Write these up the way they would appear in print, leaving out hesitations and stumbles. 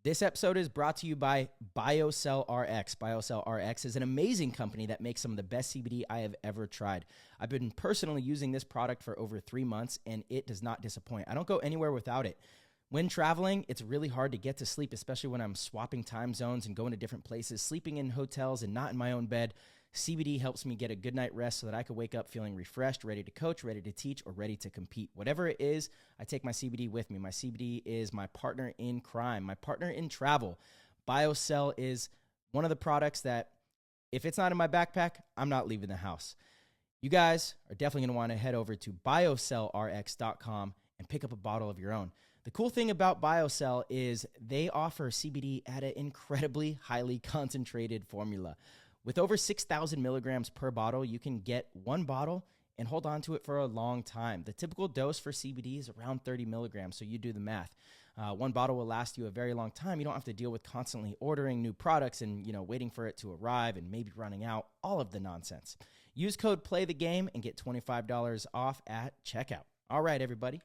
This episode is brought to you by BioCell RX. BioCell RX is an amazing company that makes some of the best CBD I have ever tried. I've been personally using this product for over 3 months, and it does not disappoint. I don't go anywhere without it. When traveling, it's really hard to get to sleep, especially when I'm swapping time zones and going to different places, sleeping in hotels and not in my own bed. CBD helps me get a good night rest so that I can wake up feeling refreshed, ready to coach, ready to teach, or ready to compete. Whatever it is, I take my CBD with me. My CBD is my partner in crime, my partner in travel. BioCell is one of the products that if it's not in my backpack, I'm not leaving the house. You guys are definitely going to want to head over to biocellrx.com and pick up a bottle of your own. The cool thing about BioCell is they offer CBD at an incredibly highly concentrated formula. With over 6,000 milligrams per bottle, you can get one bottle and hold on to it for a long time. The typical dose for CBD is around 30 milligrams, so you do the math. One bottle will last you a very long time. You don't have to deal with constantly ordering new products and waiting for it to arrive and maybe running out, all of the nonsense. Use code PLAYTHEGAME and get $25 off at checkout. All right, everybody.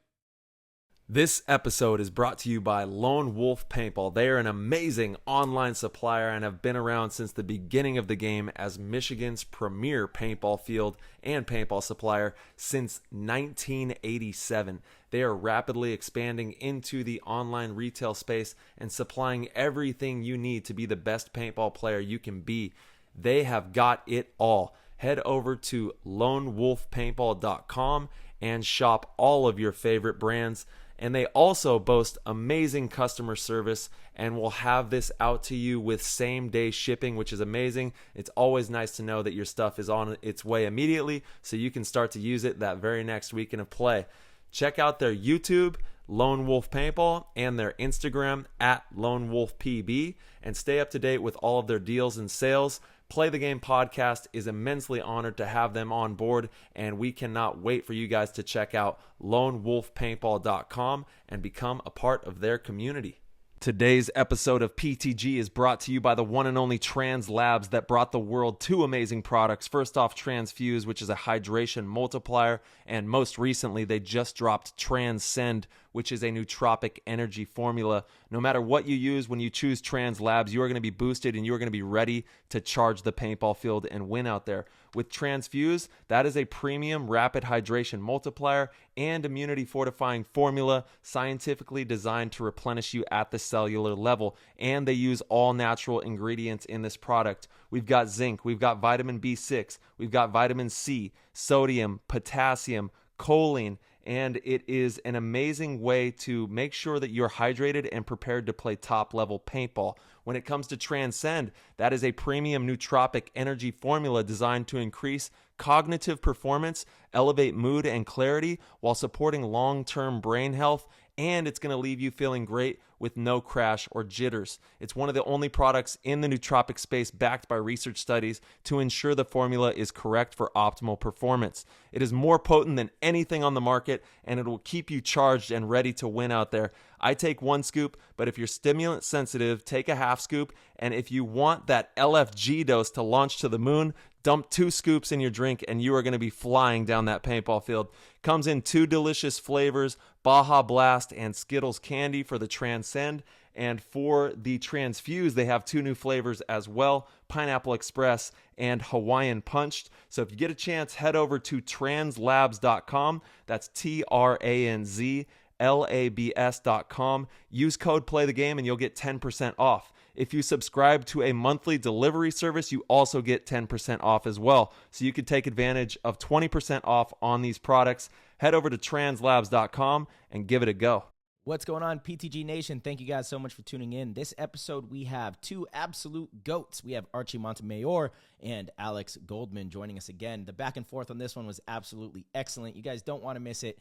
This episode is brought to you by Lone Wolf Paintball. They are an amazing online supplier and have been around since the beginning of the game as Michigan's premier paintball field and paintball supplier since 1987. They are rapidly expanding into the online retail space and supplying everything you need to be the best paintball player you can be. They have got it all. Head over to lonewolfpaintball.com and shop all of your favorite brands. And they also boast amazing customer service and will have this out to you with same-day shipping, which is amazing. It's always nice to know that your stuff is on its way immediately so you can start to use it that very next weekend of play. Check out their YouTube, Lone Wolf Paintball, and their Instagram at Lone Wolf PB, and stay up to date with all of their deals and sales. Play the Game podcast is immensely honored to have them on board, and we cannot wait for you guys to check out lonewolfpaintball.com and become a part of their community. Today's episode of PTG is brought to you by the one and only Trans Labs that brought the world two amazing products. First off, Transfuse, which is a hydration multiplier, and most recently they just dropped Transcend, which is a nootropic energy formula. No matter what you use, when you choose Trans Labs, you are going to be boosted and you are going to be ready to charge the paintball field and win out there. With Transfuse, that is a premium rapid hydration multiplier and immunity fortifying formula scientifically designed to replenish you at the cellular level. And they use all natural ingredients in this product. We've got zinc, we've got vitamin B6, we've got vitamin C, sodium, potassium, choline, and it is an amazing way to make sure that you're hydrated and prepared to play top-level paintball. When it comes to Transcend, that is a premium nootropic energy formula designed to increase cognitive performance, elevate mood and clarity while supporting long-term brain health, and it's going to leave you feeling great with no crash or jitters. It's one of the only products in the nootropic space backed by research studies to ensure the formula is correct for optimal performance. It is more potent than anything on the market, and it will keep you charged and ready to win out there. I take 1 scoop, but if you're stimulant sensitive, take a half scoop. And if you want that LFG dose to launch to the moon, dump 2 scoops in your drink and you are going to be flying down that paintball field. Comes in 2 delicious flavors, Baja Blast and Skittles Candy for the Transcend. And for the Transfuse, they have 2 new flavors as well, Pineapple Express and Hawaiian Punched. So if you get a chance, head over to translabs.com. That's TRANZLABS.com. Use code PLAYTHEGAME and you'll get 10% off. If you subscribe to a monthly delivery service, you also get 10% off as well. So you can take advantage of 20% off on these products. Head over to translabs.com and give it a go. What's going on, PTG Nation? Thank you guys so much for tuning in. This episode, we have 2 absolute GOATs. We have Archie Montemayor and Alex Goldman joining us again. The back and forth on this one was absolutely excellent. You guys don't want to miss it.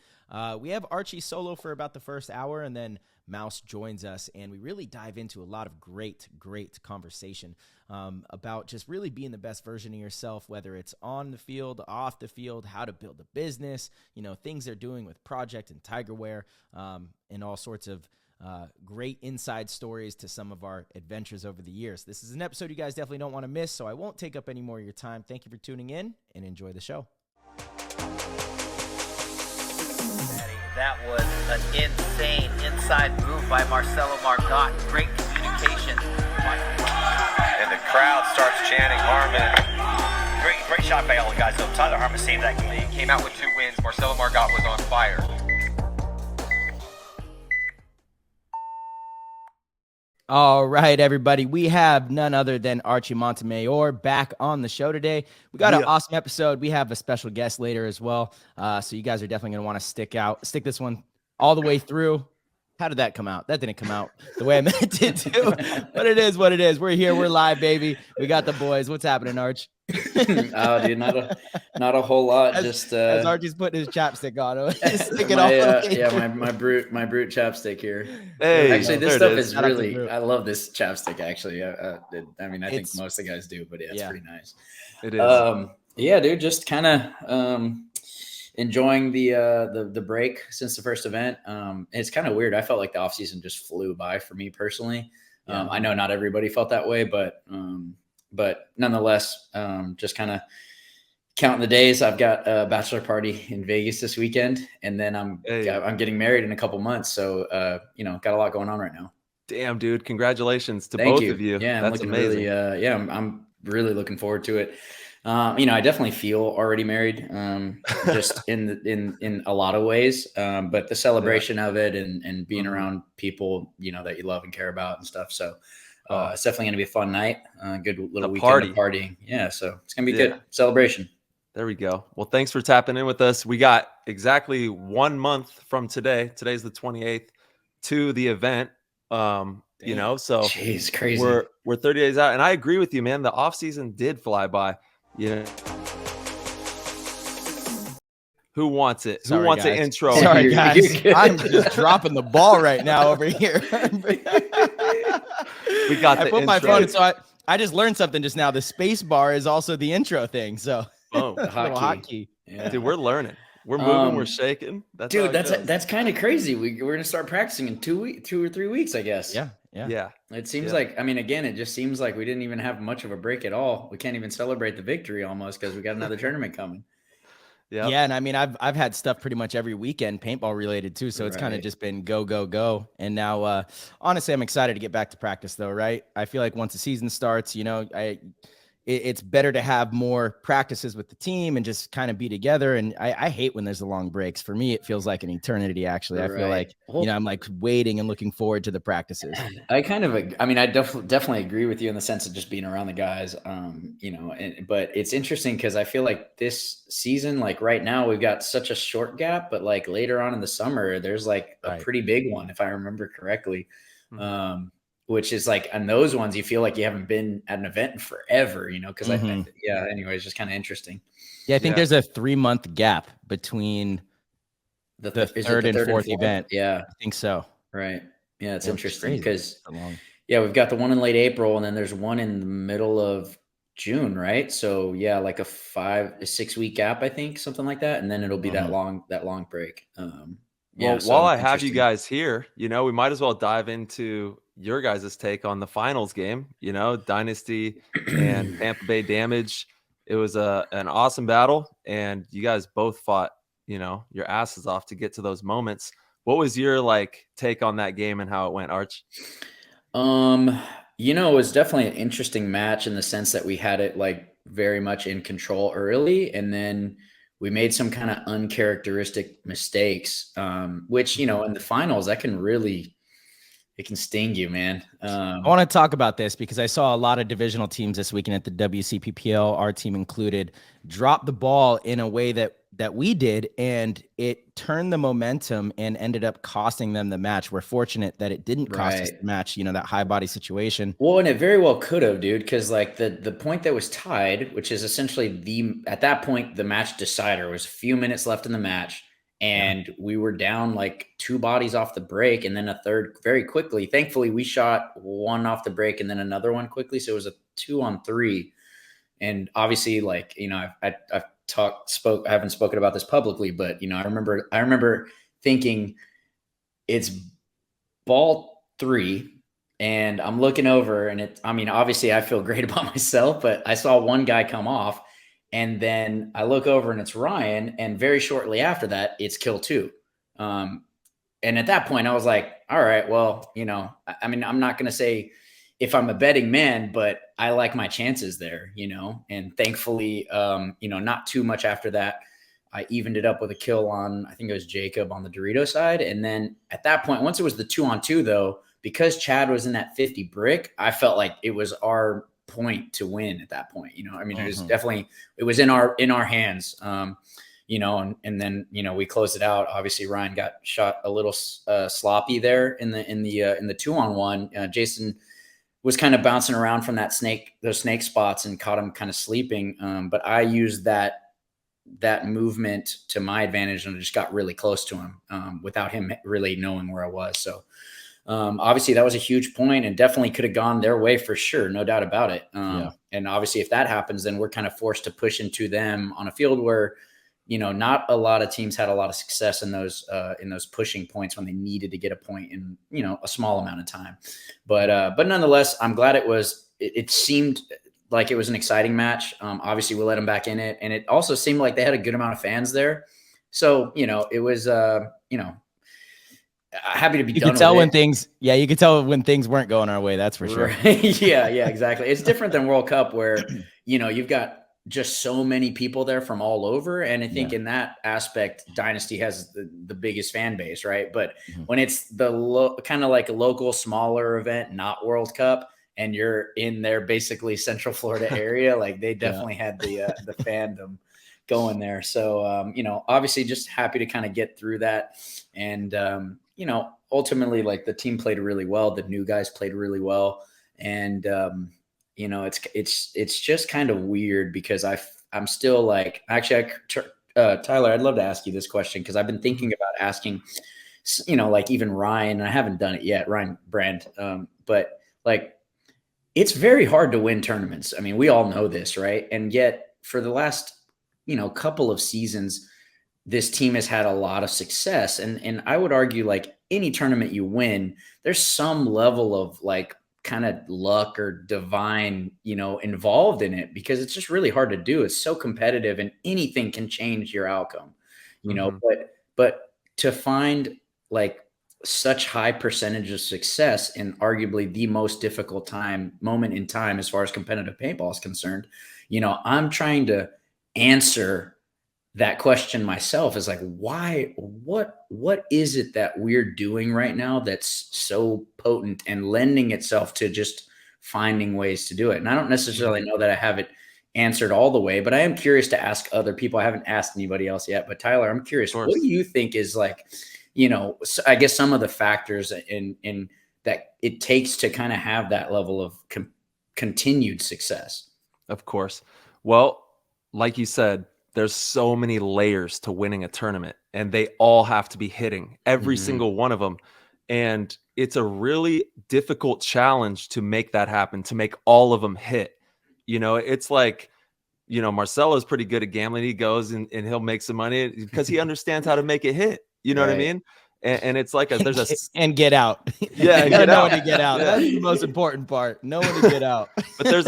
We have Archie solo for about the first hour, and then Mouse joins us, and we really dive into a lot of great conversation about just really being the best version of yourself, whether it's on the field, off the field, how to build a business, things they're doing with PROJECT and TIGERWEAR, and all sorts of great inside stories to some of our adventures over the years. This is an episode you guys definitely don't want to miss, so I won't take up any more of your time. Thank you for tuning in, and enjoy the show. That was an insane inside move by Marcelo Margot. Great communication Channing, Harmon. Great shot by all the guys. So Tyler Harmon saved that game. He came out with 2 wins. Marcelo Margot was on fire. All right, everybody. We have none other than Archie Montemayor back on the show today. We got an awesome episode. We have a special guest later as well. So you guys are definitely going to want to stick this one all the way through. How did that come out? That didn't come out the way I meant it to. But it is what it is. We're here. We're live, baby. We got the boys. What's happening, Arch? Oh, dude, not a whole lot. As Archie's putting his chapstick on. My brute chapstick here. Hey, actually, this stuff is really. I love this chapstick. Actually, I think most of the guys do, but it's pretty nice. It is. Yeah, dude, just kind of enjoying the break since the first event. It's kind of weird. I felt like the off season just flew by for me personally. I know not everybody felt that way, but nonetheless, just kind of counting the days. I've got a bachelor party in Vegas this weekend, and then I'm getting married in a couple months. So, got a lot going on right now. Damn, dude. Congratulations to Thank both you. of you. Yeah, that's amazing. Really, I'm really looking forward to it. I definitely feel already married, just in a lot of ways. But the celebration of it and being around people, that you love and care about and stuff. So, it's definitely going to be a fun night. Good little weekend of partying. Yeah. So it's going to be good celebration. There we go. Well, thanks for tapping in with us. We got exactly 1 month from today. Today's the 28th to the event. So jeez, crazy. We're 30 days out. And I agree with you, man. The off season did fly by. Who wants it? Sorry, Who wants guys. an intro? Sorry, guys. I'm just dropping the ball right now over here. We got the I put intro. my phone, so I just learned something just now. The space bar is also the intro thing. So Oh, the hotkey. Yeah. Dude, we're learning. We're moving. We're shaking. That's kind of crazy. We're gonna start practicing in 2 or 3 weeks, I guess. Yeah. It seems like, again, it just seems like we didn't even have much of a break at all. We can't even celebrate the victory almost because we got another tournament coming. Yeah, and I've had stuff pretty much every weekend paintball related too, so it's kind of just been go. And now honestly I'm excited to get back to practice though, right? I feel like once the season starts, it's better to have more practices with the team and just kind of be together. And I hate when there's the long breaks. For me, it feels like an eternity, actually. I feel like, I'm like waiting and looking forward to the practices. I definitely agree with you in the sense of just being around the guys, but it's interesting because I feel like this season, like right now, we've got such a short gap, but like later on in the summer, there's like a pretty big one, if I remember correctly. Mm-hmm. Which is like, on those ones, you feel like you haven't been at an event in forever, because anyway, it's just kind of interesting. Yeah, I think there's a 3-month gap between the third and fourth event. Yeah. I think so. Right. Yeah, it's interesting because, we've got the one in late April and then there's one in the middle of June, right? So yeah, like a 5-6 week gap, I think, something like that. And then it'll be that long break. While I have you guys here, we might as well dive into your guys' take on the finals game, Dynasty and Tampa Bay Damage. It was an awesome battle, and you guys both fought, your asses off to get to those moments. What was your take on that game and how it went, Arch? It was definitely an interesting match in the sense that we had it very much in control early, and then we made some kind of uncharacteristic mistakes, which, in the finals, that can really, it can sting you, man. I want to talk about this because I saw a lot of divisional teams this weekend at the WCPPL, our team included, drop the ball in a way that we did, and it turned the momentum and ended up costing them the match. We're fortunate that it didn't cost us the match, that high body situation. Well, and it very well could have, dude, because the point that was tied, which is essentially at that point, the match decider, was a few minutes left in the match. And we were down 2 bodies off the break and then a third very quickly. Thankfully, we shot one off the break and then another one quickly. So it was a 2-on-3. And obviously, I haven't spoken about this publicly, but, I remember thinking it's ball 3 and I'm looking over and obviously I feel great about myself, but I saw one guy come off. And then I look over and it's Ryan. And very shortly after that, it's kill 2. And at that point I was like, all right, well, I'm not going to say if I'm a betting man, but I like my chances there, and thankfully, not too much after that, I evened it up with a kill on, I think it was Jacob on the Dorito side. And then at that point, once it was the 2-on-2 though, because Chad was in that 50 brick, I felt like it was our point to win at that point. I mean, it was definitely, it was in our hands. And then, we closed it out. Obviously Ryan got shot a little sloppy there in the 2-on-1. Jason was kind of bouncing around from those snake spots and caught him kind of sleeping. But I used that movement to my advantage and I just got really close to him without him really knowing where I was. So obviously that was a huge point and definitely could have gone their way for sure. No doubt about it. And obviously if that happens, then we're kind of forced to push into them on a field where, not a lot of teams had a lot of success in those pushing points when they needed to get a point in, a small amount of time. But nonetheless, I'm glad it seemed like it was an exciting match. Obviously we let them back in it. And it also seemed like they had a good amount of fans there. So, it was, happy to be done. You could tell when you could tell when things weren't going our way. That's for sure. Right. Yeah, exactly. It's different than World Cup where, you've got just so many people there from all over. And I think in that aspect, Dynasty has the biggest fan base, right? But when it's the kind of like a local, smaller event, not World Cup, and you're in their basically Central Florida area, like they definitely had the fandom going there. So, obviously just happy to kind of get through that. And, ultimately like the team played really well. The new guys played really well. And, it's just kind of weird because I'm still like, actually, Tyler, I'd love to ask you this question because I've been thinking about asking, like even Ryan, and I haven't done it yet, Ryan Brand, but like, it's very hard to win tournaments. I mean, we all know this, right? And yet for the last, couple of seasons, this team has had a lot of success. And I would argue like any tournament you win, there's some level of like kind of luck or divine, involved in it because it's just really hard to do. It's so competitive and anything can change your outcome, but to find like such high percentage of success in arguably the most difficult moment in time as far as competitive paintball is concerned, I'm trying to answer that question myself is like, why, what is it that we're doing right now that's so potent and lending itself to just finding ways to do it? And I don't necessarily know that I have it answered all the way, but I am curious to ask other people. I haven't asked anybody else yet, but Tyler, I'm curious, what do you think is like, I guess some of the factors in that it takes to kind of have that level of continued success? Of course. Well, like you said, there's so many layers to winning a tournament and they all have to be hitting every single one of them. And it's a really difficult challenge to make that happen, to make all of them hit. It's like, Marcelo is pretty good at gambling. He goes and he'll make some money because he understands how to make it hit. You know what I mean? And it's like and get out. Yeah, you gotta know when to get out. That's the most important part. Know when to get out. But there's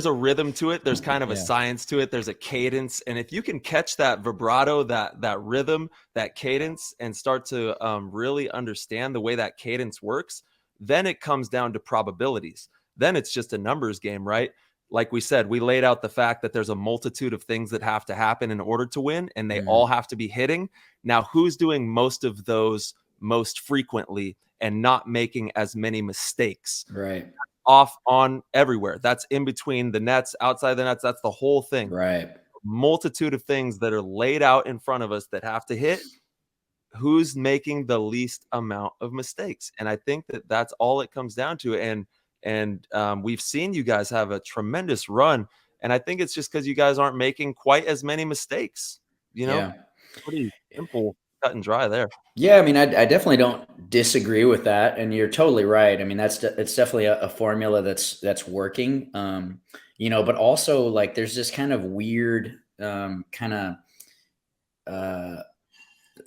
a rhythm to it. There's kind of a science to it. There's a cadence, and if you can catch that vibrato, that rhythm, that cadence, and start to really understand the way that cadence works, then it comes down to probabilities. Then it's just a numbers game, right? Like we said, we laid out the fact that there's a multitude of things that have to happen in order to win, and they all have to be hitting. Now, who's doing most of those most frequently and not making as many mistakes? Right. Off, on, everywhere. That's in between the nets, outside the nets. That's the whole thing. Right. Multitude of things that are laid out in front of us that have to hit. Who's making the least amount of mistakes? And I think that that's all it comes down to. And we've seen you guys have a tremendous run. And I think it's just because you guys aren't making quite as many mistakes. Pretty simple, cut and dry there. Yeah, I mean, I definitely don't disagree with that, and you're totally right. I mean, it's definitely a formula that's working. But also like there's this kind of weird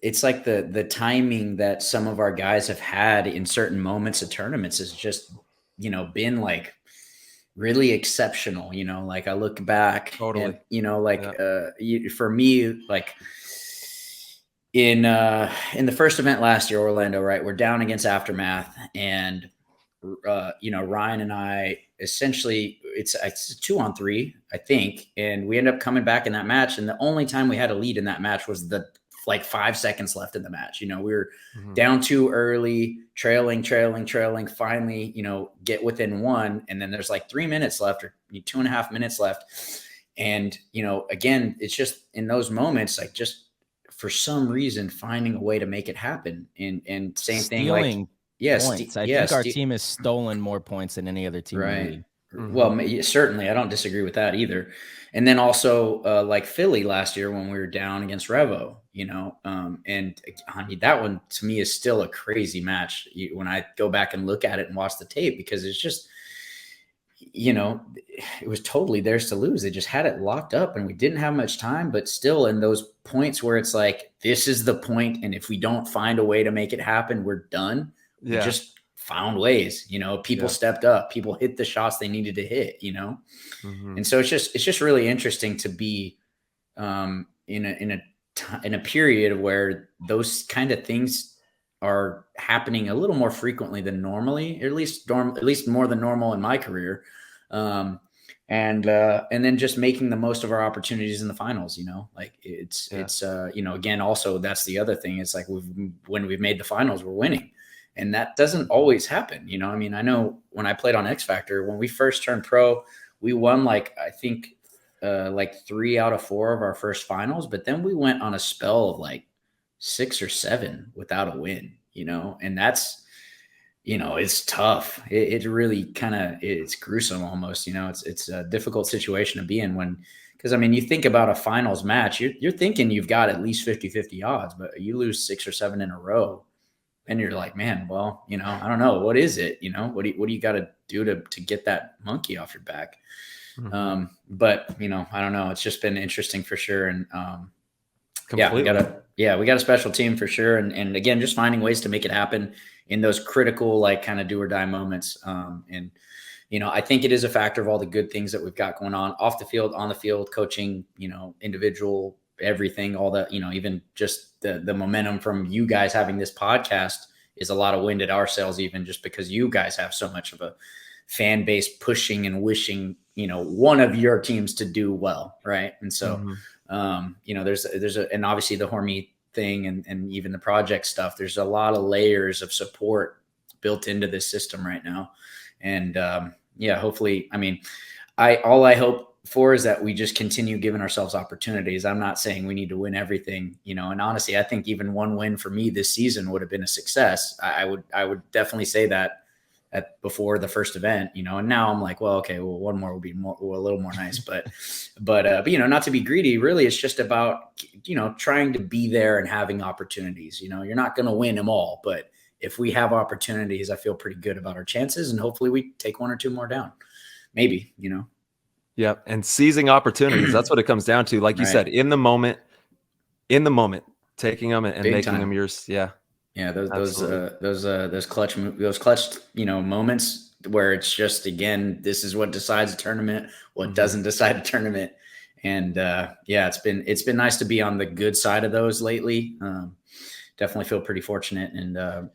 it's like the timing that some of our guys have had in certain moments of tournaments has just been like really exceptional. Like I look back, totally, and, for me, like in the first event last year, Orlando, right, we're down against Aftermath, and Ryan and I essentially it's a 2-on-3, I think. And we ended up coming back in that match. And the only time we had a lead in that match was the like 5 seconds left in the match. We were down too early, trailing, finally, get within 1. And then there's like 3 minutes left or 2.5 minutes left. And, again, it's just in those moments, like just for some reason, finding a way to make it happen. And same thing, like, points. I think our team has stolen more points than any other team in the league. Well, certainly, I don't disagree with that either. And then also like Philly last year when we were down against Revo, and I mean, that one to me is still a crazy match when I go back and look at it and watch the tape, because it's just, it was totally theirs to lose. They just had it locked up and we didn't have much time, but still in those points where it's like, this is the point, and if we don't find a way to make it happen, we're done. We just found ways, people stepped up, people hit the shots they needed to hit, and so it's just really interesting to be in a period where those kind of things are happening a little more frequently than normally, or at least more than normal in my career. And then just making the most of our opportunities in the finals, like it's again, also that's the other thing. It's like when we've made the finals, we're winning. And that doesn't always happen. I mean, I know when I played on X Factor, when we first turned pro, we won I think 3 out of 4 of our first finals, but then we went on a spell of like 6 or 7 without a win, and that's, it's tough. It really it's gruesome almost, it's a difficult situation to be in because I mean, you think about a finals match, you're thinking you've got at least 50-50 odds, but you lose 6 or 7 in a row. And you're like, man, well, I don't know. What is it? What do you got to do to get that monkey off your back? But, I don't know. It's just been interesting for sure. And we got a special team for sure. And again, just finding ways to make it happen in those critical, like kind of do or die moments. And I think it is a factor of all the good things that we've got going on off the field, on the field, coaching, individual, everything, all that, even just the momentum from you guys having this podcast is a lot of wind at our sails, even just because you guys have so much of a fan base pushing and wishing, one of your teams to do well. Right. And so, and obviously the Hormy thing and even the project stuff, there's a lot of layers of support built into this system right now. And hopefully, I mean, all I hope for is that we just continue giving ourselves opportunities. I'm not saying we need to win everything, and honestly, I think even one win for me this season would have been a success. I would definitely say that before the first event, and now I'm like, well, okay, well, one more will be a little more nice, but not to be greedy, really, it's just about, trying to be there and having opportunities. You're not going to win them all, but if we have opportunities, I feel pretty good about our chances, and hopefully we take 1 or 2 more down, maybe, Yeah. And seizing opportunities. That's what it comes down to. Like you said, in the moment, taking them and making them yours. Yeah. Yeah. Those clutch, moments where it's just, again, this is what decides a tournament, what doesn't decide a tournament. And it's been nice to be on the good side of those lately. Definitely feel pretty fortunate. And the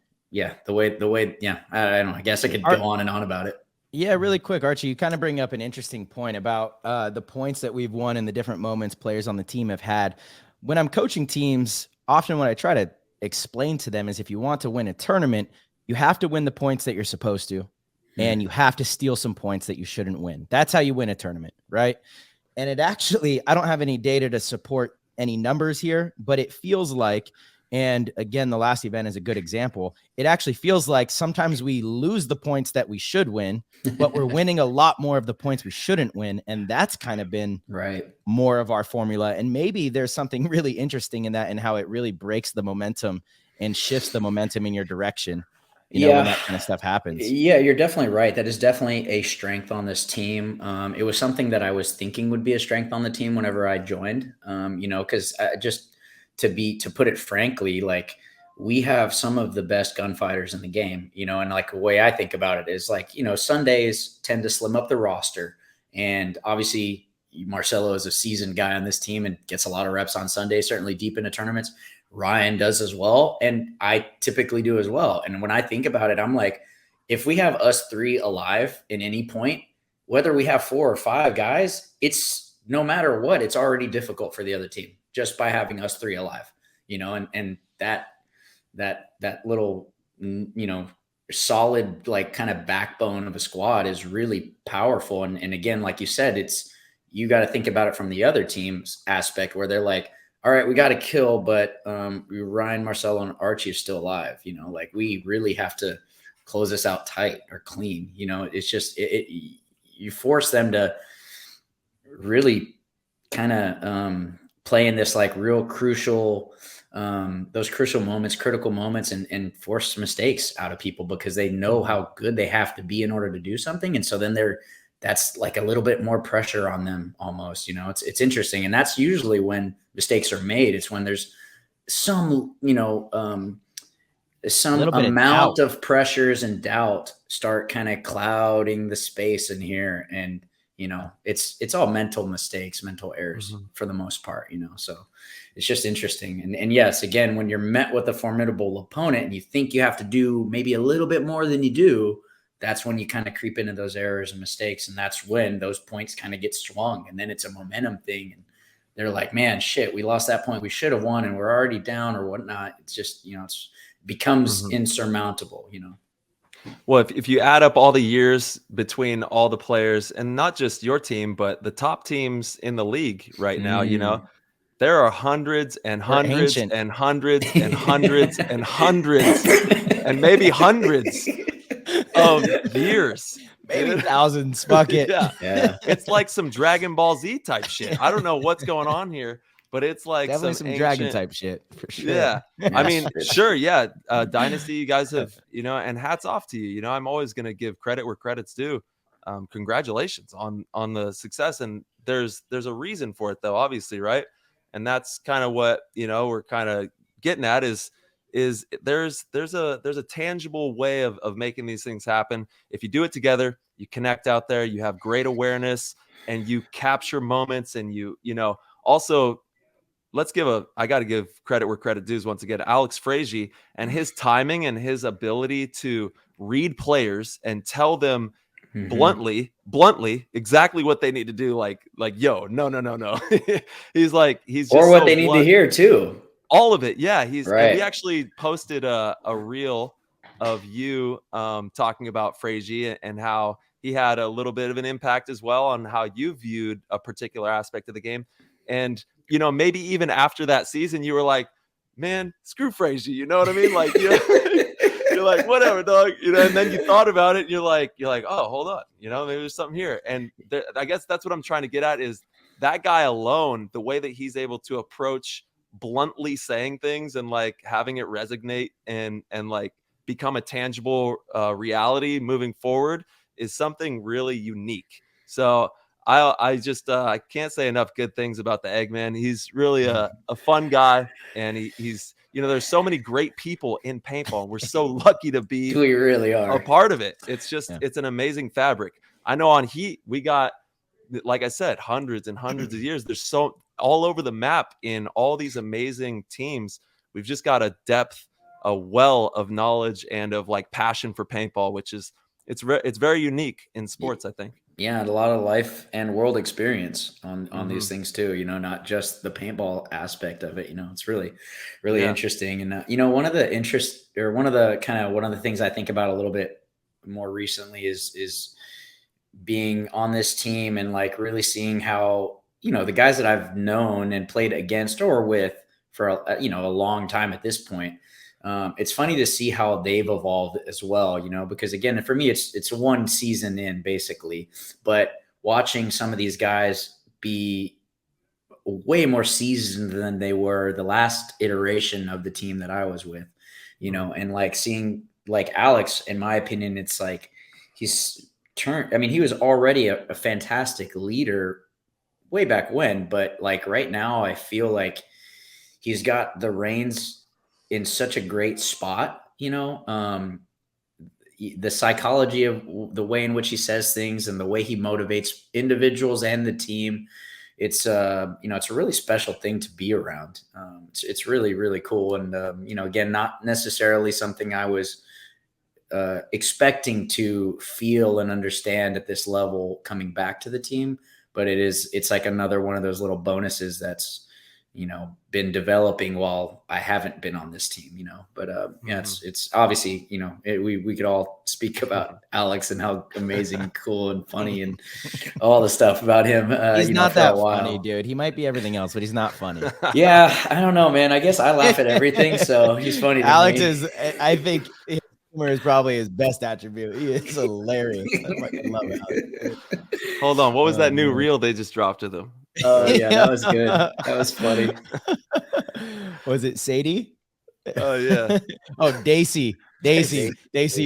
way, I don't know, I guess I could go on and on about it. Yeah, really quick, Archie, you kind of bring up an interesting point about the points that we've won and the different moments players on the team have had. When I'm coaching teams, often what I try to explain to them is if you want to win a tournament, you have to win the points that you're supposed to, and you have to steal some points that you shouldn't win. That's how you win a tournament, right? And it actually, I don't have any data to support any numbers here, but it feels like, and again, the last event is a good example. It actually feels like sometimes we lose the points that we should win, but we're winning a lot more of the points we shouldn't win. And that's kind of been more of our formula. And maybe there's something really interesting in that and how it really breaks the momentum and shifts the momentum in your direction, when that kind of stuff happens. Yeah, you're definitely right. That is definitely a strength on this team. It was something that I was thinking would be a strength on the team whenever I joined, because to put it frankly, like we have some of the best gunfighters in the game, and like the way I think about it is like, Sundays tend to slim up the roster. And obviously Marcelo is a seasoned guy on this team and gets a lot of reps on Sundays, certainly deep into tournaments. Ryan does as well. And I typically do as well. And when I think about it, I'm like, if we have us 3 alive in any point, whether we have 4 or 5 guys, it's no matter what, it's already difficult for the other team just by having us 3 alive, and that little, solid, like kind of backbone of a squad is really powerful. And again, like you said, you got to think about it from the other team's aspect where they're like, all right, we got to kill, but Ryan, Marcelo, and Archie are still alive. Like we really have to close this out tight or clean. It's just you force them to really kind of play in this like real crucial, those crucial moments, critical moments, and force mistakes out of people because they know how good they have to be in order to do something. And so then that's like a little bit more pressure on them almost. It's interesting. And that's usually when mistakes are made. It's when there's some, some amount of pressures and doubt start kind of clouding the space in here. And, it's all mental mistakes, mental errors for the most part, so it's just interesting. And yes, again, when you're met with a formidable opponent and you think you have to do maybe a little bit more than you do, that's when you kind of creep into those errors and mistakes. And that's when those points kind of get swung. And then it's a momentum thing. And they're like, man, shit, we lost that point. We should have won and we're already down or whatnot. It's just, it becomes insurmountable, Well, if you add up all the years between all the players and not just your team, but the top teams in the league right now, there are hundreds and hundreds and hundreds and hundreds and hundreds and maybe hundreds of years. Maybe thousands. Fuck it. Yeah. It's like some Dragon Ball Z type shit. I don't know what's going on here, but it's like definitely some ancient dragon type shit for sure. Yeah. I mean, sure. Yeah. Dynasty, you guys have, and hats off to you. I'm always going to give credit where credit's due. Congratulations on the success. And there's a reason for it though, obviously. Right. And that's kind of what, we're kind of getting at is there's a tangible way of making these things happen. If you do it together, you connect out there, you have great awareness and you capture moments and also I got to give credit where credit due once again, Alex Frazier and his timing and his ability to read players and tell them bluntly exactly what they need to do. Like, yo, no. he's just or what they need to hear too. All of it. Yeah. He's right. We actually posted a reel of you talking about Frazier and how he had a little bit of an impact as well on how you viewed a particular aspect of the game. And, maybe even after that season, you were like, man, screw Frazier. You know what I mean? Like, you're like, whatever, dog, and then you thought about it. And you're like, oh, hold on. Maybe there's something here. And I guess that's what I'm trying to get at is that guy alone, the way that he's able to approach bluntly saying things and like having it resonate and like become a tangible reality moving forward is something really unique. So I just I can't say enough good things about the Eggman. He's really a fun guy, and he's there's so many great people in paintball. We're so lucky to be we really are a part of it. It's just it's an amazing fabric. I know on Heat we got, like I said, hundreds and hundreds of years. There's so all over the map in all these amazing teams. We've just got a depth, a well of knowledge and of like passion for paintball, which is it's very unique in sports, I think. Yeah, and a lot of life and world experience on these things too, not just the paintball aspect of it. It's really interesting. And one of the things I think about a little bit more recently is being on this team and like really seeing how the guys that I've known and played against or with for a long time at this point. It's funny to see how they've evolved as well, because again, for me, it's one season in basically, but watching some of these guys be way more seasoned than they were the last iteration of the team that I was with, and like seeing like Alex, in my opinion, it's like he's turned. I mean, he was already a fantastic leader way back when, but like right now, I feel like he's got the reins in such a great spot, the psychology of the way in which he says things and the way he motivates individuals and the team. It's it's a really special thing to be around. It's really, really cool. And, again, not necessarily something I was expecting to feel and understand at this level coming back to the team. But it's like another one of those little bonuses that's, been developing while I haven't been on this team, but yeah, it's obviously, we could all speak about Alex and how amazing, cool and funny and all the stuff about him. He's not that funny, dude. He might be everything else, but he's not funny. Yeah. I don't know, man. I guess I laugh at everything. So he's funny. Alex is, I think humor is probably his best attribute. He is hilarious. I fucking love Alex. Hold on. What was that new reel they just dropped to them? Oh yeah, that was good. That was funny. Was it Sadie? Oh yeah. Oh, Daisy, Daisy,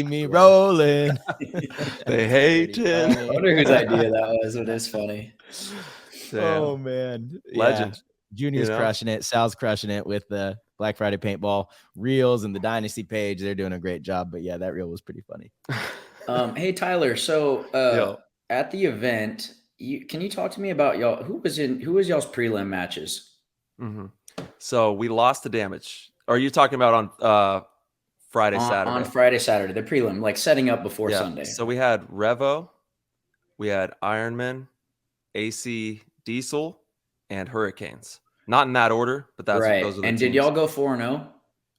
me rolling. They hate him. I wonder whose idea that was. It is funny. Damn. Oh man, Legend. Yeah. Junior's crushing it. Sal's crushing it with the Black Friday paintball reels and the Dynasty page. They're doing a great job. But yeah, that reel was pretty funny. Hey Tyler, so at the event, can you talk to me about y'all? Who was y'all's prelim matches? So we lost the damage. Are you talking about on Friday, Saturday? On Friday, Saturday, the prelim, like setting up before Sunday. So we had Revo, we had Ironman, AC Diesel, and Hurricanes. Not in that order, but that's right. Those are the and teams. Did y'all go 4-0?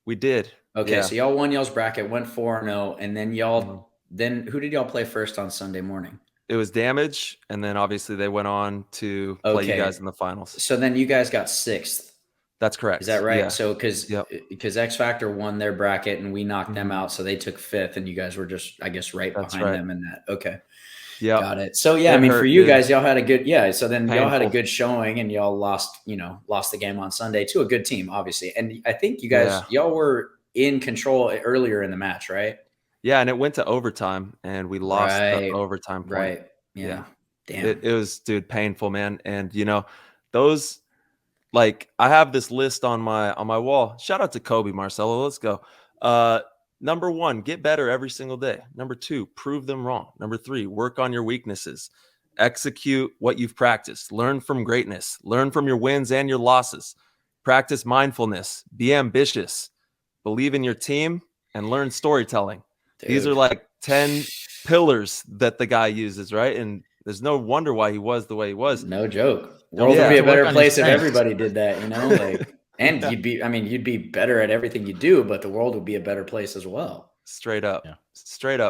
We did. Okay, yeah. So y'all won y'all's bracket, went 4-0, and then y'all. Then who did y'all play first on Sunday morning? It was Damage, and then obviously they went on to play you guys in the finals. So then you guys got 6th. That's correct. Is that right? Yeah. So because X Factor won their bracket and we knocked them out, so they took 5th, and you guys were just, I guess, right behind them in that. Okay. Yeah. Got it. So yeah, for you guys, y'all had a good So then y'all had a good showing, and y'all lost the game on Sunday to a good team, obviously. And I think you guys y'all were in control earlier in the match, right? Yeah, and it went to overtime, and we lost the overtime point. Right. Yeah. Damn. It was, dude, painful, man. And those, like, I have this list on my wall. Shout out to Kobe, Marcelo. Let's go. Number 1, get better every single day. Number 2, prove them wrong. Number 3, work on your weaknesses. Execute what you've practiced. Learn from greatness. Learn from your wins and your losses. Practice mindfulness. Be ambitious. Believe in your team and learn storytelling. Dude. These are like 10 pillars that the guy uses, right? And there's no wonder why he was the way he was. No joke. World would be a better place if everybody did that, and you'd be better at everything you do, but the world would be a better place as well. Straight up,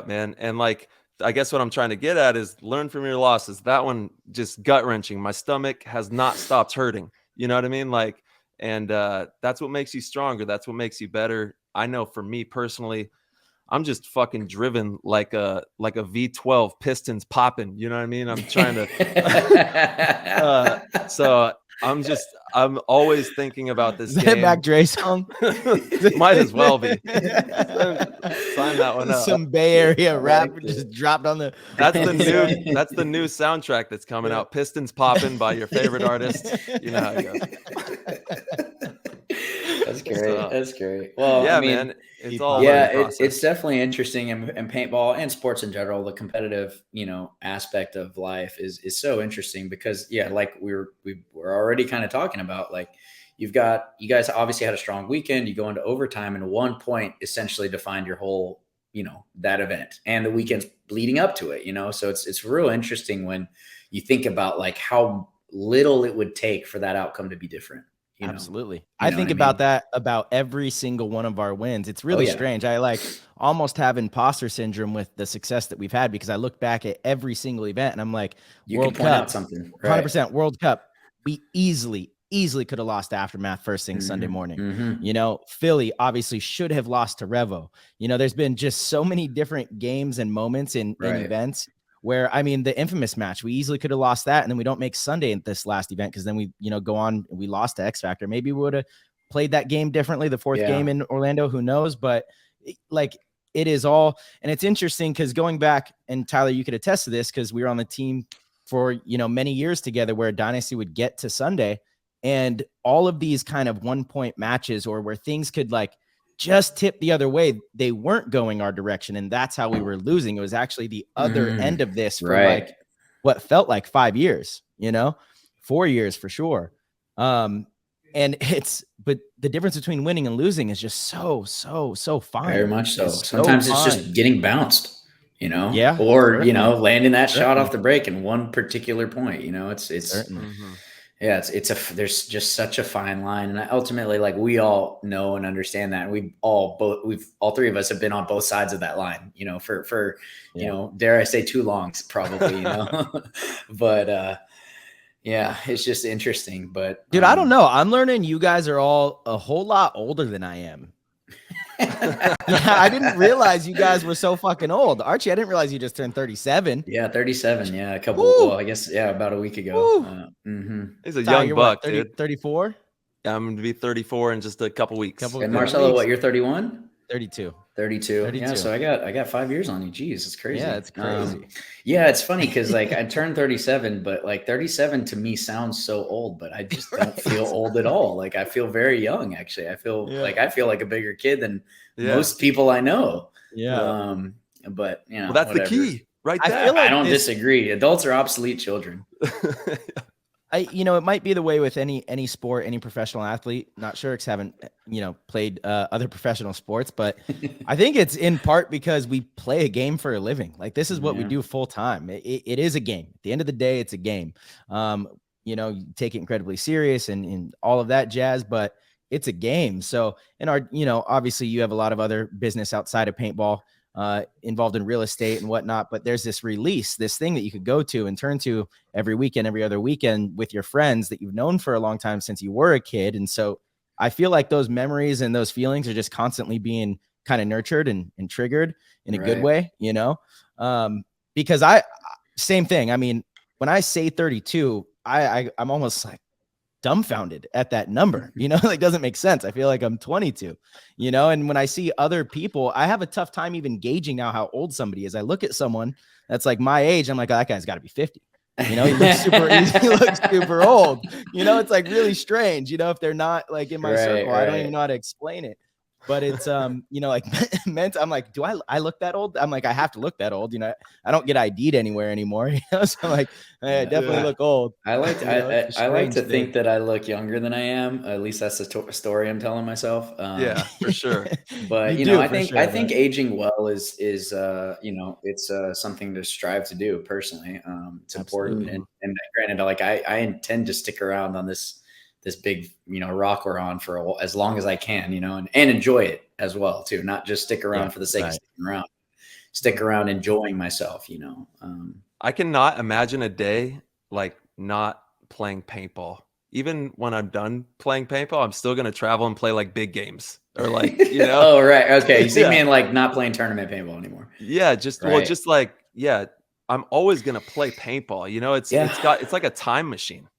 man. And like, I guess what I'm trying to get at is learn from your losses. That one just gut wrenching. My stomach has not stopped hurting. You know what I mean? Like, and that's what makes you stronger. That's what makes you better. I know for me personally, I'm just fucking driven like a V12 pistons popping. You know what I mean? I'm trying to. So I'm always thinking about this. Is that a Mac Dre song? Might as well be. Sign that one up. Some Bay Area rap just dropped on the. That's the new soundtrack that's coming out. Pistons popping by your favorite artist. You know how it goes. That's great. That's great. Well, yeah, man. It's all it's definitely interesting, and paintball and sports in general, the competitive aspect of life is so interesting because like we were already kind of talking about, like you guys obviously had a strong weekend. You go into overtime, and 1 point essentially defined your whole that event and the weekends leading up to it. So it's real interesting when you think about like how little it would take for that outcome to be different. Absolutely. I think about that about every single one of our wins. It's really strange. I like almost have imposter syndrome with the success that we've had because I look back at every single event and I'm like, World Cup, something, 100% World Cup. We easily could have lost to Aftermath first thing Sunday morning. Philly obviously should have lost to Revo. There's been just so many different games and moments in events where, the infamous match, we easily could have lost that. And then we don't make Sunday in this last event because then we, go on, we lost to X Factor. Maybe we would have played that game differently, the 4th game in Orlando, who knows? But like it is all, and it's interesting because going back, and Tyler, you could attest to this because we were on the team for, many years together where Dynasty would get to Sunday and all of these kind of 1 point matches or where things could like just tip the other way, they weren't going our direction, and that's how we were losing. It was actually the other end of this for like what felt like 5 years, 4 years for sure. And but the difference between winning and losing is just so fine. Very much so. It's Sometimes it's fine. just getting bounced, Yeah, or, certainly. landing that shot Certainly. off the break in one particular point, it's, Certainly. yeah, there's just such a fine line. And ultimately, like, we all know and understand that. All three of us have been on both sides of that line, for dare I say, too long, probably, but, yeah, it's just interesting. But Dude, I don't know. I'm learning you guys are all a whole lot older than I am. Yeah, I didn't realize you guys were so fucking old. Archie, I didn't realize you just turned 37. Yeah, 37. Yeah, Woo! I guess, about a week ago. He's a Ty, young you're buck, what, 30, dude. 34? I'm going to be 34 in just a couple weeks. And Marcelo, what, you're 31? 32. 32. Yeah, so I got 5 years on you. Jeez, it's crazy. Yeah, it's crazy. Yeah, it's funny because, like, I turned 37, but, like, 37 to me sounds so old, but I just don't feel old at all. Like, I feel very young, actually. I feel like a bigger kid than most people I know. Yeah. But, well, that's whatever. the key right there. I feel like I don't disagree. Adults are obsolete children. It might be the way with any sport, any professional athlete. Not sure, because haven't played other professional sports, but I think it's in part because we play a game for a living. Like, this is what we do full time. It is a game. At the end of the day, it's a game. You take it incredibly serious and all of that jazz, but it's a game. So, obviously you have a lot of other business outside of paintball, involved in real estate and whatnot, but there's this release, this thing that you could go to and turn to every weekend, every other weekend with your friends that you've known for a long time since you were a kid. And so I feel like those memories and those feelings are just constantly being kind of nurtured and triggered in a good way, because same thing. I mean, when I say 32, I'm almost like dumbfounded at that number, like, doesn't make sense. I feel like I'm 22, and when I see other people, I have a tough time even gauging now how old somebody is. I look at someone that's like my age, I'm like, oh, that guy's got to be 50. He looks he looks super old. It's like really strange, if they're not like in my circle. I don't even know how to explain it. But it's like meant. I'm like, do I look that old? I'm like, I have to look that old. I don't get ID'd anywhere anymore. So I'm like, I definitely look old. I like to think that I look younger than I am. At least that's the story I'm telling myself. Yeah, for sure. But I think aging well is it's something to strive to do personally. It's important, and granted, like, I intend to stick around on this big, rock we're on for as long as I can, and enjoy it as well too. Not just stick around for the sake of sticking around, stick around enjoying myself, I cannot imagine a day like not playing paintball. Even when I'm done playing paintball, I'm still going to travel and play like big games or like, Oh, right. Okay. You see me in like not playing tournament paintball anymore. Yeah. I'm always going to play paintball. It's like a time machine.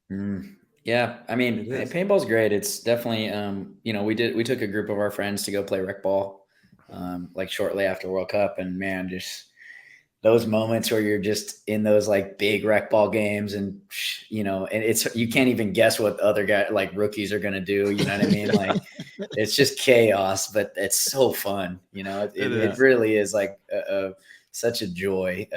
Yeah, I mean, paintball's great. It's definitely, we took a group of our friends to go play rec ball, like shortly after World Cup, and man, just those moments where you're just in those like big rec ball games, and and you can't even guess what other guys, like rookies, are gonna do. You know what I mean? Like, it's just chaos, but it's so fun. It really is like such a joy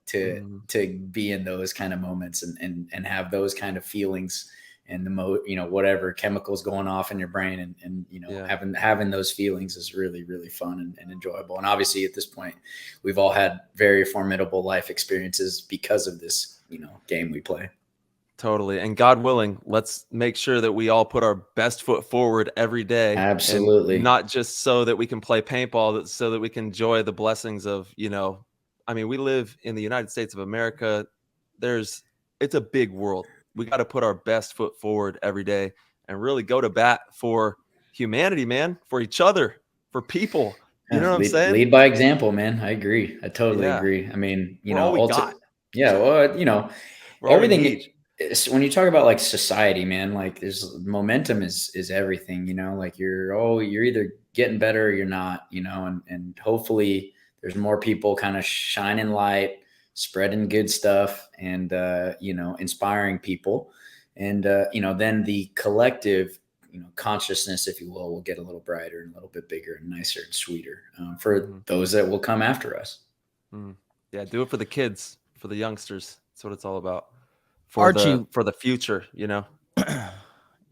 to be in those kind of moments and have those kind of feelings. And whatever chemicals going off in your brain and having those feelings is really, really fun and enjoyable. And obviously at this point, we've all had very formidable life experiences because of this, game we play. Totally. And God willing, let's make sure that we all put our best foot forward every day. Absolutely. Not just so that we can play paintball, but so that we can enjoy the blessings of, we live in the United States of America. It's a big world. We got to put our best foot forward every day and really go to bat for humanity, man, for each other, for people. You know what I'm saying? Lead by example, man. I agree. I totally agree. I mean, everything. When you talk about like society, man, like there's momentum is everything. Like you're either getting better or you're not. And hopefully there's more people kind of shining light, spreading good stuff, and inspiring people, and then the collective consciousness, if you will get a little brighter and a little bit bigger and nicer and sweeter for those that will come after us. Yeah, do it for the kids, for the youngsters. That's what it's all about. Archie, for the future,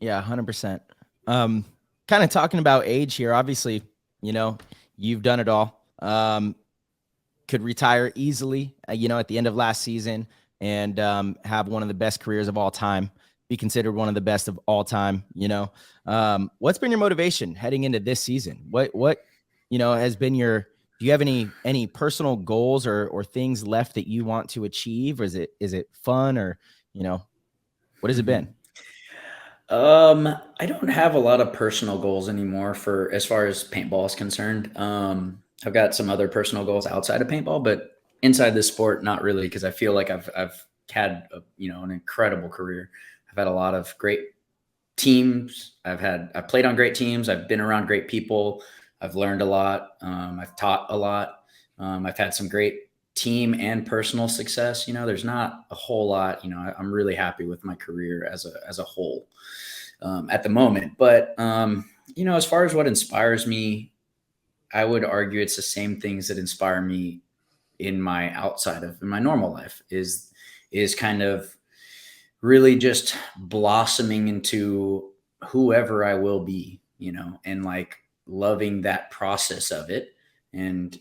Yeah, 100%. Kind of talking about age here. Obviously, you've done it all. Could retire easily, at the end of last season and have one of the best careers of all time, be considered one of the best of all time. What's been your motivation heading into this season? What has been do you have any personal goals or things left that you want to achieve? Or is it fun, or, what has it been? I don't have a lot of personal goals anymore for as far as paintball is concerned. I've got some other personal goals outside of paintball, but inside this sport, not really, because I feel like I've had an incredible career. I've had a lot of great teams. I've played on great teams. I've been around great people. I've learned a lot. I've taught a lot. I've had some great team and personal success. There's not a whole lot. I'm really happy with my career as a whole at the moment. But as far as what inspires me, I would argue it's the same things that inspire me in my normal life is kind of really just blossoming into whoever I will be, and like loving that process of it, and,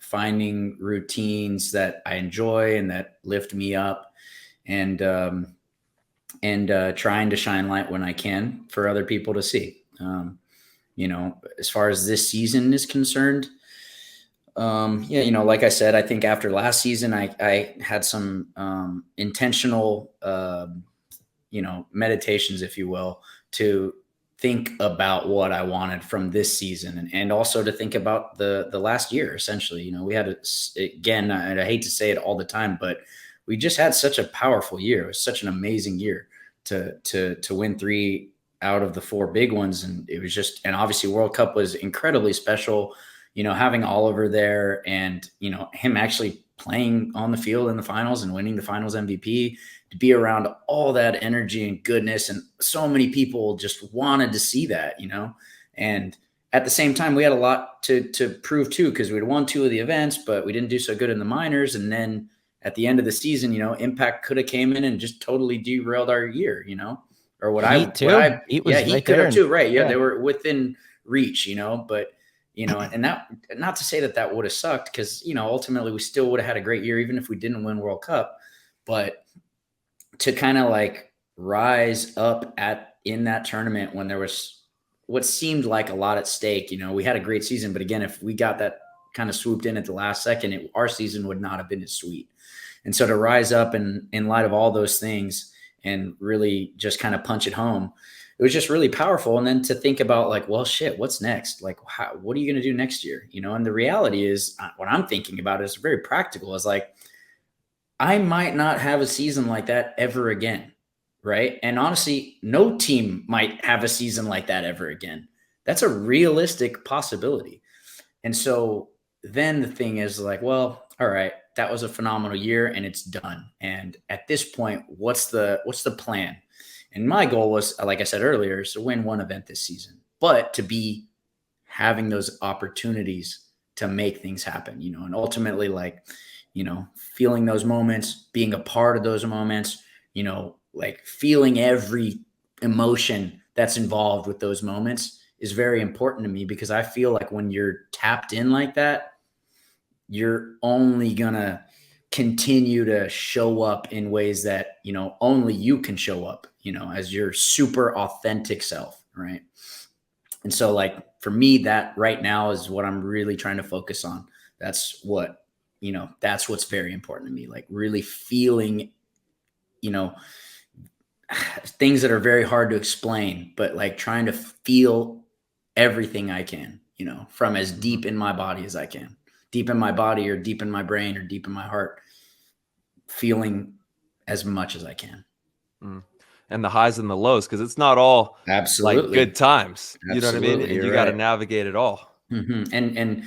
finding routines that I enjoy and that lift me up, and trying to shine light when I can for other people to see. As far as this season is concerned, like I said, I think after last season, I had some intentional, meditations, if you will, to think about what I wanted from this season, and also to think about the last year. Essentially, we had again, and I hate to say it all the time, but we just had such a powerful year. It was such an amazing year to win 3 out of the 4 big ones. And it was and obviously World Cup was incredibly special, having Oliver there, and, him actually playing on the field in the finals and winning the finals MVP, to be around all that energy and goodness. And so many people just wanted to see that, and at the same time, we had a lot to prove too, because we'd won 2 of the events, but we didn't do so good in the minors. And then at the end of the season, Impact could have came in and just totally derailed our year, or what Heat too. Heat was Heat right could there have too. Right. Yeah. They were within reach, but, and that, not to say that would have sucked, because, ultimately we still would have had a great year, even if we didn't win World Cup. But to kind of like rise up in that tournament when there was what seemed like a lot at stake, we had a great season, but again, if we got that kind of swooped in at the last second, our season would not have been as sweet. And so to rise up in light of all those things and really just kind of punch it home, it was just really powerful. And then to think about like, well, shit, what's next? Like, what are you going to do next year? And the reality is, what I'm thinking about is very practical. Is like, I might not have a season like that ever again. Right. And honestly, no team might have a season like that ever again. That's a realistic possibility. And so then the thing is like, well, all right, that was a phenomenal year and it's done. And at this point, what's the plan? And my goal was, like I said earlier, is to win 1 event this season, but to be having those opportunities to make things happen, and ultimately like, feeling those moments, being a part of those moments, like feeling every emotion that's involved with those moments is very important to me, because I feel like when you're tapped in like that, you're only gonna continue to show up in ways that, only you can show up, as your super authentic self. Right. And so like, for me, that right now is what I'm really trying to focus on. That's what's very important to me. Like really feeling, things that are very hard to explain, but like trying to feel everything I can, from as deep in my body as I can. Deep in my body, or deep in my brain, or deep in my heart, feeling as much as I can. And the highs and the lows, because it's not all absolutely like good times. You know what I mean? And you got to right. navigate it all. Mm-hmm. And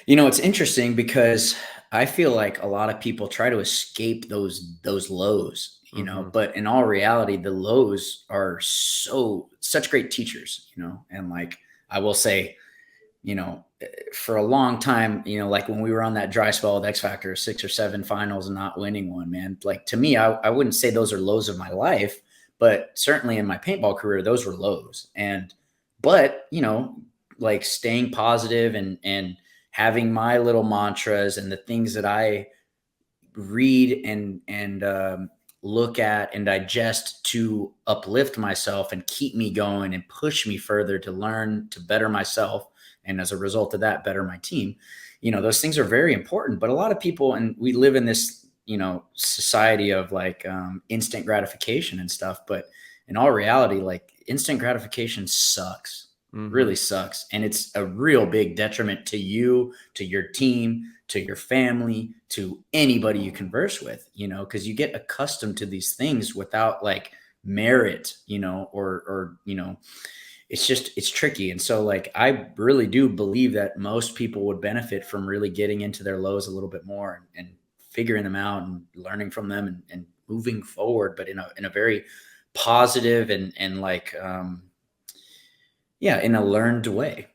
it's interesting, because I feel like a lot of people try to escape those lows, but in all reality, the lows are such great teachers, and like I will say, for a long time, like when we were on that dry spell with X Factor, 6 or 7 finals and not winning one, man, like to me, I wouldn't say those are lows of my life, But certainly in my paintball career, those were lows. But like staying positive and having my little mantras and the things that I read and look at and digest to uplift myself and keep me going and push me further to learn, to better myself, and as a result of that, better my team. Those things are very important. But a lot of people, and we live in this society of like instant gratification and stuff, but in all reality, like instant gratification sucks. Really sucks. And it's a real big detriment to you, to your team, to your family, to anybody you converse with, because you get accustomed to these things without like merit, or it's tricky. And so like, I really do believe that most people would benefit from really getting into their lows a little bit more and figuring them out and learning from them and moving forward, but in a very positive and like, in a learned way.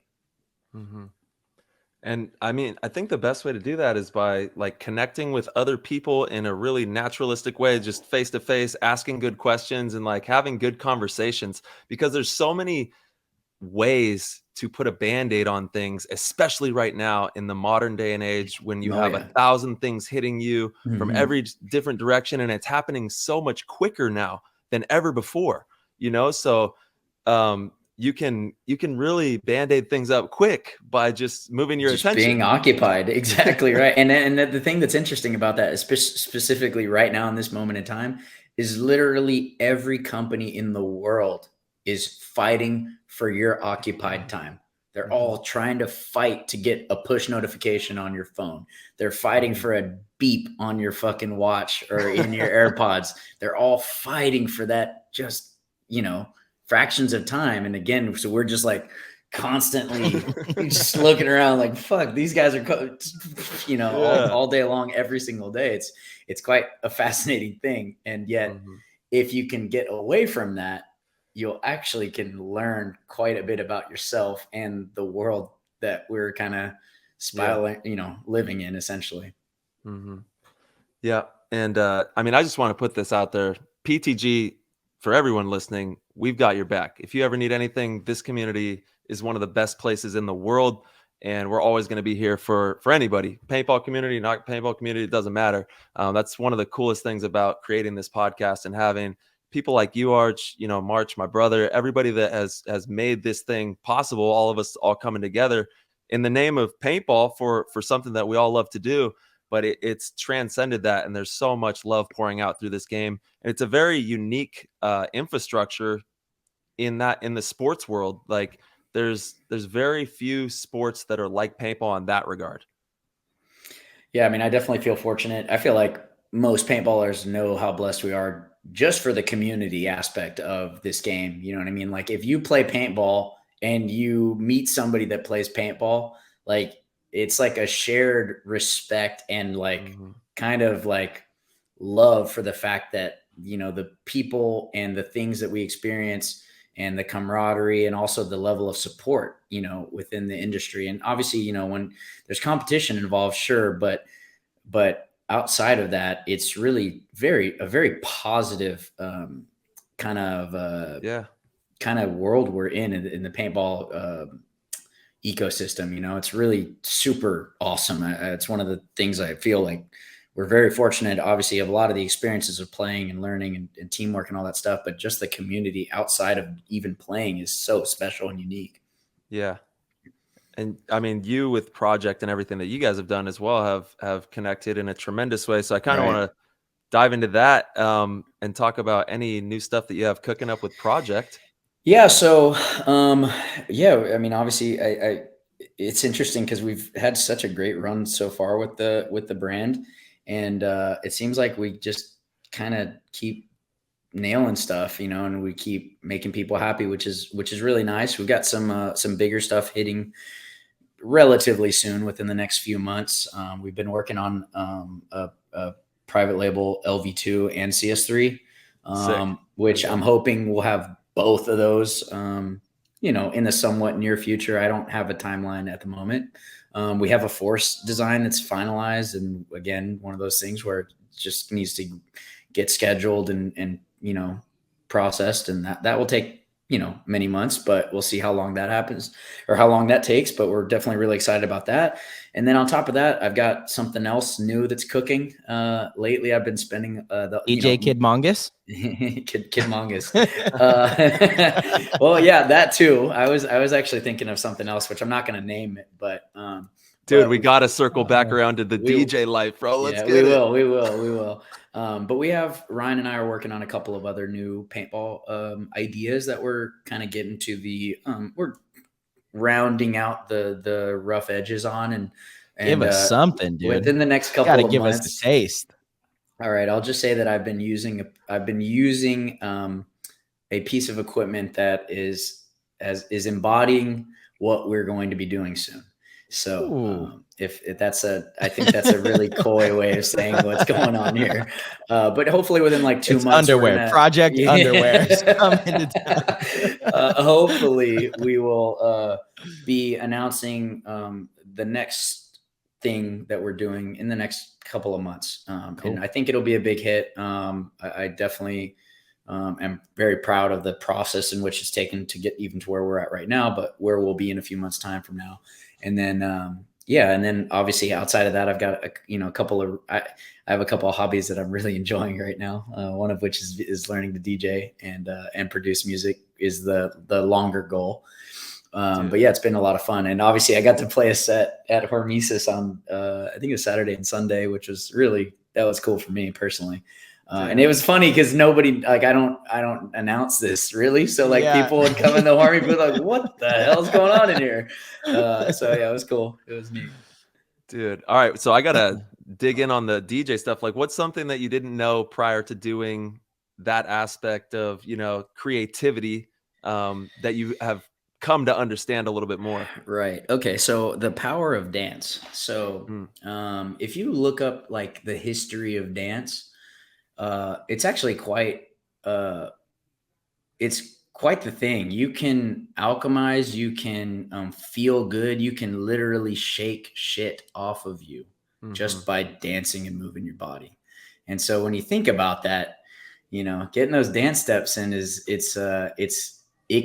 And I mean, I think the best way to do that is by like connecting with other people in a really naturalistic way, just face to face, asking good questions and like having good conversations, because there's so many ways to put a band-aid on things, especially right now in the modern day and age when you have 1,000 things hitting you from every different direction, and it's happening so much quicker now than ever before, so you can really band-aid things up quick by just moving your attention, being occupied. Exactly right. And the thing that's interesting about that is specifically right now in this moment in time is literally every company in the world is fighting for your occupied time. They're all trying to fight to get a push notification on your phone. They're fighting for a beep on your fucking watch or in your AirPods. They're all fighting for that, just, fractions of time. And again, so we're just like constantly just looking around like, fuck, these guys are, all day long, every single day. It's quite a fascinating thing. And yet if you can get away from that, you'll actually can learn quite a bit about yourself and the world that we're kind of spiraling, living in essentially. Yeah. And I mean, I just want to put this out there. PTG, for everyone listening, we've got your back. If you ever need anything, this community is one of the best places in the world. And we're always going to be here for anybody, paintball community, not paintball community, it doesn't matter. That's one of the coolest things about creating this podcast and having people like you, Arch, March, my brother, everybody that has made this thing possible, all of us all coming together in the name of paintball for something that we all love to do. But it's transcended that, and there's so much love pouring out through this game. And it's a very unique infrastructure in the sports world. Like there's very few sports that are like paintball in that regard. Yeah, I mean, I definitely feel fortunate. I feel like most paintballers know how blessed we are just for the community aspect of this game. You know what I mean? Like if you play paintball and you meet somebody that plays paintball, like it's like a shared respect and like kind of like love for the fact that, the people and the things that we experience and the camaraderie and also the level of support, within the industry. And obviously, when there's competition involved, sure. But outside of that, it's really a very positive kind of world we're in the paintball ecosystem. It's really super awesome. It's one of the things I feel like we're very fortunate, obviously, of a lot of the experiences of playing and learning and teamwork and all that stuff, but just the community outside of even playing is so special and unique. Yeah. And I mean, you with Project and everything that you guys have done as well have connected in a tremendous way. So I kind of want to dive into that and talk about any new stuff that you have cooking up with Project. Yeah. So, I mean, obviously it's interesting because we've had such a great run so far with the brand. And it seems like we just kind of keep nailing stuff, and we keep making people happy, which is really nice. We've got some bigger stuff hitting relatively soon within the next few months. We've been working on a private label LV2 and CS3, which I'm hoping we'll have both of those, in the somewhat near future. I don't have a timeline at the moment. We have a force design that's finalized. And again, one of those things where it just needs to get scheduled and processed, and that will take, many months, but we'll see how long that happens or how long that takes. But we're definitely really excited about that. And then on top of that, I've got something else new that's cooking. Lately, I've been spending EJ Kid Mongus. Kid Mongus. Well, yeah, that too. I was actually thinking of something else, which I'm not going to name it, but dude, we got to circle back around to the DJ life, bro. Let's get it. We will. But we have, Ryan and I are working on a couple of other new paintball ideas that we're kind of getting to we're rounding out the rough edges on, and give us something, dude. Within the next couple of months. Give us the taste. All right, I'll just say that I've been using a piece of equipment that is embodying what we're going to be doing soon. So if that's I think that's a really coy way of saying what's going on here. But hopefully within like 2 months, underwear project underwear is coming to town. Hopefully we will be announcing the next thing that we're doing in the next couple of months. Cool. And I think it'll be a big hit. I definitely am very proud of the process in which it's taken to get even to where we're at right now, but where we'll be in a few months' time from now. And then, and then obviously outside of that, I've got I have a couple of hobbies that I'm really enjoying right now. One of which is learning to DJ and produce music is the longer goal. But yeah, it's been a lot of fun. And obviously I got to play a set at Hormesis on, I think it was Saturday and Sunday, which was that was cool for me personally. And it was funny because nobody, like, I don't announce this really. So people would come in the Army and be like, what the hell's going on in here? So yeah, it was cool. It was neat. Dude. All right. So I got to dig in on the DJ stuff. Like, what's something that you didn't know prior to doing that aspect of, creativity that you have come to understand a little bit more? Right. Okay. So the power of dance. So if you look up like the history of dance, it's actually quite the thing. You can alchemize, you can feel good, you can literally shake shit off of you just by dancing and moving your body. And so when you think about that, getting those dance steps in it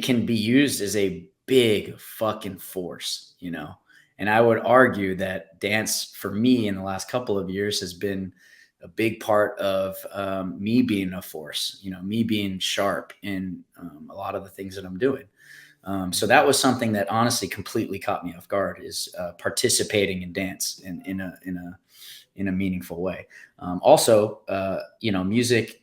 can be used as a big fucking force, and I would argue that dance for me in the last couple of years has been a big part of me being a force, me being sharp in a lot of the things that I'm doing. So that was something that honestly completely caught me off guard, is participating in dance in a meaningful way. Also, music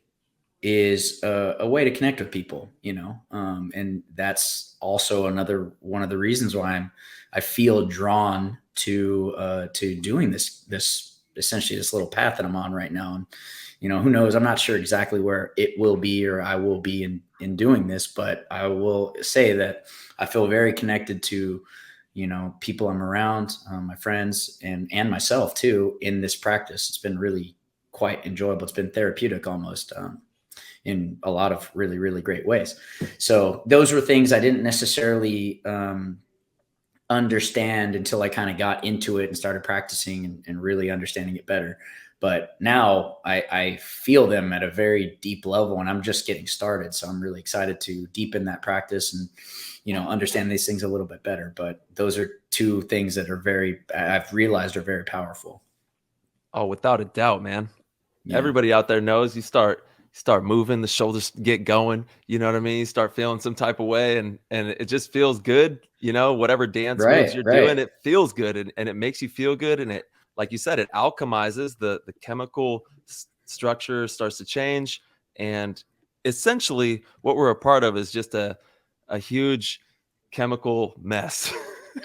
is a way to connect with people, and that's also another one of the reasons why I feel drawn to doing this essentially this little path that I'm on right now. And, who knows, I'm not sure exactly where it will be or I will be in doing this, but I will say that I feel very connected to, people I'm around, my friends and myself too, in this practice. It's been really quite enjoyable. It's been therapeutic almost, in a lot of really, really great ways. So those were things I didn't necessarily, understand until I kind of got into it and started practicing and really understanding it better. But now I feel them at a very deep level, and I'm just getting started. So I'm really excited to deepen that practice and, understand these things a little bit better. But those are two things that I've realized are very powerful. Oh, without a doubt, man. Yeah. Everybody out there knows you start moving, the shoulders get going, you know what I mean? You start feeling some type of way and it just feels good, whatever dance moves you're doing, it feels good and it makes you feel good. And it, like you said, it alchemizes the chemical structure starts to change. And essentially what we're a part of is just a huge chemical mess.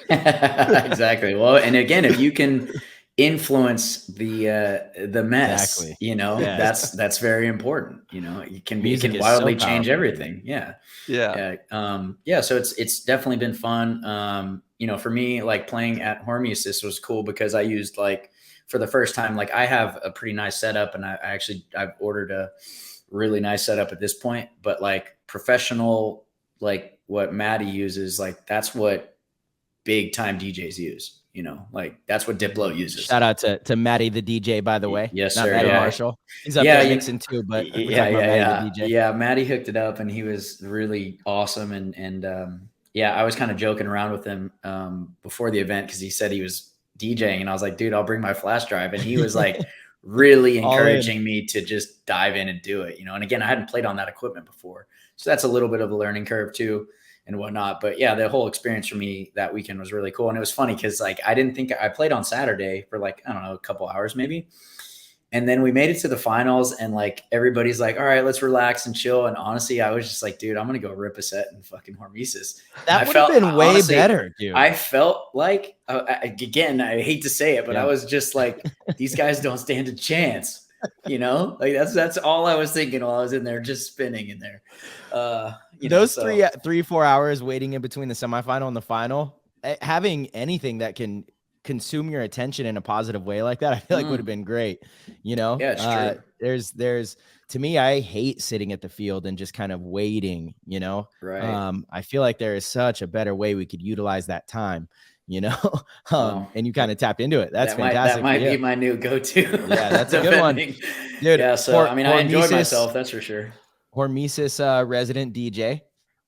Exactly. Well, and again, if you can influence the mess, exactly. that's very important. It can so wildly change everything. Yeah. So it's definitely been fun. For me, like playing at Hormesis was cool because I used, like, for the first time, like, I have a pretty nice setup, and I've ordered a really nice setup at this point, but like professional, like what Maddie uses, like that's what big time DJs use, you know, like that's what Diplo uses. Shout out to Matty the DJ, by the way. Yes, Not sir. Matty Yeah. Marshall. He's up there mixing too, but we're talking about Matty the DJ. Yeah, Matty hooked it up and he was really awesome. And yeah, I was kind of joking around with him before the event because he said he was DJing, and I was like, dude, I'll bring my flash drive. And he was like really encouraging me to just dive in and do it, you know. And again, I hadn't played on that equipment before, so that's a little bit of a learning curve too and whatnot. But yeah, the whole experience for me that weekend was really cool. And it was funny because like I didn't think I played on Saturday for like, I don't know, a couple hours maybe. And then we made it to the finals and like everybody's like, all right, let's relax and chill. And honestly, I was just like, dude, I'm going to go rip a set in fucking Hormesis. That would have been way better, dude. I felt like, again, I hate to say it, but I was just like, these guys don't stand a chance. You know, like that's all I was thinking while I was in there, just spinning in there. Those 3-4 hours waiting in between the semifinal and the final, having anything that can consume your attention in a positive way like that, I feel like would have been great. You know, yeah, it's true. There's to me, I hate sitting at the field and just kind of waiting, you know, right. I feel like there is such a better way we could utilize that time, you know, and you kind of tapped into it. That's fantastic. That might be my new go-to. Yeah, that's a good one, dude. Yeah. So, I mean, I enjoyed myself. That's for sure. Hormesis resident DJ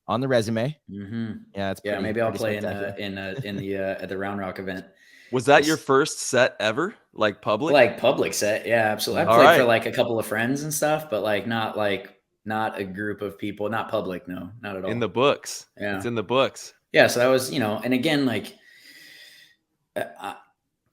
on the resume. Mm-hmm. Yeah. Maybe I'll play in the at the Round Rock event. Was that your first set ever? Like public? Like public set. Yeah, absolutely. I played for like a couple of friends and stuff, but like not a group of people, not public. No, not at all. In the books. Yeah. It's in the books. Yeah. So that was, you know, and again, like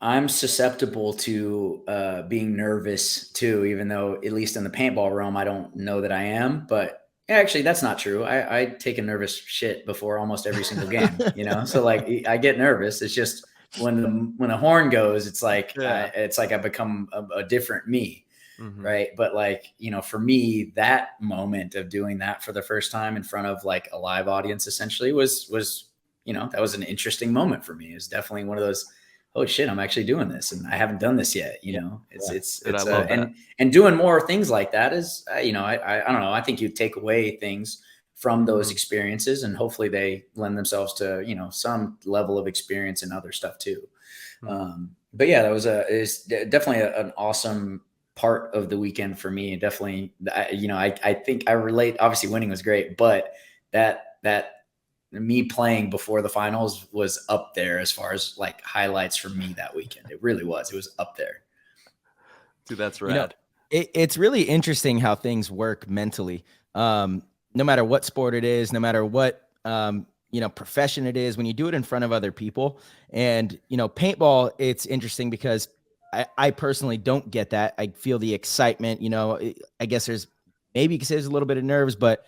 I'm susceptible to being nervous too, even though at least in the paintball realm, I don't know that I am, but actually that's not true. I take a nervous shit before almost every single game, you know? So like I get nervous. It's just, when a horn goes, it's like I become a different me, right? But like, you know, for me, that moment of doing that for the first time in front of like a live audience essentially was, you know, that was an interesting moment for me. It was definitely one of those, oh shit, I'm actually doing this and I haven't done this yet. You know, and doing more things like that is, you know, I don't know. I think you take away things from those experiences and hopefully they lend themselves to, you know, some level of experience and other stuff too. But yeah, that was it's definitely an awesome part of the weekend for me. Definitely, you know, I think I relate, obviously winning was great, but that me playing before the finals was up there as far as like highlights for me that weekend. It really was. It was up there. Dude, that's rad. You know, it's really interesting how things work mentally. No matter what sport it is, no matter what, you know, profession it is, when you do it in front of other people. And, you know, paintball, it's interesting because I personally don't get that. I feel the excitement, you know, I guess there's maybe because there's a little bit of nerves, but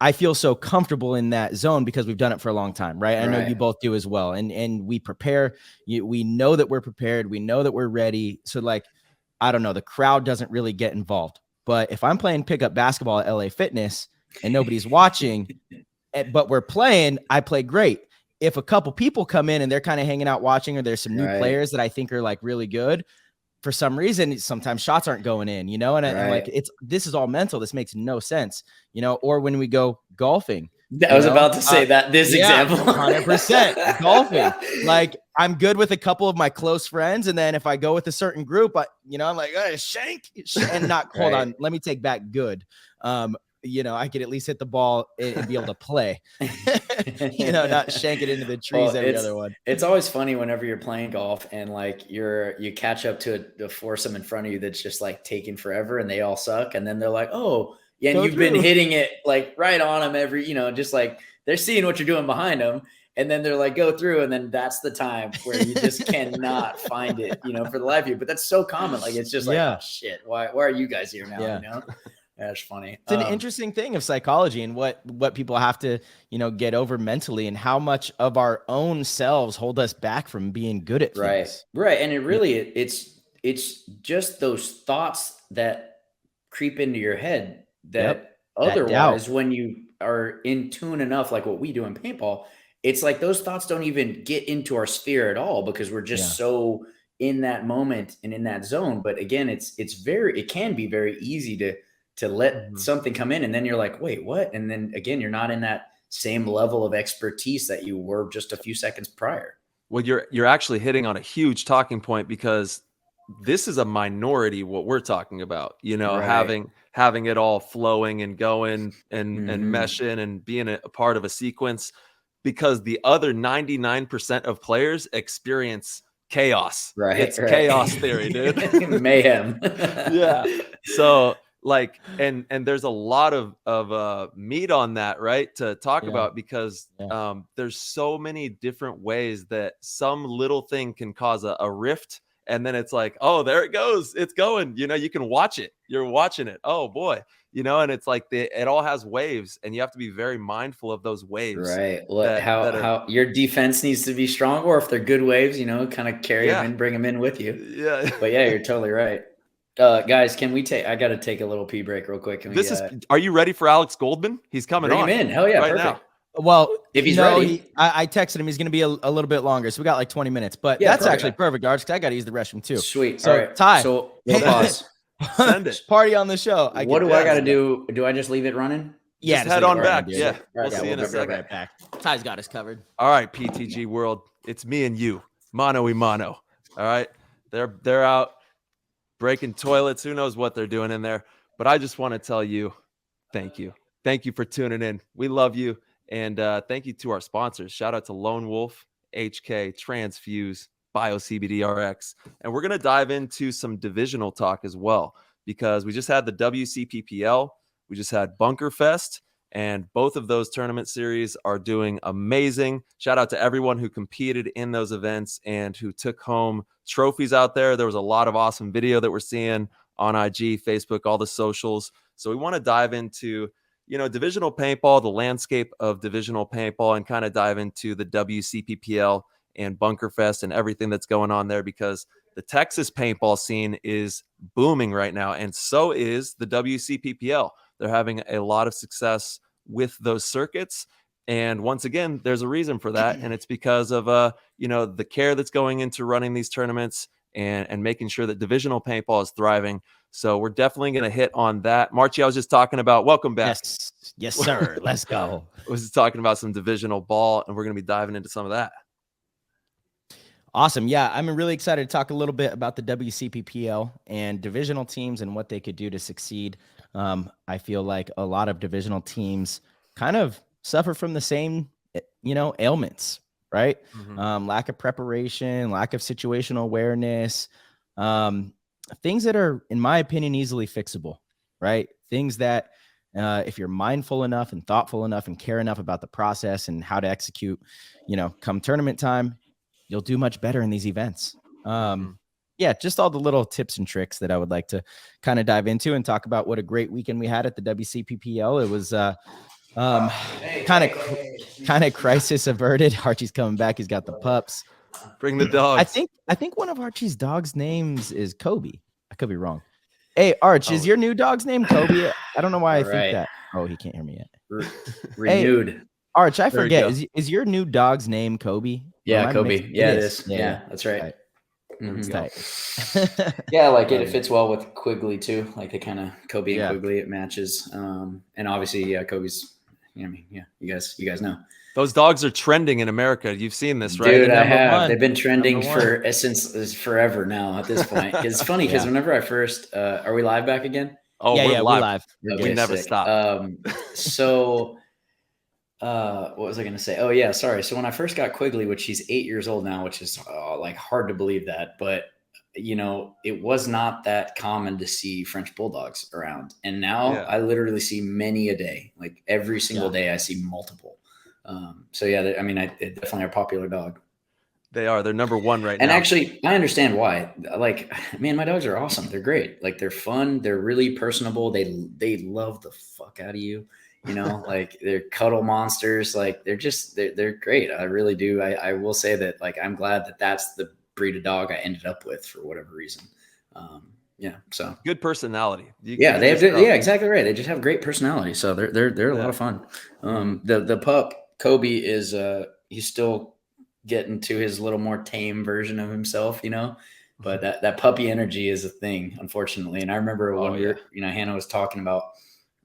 I feel so comfortable in that zone because we've done it for a long time, right? I know you both do as well. And we prepare, we know that we're prepared. We know that we're ready. So like, I don't know, the crowd doesn't really get involved. But if I'm playing pickup basketball at LA Fitness and nobody's watching, but we're playing, I play great. If a couple people come in and they're kind of hanging out watching, or there's some new players that I think are like really good, for some reason, sometimes shots aren't going in, you know, and I'm like, this is all mental. This makes no sense, you know, or when we go golfing. I was about to say that example. 100% golfing. Like I'm good with a couple of my close friends. And then if I go with a certain group, you know, I'm like, shank and not, hold on, let me take back good. You know, I could at least hit the ball and be able to play, you know, not shank it into the trees every other one. It's always funny whenever you're playing golf and like you catch up to a foursome in front of you that's just like taking forever and they all suck. And then they're like, oh, yeah, and you've been hitting it like right on them every, you know, just like they're seeing what you're doing behind them. And then they're like, go through. And then that's the time where you just cannot find it, you know, for the life of you. But that's so common. Like, it's just like, oh shit, why are you guys here now? You know? That's funny. It's an interesting thing of psychology and what people have to, you know, get over mentally and how much of our own selves hold us back from being good at things. Right. And it really, it's just those thoughts that creep into your head that otherwise, when you are in tune enough, like what we do in paintball, it's like those thoughts don't even get into our sphere at all because we're just so in that moment and in that zone. But again, it can be very easy to let something come in and then you're like, wait, what? And then again, you're not in that same level of expertise that you were just a few seconds prior. Well, you're actually hitting on a huge talking point, because this is a minority what we're talking about, Right. having it all flowing and going and Mhm. meshing and being a part of a sequence, because the other 99% of players experience chaos. Right, It's chaos right. theory, dude. Mayhem. Yeah. So like, and there's a lot of meat on that, right, to talk Yeah. about, because Yeah. there's so many different ways that some little thing can cause a rift, and then it's like, oh, there it goes, it's going, you can watch it, you're watching it, oh boy, and it's like it all has waves, and you have to be very mindful of those waves Right. What that are, how your defense needs to be strong, or if they're good waves, kind of carry them yeah, in, bring them in with you. yeah. But yeah, you're totally right. Guys, can we take I got to take a little pee break real quick. Can we Are you ready for Alex Goldman? He's coming bring him on in? Hell yeah, right perfect. now. Well, If he's no, ready. I texted him. He's going to be a little bit longer. So we got like 20 minutes, but Yeah, that's perfect. actually perfect, Arch, because I got to use the restroom too. Sweet. So, All right. Ty, So we'll hey, pause. Send it. Party on the show. What do I got to do? Do I just leave it running? Yeah, Just head on leave it back. dude. Yeah, All we'll right, see you in a be second. right back. Ty's got us covered. All right, PTG world, it's me and you, mano y mano. All right, they're out breaking toilets. Who knows what they're doing in there? But I just want to tell you, thank you for tuning in. We love you, and thank you to our sponsors. Shout out to Lone Wolf, HK, Transfuse, BioCBDRX, and we're gonna dive into some divisional talk as well, because we just had the WCPPL, we just had Bunker Fest, and both of those tournament series are doing amazing. Shout out to everyone who competed in those events and who took home trophies out there. There was a lot of awesome video that we're seeing on IG, Facebook, all the socials. So we want to dive into, divisional paintball, the landscape of divisional paintball, and kind of dive into the WCPPL and Bunker Fest and everything that's going on there, because the Texas paintball scene is booming right now, and so is the WCPPL. They're having a lot of success with those circuits, and once again, there's a reason for that, and it's because of the care that's going into running these tournaments and making sure that divisional paintball is thriving. So we're definitely going to hit on that. Marchie, I was just talking about, welcome back. Yes, sir. Let's go. I was just talking about some divisional ball, and we're going to be diving into some of that. Awesome. Yeah, I'm really excited to talk a little bit about the WCPPL and divisional teams and what they could do to succeed. I feel like a lot of divisional teams kind of suffer from the same, ailments, right? Mm-hmm. Lack of preparation, lack of situational awareness, things that are, in my opinion, easily fixable, right? Things that if you're mindful enough and thoughtful enough and care enough about the process and how to execute, come tournament time, you'll do much better in these events. Yeah, just all the little tips and tricks that I would like to kind of dive into and talk about what a great weekend we had at the WCPPL. It was kind of crisis averted. Archie's coming back. He's got the pups. Bring the dogs. I think one of Archie's dogs' names is Kobe. I could be wrong. Hey, Arch, is your new dog's name Kobe? I don't know why I think that. Oh, he can't hear me yet. Renewed. Hey, Arch, I forget. Is your new dog's name Kobe? Yeah, Kobe. Yeah, it is. Yeah, that's right. Yeah, like it fits well with Quigley too. Like they kind of Kobe and Quigley, it matches. And obviously, Kobe's. You guys know. Those dogs are trending in America. You've seen this, right? Dude, I have. They've been trending since forever now at this point. It's funny because whenever I first, are we live back again? Oh, we're live. Okay, we never stop. So. What was I going to say? Oh yeah, sorry. So when I first got Quigley, which he's 8 years old now, which is like hard to believe that, but it was not that common to see French bulldogs around. And now I literally see many a day, like every single day I see multiple. So yeah, they definitely are a popular dog. They are. They're number one right now. And actually, I understand why. Like, man, my dogs are awesome. They're great. Like they're fun. They're really personable. They love the fuck out of you. Like they're cuddle monsters. Like they're great. I really do. I will say that, like, I'm glad that that's the breed of dog I ended up with for whatever reason. So good personality. Exactly right. They just have great personality. So they're a lot of fun. The pup Kobe is he's still getting to his little more tame version of himself, but that puppy energy is a thing, unfortunately. And I remember when Hannah was talking about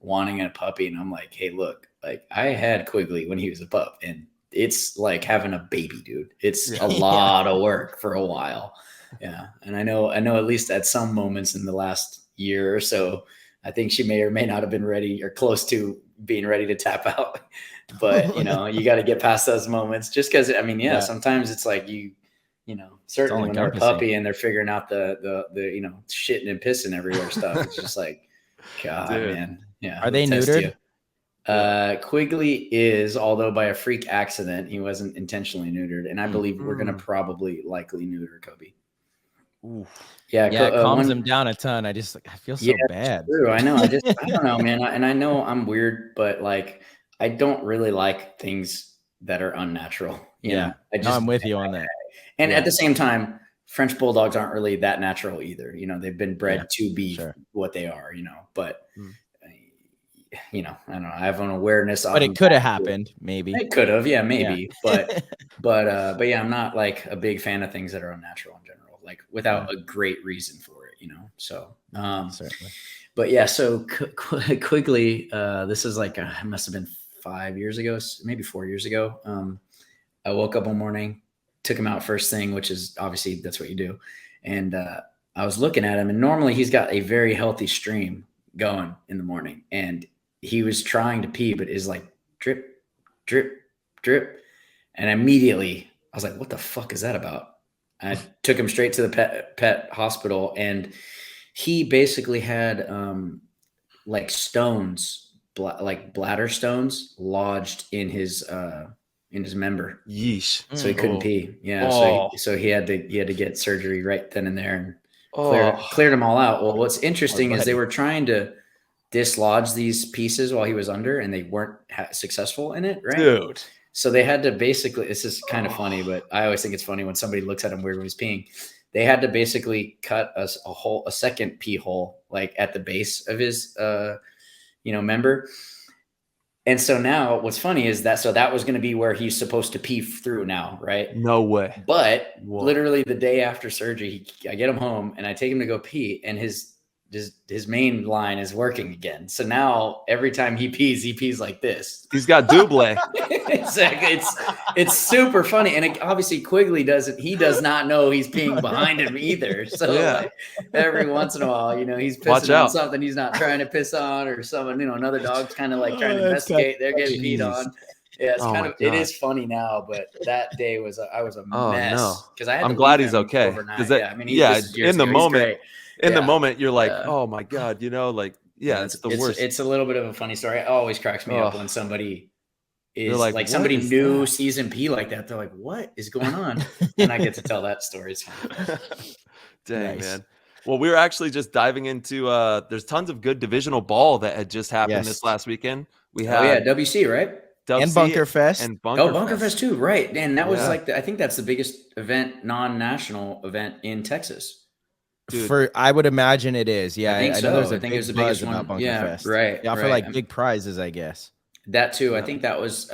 wanting a puppy, and I'm like, hey, look, like I had Quigley when he was a pup, and it's like having a baby, dude. It's a lot of work for a while. Yeah. And I know at least at some moments in the last year or so, I think she may or may not have been ready or close to being ready to tap out. But, you know, you got to get past those moments just because, I mean, sometimes it's like you know, certainly when they're a puppy and they're figuring out the you know, shitting and pissing everywhere stuff. It's just like, God, dude. Man. Yeah. Are they neutered? Quigley is, although by a freak accident, he wasn't intentionally neutered. And I believe we're going to probably likely neuter Kobe. Ooh. Yeah, it calms him down a ton. I feel so bad. True. I know. I don't know, man. And I know I'm weird, but like, I don't really like things that are unnatural. You know? I'm with you on that. And at the same time, French bulldogs aren't really that natural either. You know, they've been bred to be what they are, you know, but you know, I don't know. I have an awareness. But it could have happened. Maybe it could have. Yeah, maybe. Yeah. But yeah, I'm not like a big fan of things that are unnatural in general, like without a great reason for it, you know? So, certainly. But yeah, so Quigley, this is like, it must have been 5 years ago, maybe 4 years ago. I woke up one morning, took him out first thing, which is obviously that's what you do. And I was looking at him, and normally he's got a very healthy stream going in the morning, and he was trying to pee, but is like drip, drip, drip. And immediately I was like, what the fuck is that about? I took him straight to the pet hospital, and he basically had like stones, like bladder stones lodged in his member. Yeesh. So he couldn't pee. Yeah. So he had to get surgery right then and there and cleared them all out. Well, what's interesting is they were trying to dislodge these pieces while he was under, and they weren't successul in it. Right. Dude. So they had to basically, this is kind of funny, but I always think it's funny when somebody looks at him weird when he's peeing. They had to basically cut a second pee hole, like at the base of his, member. And so now what's funny is that was going to be where he's supposed to pee through now, right? No way. But literally the day after surgery, I get him home and I take him to go pee, and his main line is working again. So now every time he pees like this. He's got double. Exactly. It's super funny. And obviously Quigley he does not know he's peeing behind him either. So like, every once in a while, you know, he's pissing on something he's not trying to piss on, or someone, you know, another dog's kind of like trying to investigate. They're getting peed on. Yeah, it's it is funny now, but that day I was a mess. Because I'm glad he's okay. Overnight. I mean, in the moment. In the moment, you're like, oh my God, you know, like, it's the worst. It's a little bit of a funny story. It always cracks me up when somebody is like somebody new sees him pee like that. They're like, what is going on? And I get to tell that story. It's funny. Dang, man. Well, we were actually just diving into, there's tons of good divisional ball that had just happened this last weekend. We had WC, right? And Bunker Fest. Bunker Fest too, right? And that was like, I think that's the biggest event, non-national event in Texas. Dude. I would imagine it is. Yeah, I know there's a big buzz the biggest about Bunker Fest. Right. Yeah, for like big prizes, I guess. That too. I think that was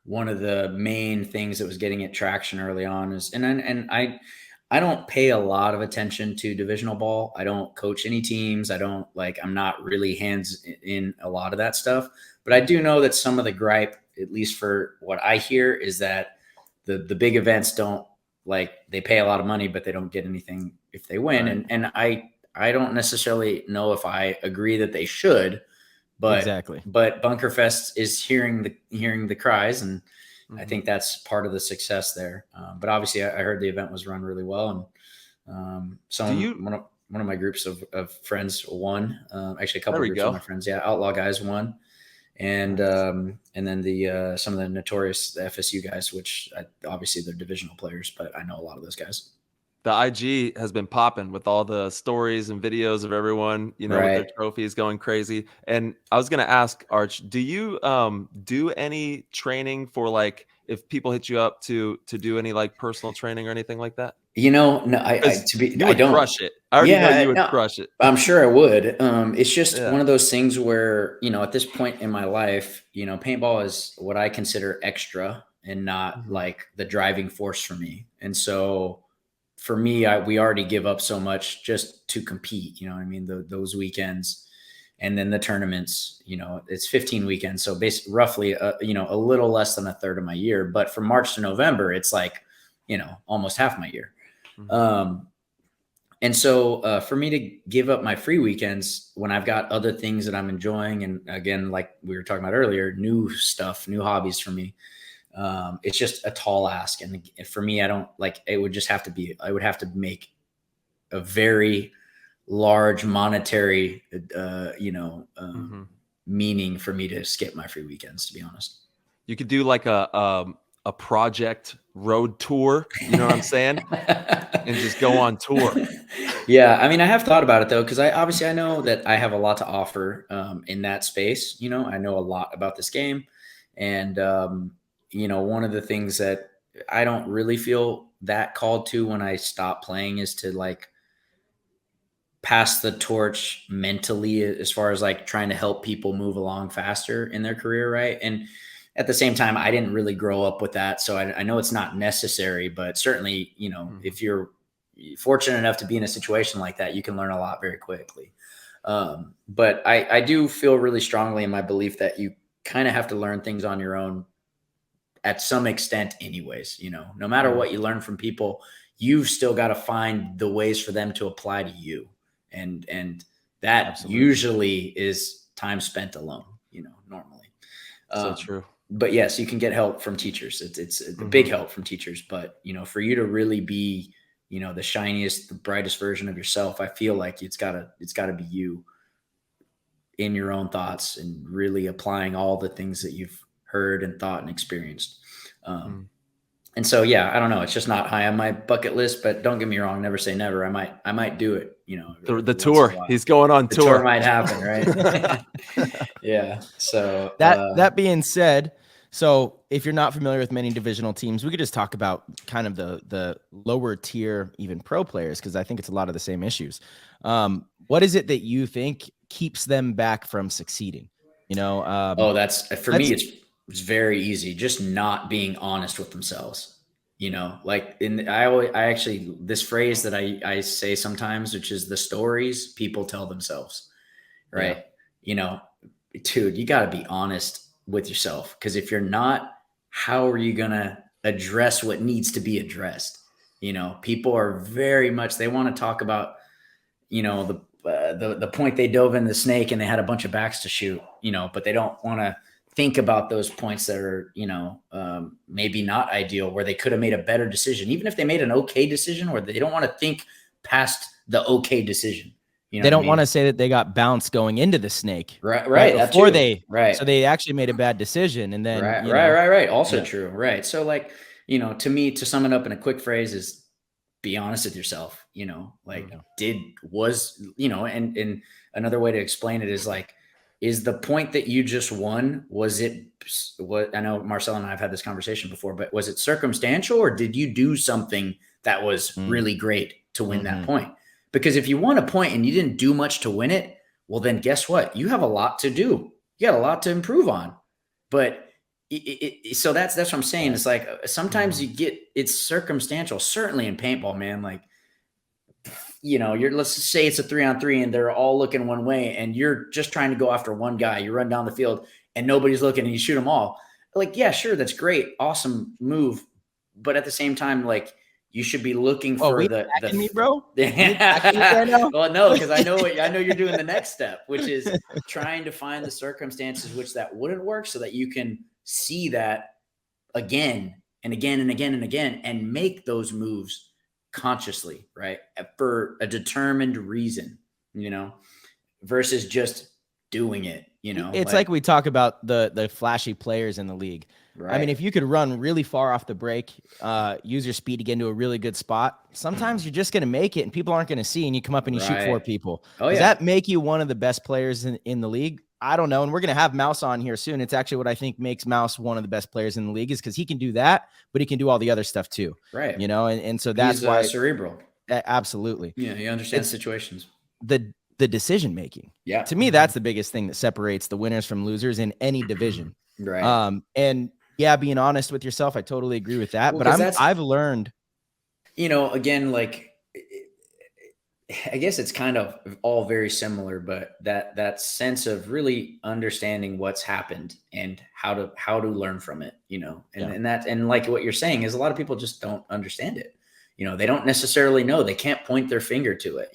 one of the main things that was getting it traction early on. I don't pay a lot of attention to divisional ball. I don't coach any teams. I'm not really hands in a lot of that stuff. But I do know that some of the gripe, at least for what I hear, is that the big events don't. Like, they pay a lot of money, but they don't get anything if they win. Right. And I don't necessarily know if I agree that they should, but but Bunker Fest is hearing the cries, and I think that's part of the success there. But obviously I heard the event was run really well, and one of my groups of friends won. Actually, a couple of groups of my friends, Outlaw guys won. And then some of the notorious FSU guys, which obviously they're divisional players, but I know a lot of those guys. The IG has been popping with all the stories and videos of everyone, you know, with their trophies going crazy. And I was going to ask, Arch, do you do any training for, like, if people hit you up to do any like personal training or anything like that? You know, no, I don't crush it. I already know you would crush it. I'm sure I would. It's just one of those things where, you know, at this point in my life, you know, paintball is what I consider extra and not like the driving force for me. And so for me, we already give up so much just to compete, you know what I mean? Those weekends. And then the tournaments, you know, it's 15 weekends. So basically roughly, you know, a little less than a third of my year. But from March to November, it's like, you know, almost half my year. And so for me to give up my free weekends when I've got other things that I'm enjoying, and again, like we were talking about earlier, new stuff, new hobbies for me, it's just a tall ask. And for me, I don't like, it would just have to be, I would have to make a very large monetary, meaning for me to skip my free weekends, to be honest. You could do like a project road tour, you know what I'm saying? And just go on tour. Yeah. I mean, I have thought about it though, because I know that I have a lot to offer in that space. You know, I know a lot about this game. And, you know, one of the things that I don't really feel that called to when I stop playing is to like pass the torch mentally, as far as like trying to help people move along faster in their career. Right. And at the same time, I didn't really grow up with that. So I know it's not necessary, but certainly, you know, if you're fortunate enough to be in a situation like that, you can learn a lot very quickly. But I do feel really strongly in my belief that you kind of have to learn things on your own at some extent anyways. You know, no matter what you learn from people, you've still got to find the ways for them to apply to you. And that Absolutely. Usually is time spent alone, you know, normally. So true. But yes, you can get help from teachers. It's a big help from teachers, but you know, for you to really be, you know, the shiniest, the brightest version of yourself, I feel like it's gotta be you in your own thoughts and really applying all the things that you've heard and thought and experienced. And so, yeah, I don't know. It's just not high on my bucket list, but don't get me wrong. Never say never. I might do it. You know, the tour. He's going on the tour. Tour might happen, right? Yeah. So that being said, so if you're not familiar with many divisional teams, we could just talk about kind of the lower tier, even pro players, because I think it's a lot of the same issues. What is it that you think keeps them back from succeeding? You know, that's for me. It's very easy. Just not being honest with themselves. You know, like I actually, this phrase that I say sometimes, which is the stories people tell themselves, right? Yeah. You know, dude, you got to be honest with yourself. Because if you're not, how are you going to address what needs to be addressed? You know, people are very much, they want to talk about, you know, the point they dove in the snake and they had a bunch of backs to shoot, you know, but they don't want to think about those points that are, you know, maybe not ideal, where they could have made a better decision, even if they made an okay decision, or they don't want to think past the okay decision. You know, they don't want to say that they got bounced going into the snake, right before so they actually made a bad decision, and then right. Also true, right? So, like, you know, to me, to sum it up in a quick phrase, is be honest with yourself. You know, like you know, and another way to explain it is like, is the point that you just won, was it what, I know Marcel and I have had this conversation before, but was it circumstantial, or did you do something that was really great to win that point? Because if you won a point and you didn't do much to win it, well, then guess what? You have a lot to do. You got a lot to improve on. But so that's what I'm saying. It's like sometimes it's circumstantial, certainly in paintball, man. Like, you know, let's say it's a 3-on-3 and they're all looking one way and you're just trying to go after one guy. You run down the field and nobody's looking and you shoot them all. Like, yeah, sure. That's great. Awesome move. But at the same time, like, you should be looking for me, bro. Well, no, because I know you're doing the next step, which is trying to find the circumstances which that wouldn't work, so that you can see that again and again and again and again, and make those moves consciously, right? For a determined reason, you know, versus just doing it, you know. It's like we talk about the flashy players in the league. Right. I mean, if you could run really far off the break, use your speed to get into a really good spot, sometimes you're just going to make it and people aren't going to see, and you come up and you shoot 4 people. Does that make you one of the best players in the league? I don't know. And we're going to have Mouse on here soon. It's actually what I think makes Mouse one of the best players in the league, is because he can do that, but he can do all the other stuff too. Right. You know, and so that's why cerebral. Absolutely. Yeah. He understands situations. The decision making. Yeah. To me, that's the biggest thing that separates the winners from losers in any division. Right. And yeah, being honest with yourself, I totally agree with that. Well, but I've learned, you know, again, like I guess it's kind of all very similar, but that sense of really understanding what's happened and how to learn from it, and like what you're saying is a lot of people just don't understand it. They don't necessarily know. They can't point their finger to it,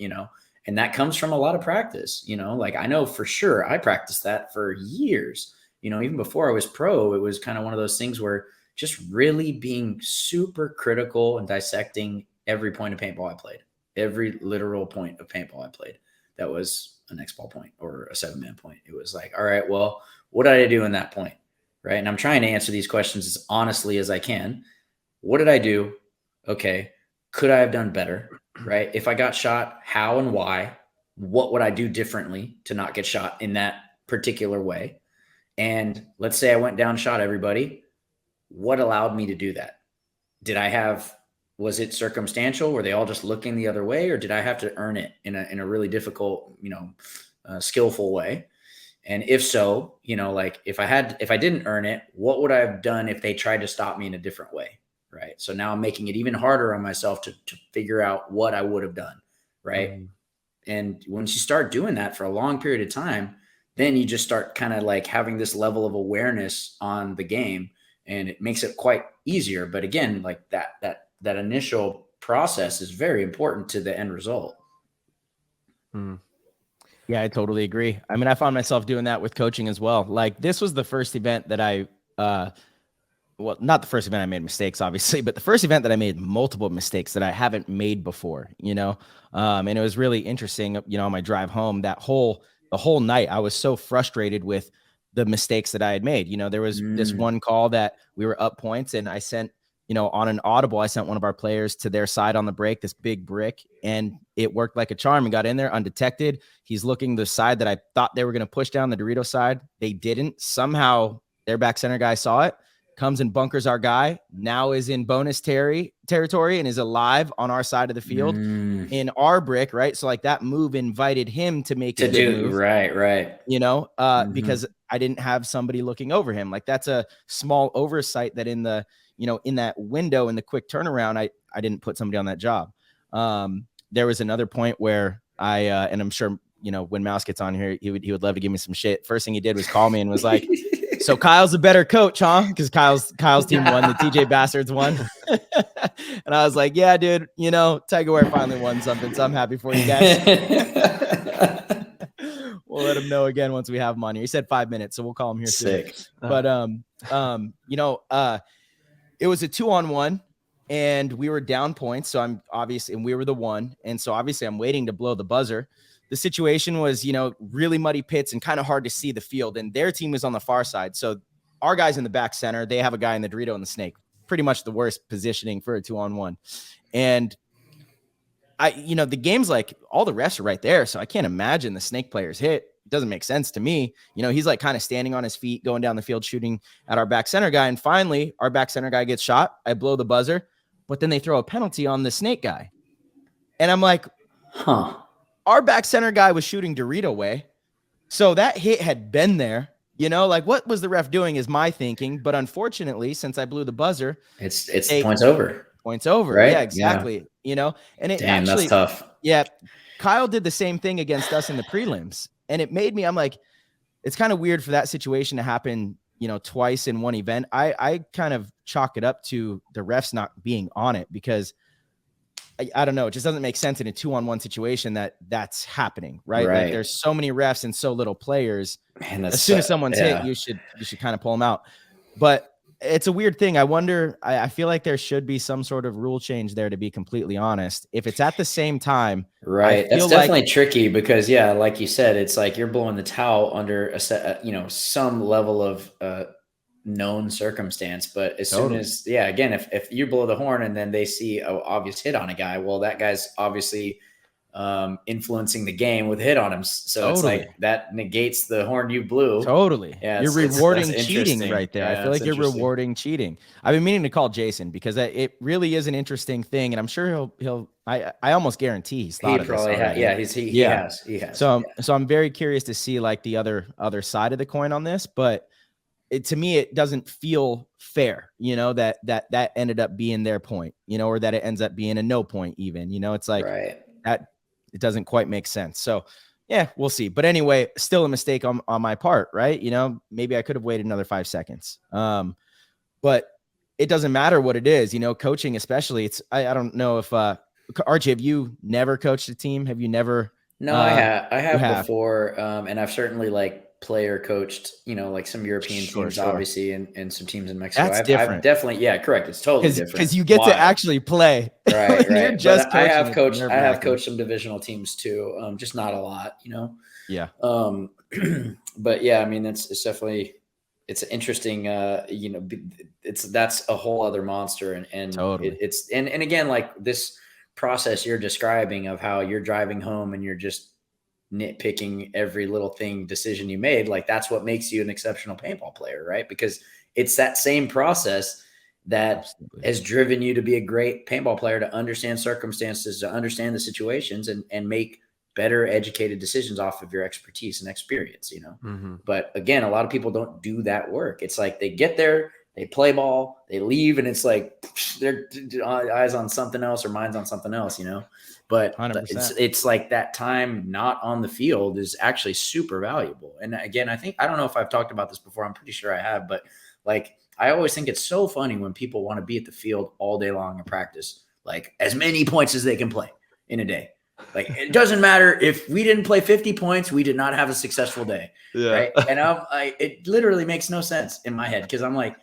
and that comes from a lot of practice. Like I know for sure I practiced that for years. Even before I was pro, it was kind of one of those things where just really being super critical and dissecting every point of paintball I played. Every literal point of paintball I played that was an X-ball point or a 7-man point. It was like, all right, well, what did I do in that point? Right. And I'm trying to answer these questions as honestly as I can. What did I do? Okay. Could I have done better? Right. If I got shot, how and why? What would I do differently to not get shot in that particular way? And let's say I went down, shot everybody. What allowed me to do that? Was it circumstantial? Were they all just looking the other way, or did I have to earn it in a really difficult, skillful way? And if so, like if I didn't earn it, what would I have done if they tried to stop me in a different way? Right. So now I'm making it even harder on myself to figure out what I would have done. Right. Mm-hmm. And once you start doing that for a long period of time, then you just start kind of like having this level of awareness on the game, and it makes it quite easier. But again, like that initial process is very important to the end result. Yeah, I totally agree. I mean, I found myself doing that with coaching as well. Like this was the first event that well, not the first event I made mistakes, obviously, but the first event that I made multiple mistakes that I haven't made before, and it was really interesting, on my drive home, the whole night, I was so frustrated with the mistakes that I had made. There was this one call that we were up points, and I sent, on an audible, I sent one of our players to their side on the break, this big brick, and it worked like a charm and got in there undetected. He's looking the side that I thought they were going to push down, the Dorito side. They didn't. Somehow their back center guy saw it, comes and bunkers our guy, now is in bonus territory and is alive on our side of the field in our brick, right? So like that move invited him to make a good move. Right. Because I didn't have somebody looking over him. Like that's a small oversight that in the, in that window, in the quick turnaround, I didn't put somebody on that job. There was another point where and I'm sure, when Mouse gets on here, he would love to give me some shit. First thing he did was call me and was like, so Kyle's a better coach, huh? Because Kyle's team won, the TJ Bastards won. And I was like, yeah, dude, TIGERWEAR finally won something, so I'm happy for you guys. We'll let him know again once we have him on here. He said 5 minutes, so we'll call him here soon. But it was a 2-on-1, and we were down points. So I'm obviously, and we were the one, and so obviously I'm waiting to blow the buzzer. The situation was, really muddy pits and kind of hard to see the field, and their team was on the far side. So our guys in the back center, they have a guy in the Dorito and the Snake, pretty much the worst positioning for a 2-on-1. And the game's like all the refs are right there. So I can't imagine the Snake players hit. It doesn't make sense to me. He's like kind of standing on his feet, going down the field, shooting at our back center guy. And finally our back center guy gets shot. I blow the buzzer, but then they throw a penalty on the Snake guy. And I'm like, our back center guy was shooting Dorito way. So that hit had been there, like what was the ref doing is my thinking. But unfortunately, since I blew the buzzer, it's points over. Points over. Right? Yeah, exactly. Yeah. And it actually, that's tough. Yeah. Kyle did the same thing against us in the prelims. And it made me, I'm like, it's kind of weird for that situation to happen, twice in one event. I kind of chalk it up to the refs not being on it because I don't know. It just doesn't make sense in a 2-on-1 situation that's happening, right? Like there's so many refs and so little players. Man, as soon as someone's hit, you should kind of pull them out. But it's a weird thing. I wonder, I feel like there should be some sort of rule change there, to be completely honest. If it's at the same time. Right. That's definitely tricky because, yeah, like you said, it's like you're blowing the towel under some level of known circumstance. But as soon as, again, if you blow the horn and then they see an obvious hit on a guy, well, that guy's obviously influencing the game with a hit on him. So it's like that negates the horn you blew. Totally. Yeah, you're rewarding cheating right there. I feel like you're rewarding cheating. I've been meaning to call Jason because it really is an interesting thing. And I'm sure I almost guarantee he's thought of this already. He has. So I'm very curious to see like the other side of the coin on this, but to me, it doesn't feel fair, that ended up being their point, or that it ends up being a no point even, it's like that it doesn't quite make sense. So yeah, we'll see. But anyway, still a mistake on my part, right? You know, maybe I could have waited another 5 seconds. But it doesn't matter what it is, you know, coaching, especially. I don't know if, Archie, have you never coached a team? Have you never? No, I have before. And I've certainly like player coached, you know, like some European teams, obviously, and some teams in Mexico. That's different. I've definitely, yeah, correct. It's totally different. Because you get to actually play. Right, right. Just I have coached some divisional teams too. Just not a lot, you know? Yeah. But yeah, I mean, it's definitely, it's interesting, you know, that's a whole other monster. And totally. And again, like this process you're describing of how you're driving home and you're just nitpicking every little decision you made, like that's what makes you an exceptional paintball player, right? Because it's that same process that has driven you to be a great paintball player, to understand circumstances, to understand the situations, and make better educated decisions off of your expertise and experience, you know? Mm-hmm. But again, a lot of people don't do that work. It's like they get there, they play ball, they leave, and it's like their eyes on something else or minds on something else, you know? But 100%. It's like that time not on the field is actually super valuable. And again, I don't know if I've talked about this before. I'm pretty sure I have, but like, I always think it's so funny when people want to be at the field all day long and practice, like as many points as they can play in a day. Like, it doesn't matter if we didn't play 50 points, we did not have a successful day. Yeah. Right. And it literally makes no sense in my head. Cause I'm like,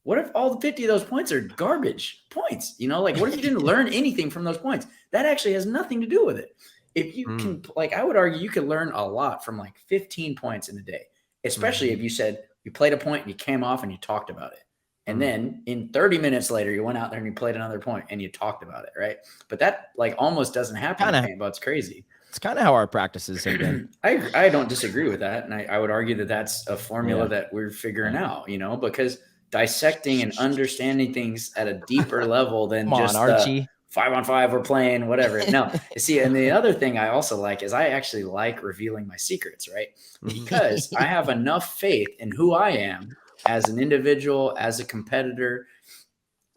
what if all the 50 of those points are garbage points? You know, like what if you didn't learn anything from those points? That actually has nothing to do with it. If you can, like, I would argue you could learn a lot from like 15 points in a day, especially if you said you played a point and you came off and you talked about it. And then in 30 minutes later, you went out there and you played another point and you talked about it. Right. But that like almost doesn't happen in paintball. It's crazy. It's kind of how our practices have been. I don't disagree with that. And I would argue that that's a formula that we're figuring out, you know, because dissecting and understanding things at a deeper level than just Archie. 5-on-5 we're playing, whatever. No, see, and the other thing I also like is I actually like revealing my secrets, right? Because I have enough faith in who I am as an individual, as a competitor,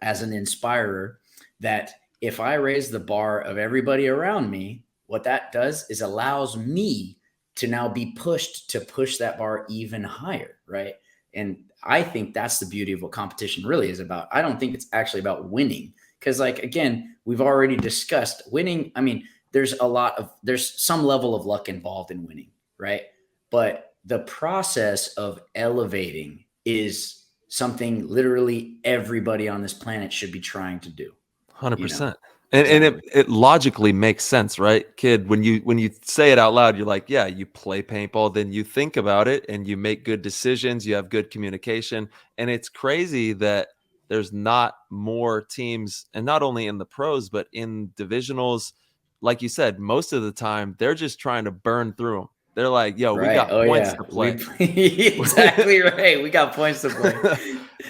as an inspirer, that if I raise the bar of everybody around me, what that does is allows me to now be pushed to push that bar even higher, right? And I think that's the beauty of what competition really is about. I don't think it's actually about winning. Because, like, again, we've already discussed winning. I mean, there's some level of luck involved in winning, right? But the process of elevating is something literally everybody on this planet should be trying to do. 100%. You know? And it logically makes sense, right, kid? When you say it out loud, you're like, yeah, you play paintball, then you think about it and you make good decisions. You have good communication. And it's crazy that there's not more teams, and not only in the pros, but in divisionals. Like you said, most of the time, they're just trying to burn through them. They're like, yo, we got points to play. Exactly right. We got points to play.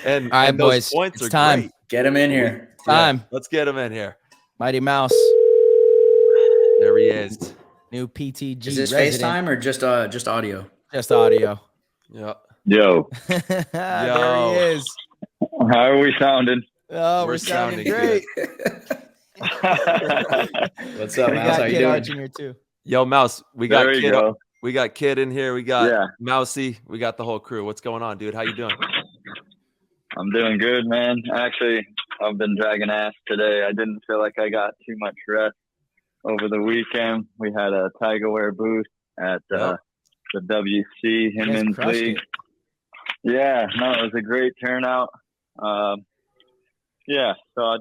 And, all right, and boys, those points it's are time. great. Get them in here. Time. Let's get them in here. Mighty Mouse. There he is. New PTG. Is this resident. FaceTime or just audio? Just audio. Yeah. Yo. There he is. How are we sounding? Oh, we're sounding great. What's up, Mouse? How you doing? In here too. Yo, Mouse, we got there Kid. Go. We got Kid in here. We got Mousy. We got the whole crew. What's going on, dude? How you doing? I'm doing good, man. Actually, I've been dragging ass today. I didn't feel like I got too much rest over the weekend. We had a TIGERWEAR booth at the WC Hinman's League. Yeah, no, it was a great turnout. So I'm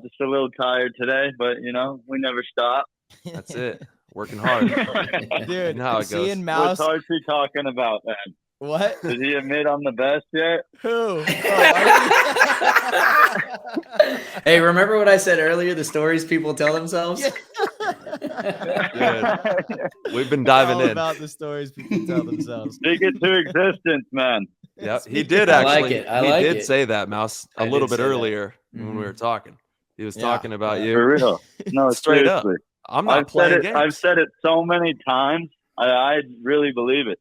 just a little tired today, but you know, we never stop. That's it. Working hard. Dude, you know how it goes. What's Archie talking about, man? What? Did he admit I'm the best yet? Who? Hey, remember what I said earlier? The stories people tell themselves? We've been diving in. About the stories people tell themselves. Speak it to existence, man. Yep, he did actually. He did say that, Mouse, a little bit earlier when we were talking. He was talking about you. For real. No, straight seriously. up. I'm not playing games. I've said it so many times. I really believe it.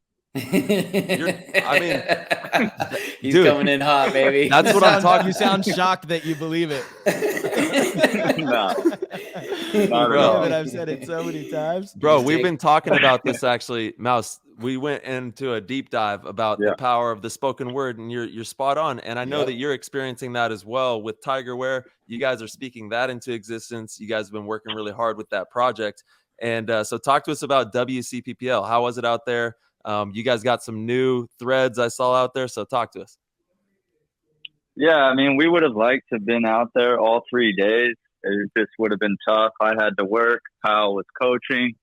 He's coming in hot, baby. That's what I'm talking. You sound shocked that you believe it. No, not at Bro. all. Damn it, I've said it so many times. Bro, we've been talking about this actually, Mouse. We went into a deep dive about the power of the spoken word, and you're spot on. And I know that you're experiencing that as well with TIGERWEAR. You guys are speaking that into existence. You guys have been working really hard with that project. And so talk to us about WCPPL. How was it out there? You guys got some new threads I saw out there, so talk to us. Yeah, I mean, we would have liked to have been out there all 3 days. It just would have been tough. I had to work. Kyle was coaching.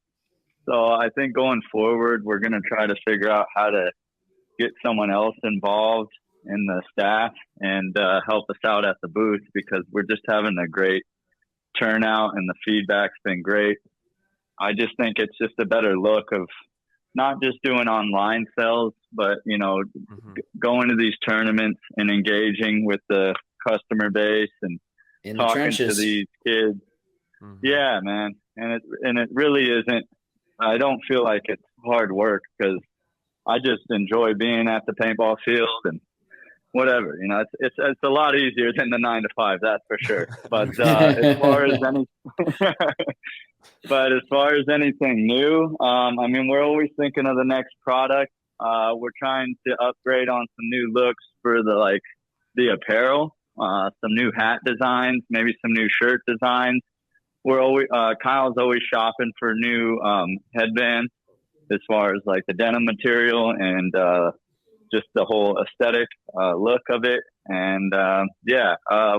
So I think going forward, we're going to try to figure out how to get someone else involved in the staff and help us out at the booth, because we're just having a great turnout and the feedback's been great. I just think it's just a better look of not just doing online sales, but, you know, going to these tournaments and engaging with the customer base and In the talking trenches. to these kids. Yeah, man. And it really isn't, I don't feel like it's hard work, because I just enjoy being at the paintball field and whatever, you know, it's a lot easier than the 9 to 5, that's for sure. But as far as anything new, I mean, we're always thinking of the next product. We're trying to upgrade on some new looks for the apparel, some new hat designs, maybe some new shirt designs. We're always Kyle's always shopping for new headbands, as far as like the denim material and just the whole aesthetic look of it. And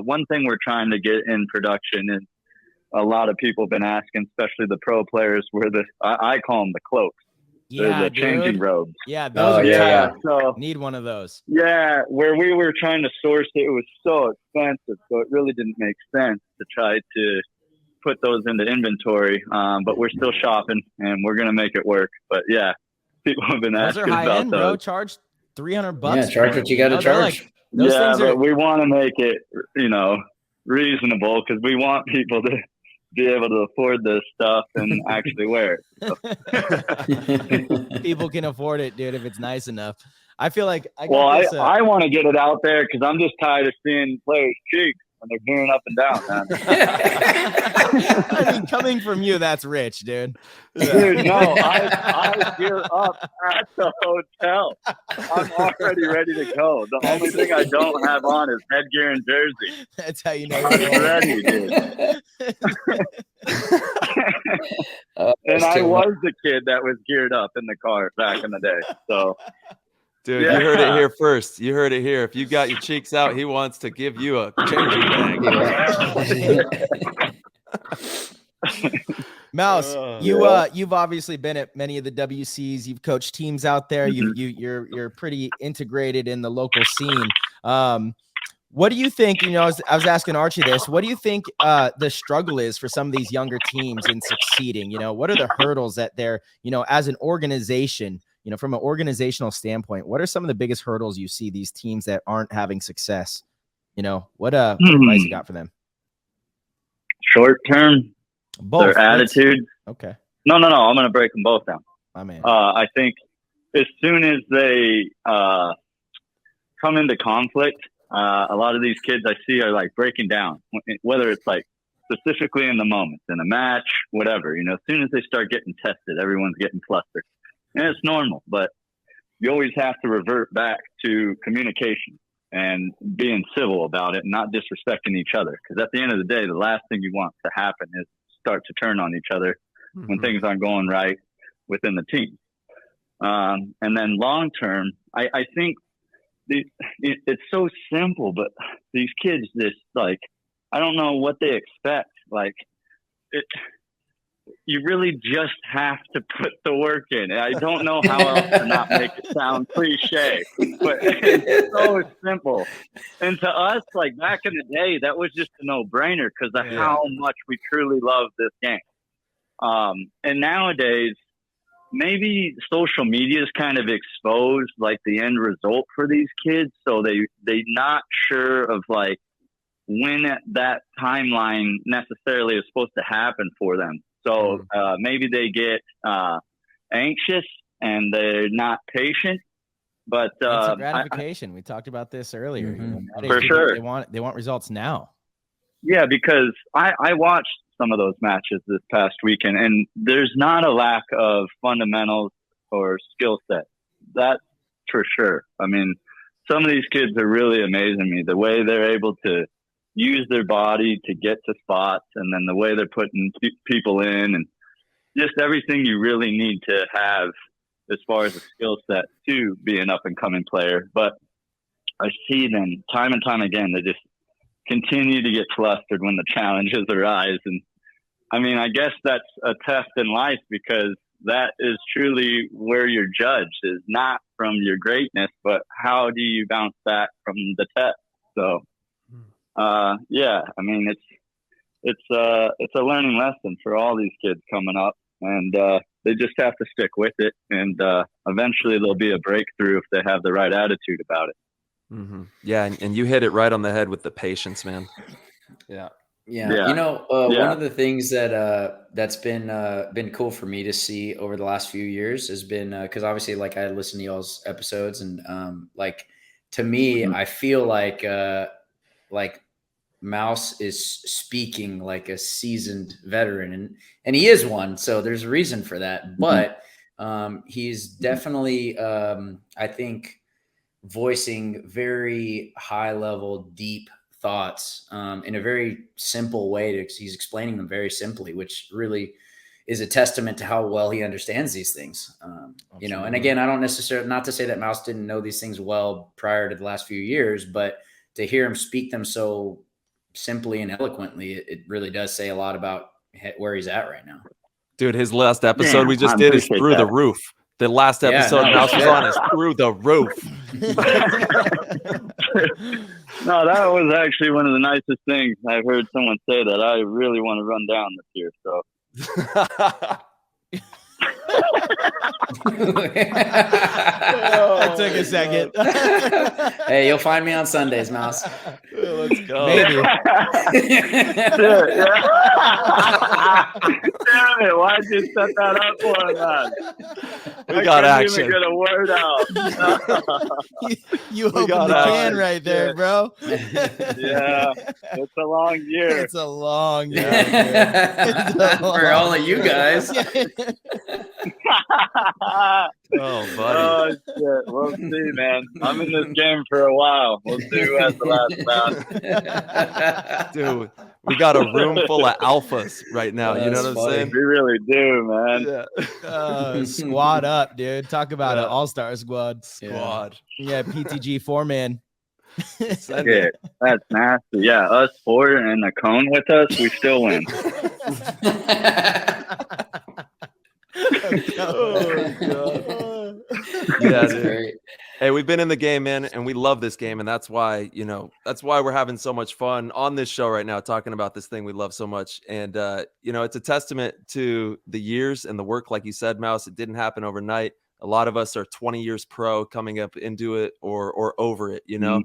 one thing we're trying to get in production is, a lot of people have been asking, especially the pro players, where I call them the cloaks. Yeah, the changing robes. Yeah, those are yeah. So need one of those. yeah, where we were trying to source it, it was so expensive, so it really didn't make sense to try to put those into inventory. But we're still shopping, and we're gonna make it work. But yeah, people have been Those are asking high about end, those. bro. Charge $300. Yeah, charge what you got to charge. Those Yeah, things but are. we want to make it, you know, reasonable, because we want people to be able to afford this stuff and actually wear it. People can afford it, dude, if it's nice enough. I feel like I want to get it out there, because I'm just tired of seeing players' cheeks when they're gearing up and down, man. I mean, coming from you, that's rich, dude. Dude, no, I gear up at the hotel. I'm already ready to go. The only thing I don't have on is headgear and jersey. That's how you know I'm you're ready, dude. And I was the kid that was geared up in the car back in the day. So, dude, you heard it here first. You heard it here. If you got your cheeks out, he wants to give you a changing bag. Mouse, you've obviously been at many of the WCs. You've coached teams out there. You're pretty integrated in the local scene. What do you think? You know, I was asking Archie this. What do you think the struggle is for some of these younger teams in succeeding? You know, what are the hurdles that they're, you know, as an organization, you know, from an organizational standpoint, what are some of the biggest hurdles you see these teams that aren't having success? You know, what advice you got for them? Short term, Both. their attitude. Okay. No. I'm going to break them both down. My man. I think as soon as they come into conflict, a lot of these kids I see are like breaking down, whether it's like specifically in the moment, in a match, whatever. You know, as soon as they start getting tested, everyone's getting flustered. And it's normal, but you always have to revert back to communication and being civil about it and not disrespecting each other. Because at the end of the day, the last thing you want to happen is start to turn on each other when things aren't going right within the team. And then long term, I think it's so simple, but these kids just like, I don't know what they expect. Like you really just have to put the work in. I don't know how else to not make it sound cliche, but it's so simple. And to us, like back in the day, that was just a no-brainer because of how much we truly love this game. And nowadays, maybe social media is kind of exposed like the end result for these kids. So they're not sure of like when that timeline necessarily is supposed to happen for them. So maybe they get anxious and they're not patient. But instant gratification. We talked about this earlier. You know, for sure, they want results now. Yeah, because I watched some of those matches this past weekend, and there's not a lack of fundamentals or skill set. That's for sure. I mean, some of these kids are really amazing me. The way they're able to use their body to get to spots, and then the way they're putting people in, and just everything you really need to have as far as a skill set to be an up-and-coming player. But I see them time and time again, they just continue to get flustered when the challenges arise. And I mean, I guess that's a test in life, because that is truly where you're judged, is not from your greatness, but how do you bounce back from the test? So, yeah, I mean, it's a learning lesson for all these kids coming up, and they just have to stick with it, and eventually there'll be a breakthrough if they have the right attitude about it. Mm-hmm. Yeah, and you hit it right on the head with the patience, man. Yeah. You know, one of the things that that's been cool for me to see over the last few years has been because obviously, like, I listen to y'all's episodes, and like, to me, I feel like Mouse is speaking like a seasoned veteran, and he is one, so there's a reason for that. But he's definitely, I think, voicing very high level, deep thoughts in a very simple way. He's explaining them very simply, which really is a testament to how well he understands these things. You know, and again, I don't necessarily, not to say that Mouse didn't know these things well prior to the last few years, but to hear him speak them so simply and eloquently, it really does say a lot about where he's at right now. Dude, his last episode we just did is through the roof. The last episode Mouse was on is through the roof. No, that was actually one of the nicest things. I've heard someone say that I really want to run down this year. So. That took a second. Hey, you'll find me on Sundays, Mouse. Let's go. Maybe. Damn it! Why'd you set that up for us? We got action. Even get a word out. You opened the can right there, bro. Yeah, it's a long year. It's a long year. For all of you guys. Oh, buddy. Oh, shit. We'll see, man. I'm in this game for a while. We'll see who has the last round. Dude, we got a room full of alphas right now. You know what I'm saying? We really do, man. Yeah. Squad up, dude. Talk about an all-star squad. Yeah, PTG 4-man. Yeah, that's nasty. Yeah, us 4 and the cone with us, we still win. Oh, God. Yeah, dude. Hey, we've been in the game, man, and we love this game, and that's why, you know, that's why we're having so much fun on this show right now, talking about this thing we love so much. And you know, it's a testament to the years and the work, like you said, Mouse. It didn't happen overnight. A lot of us are 20 years pro, coming up into it or over it, you know.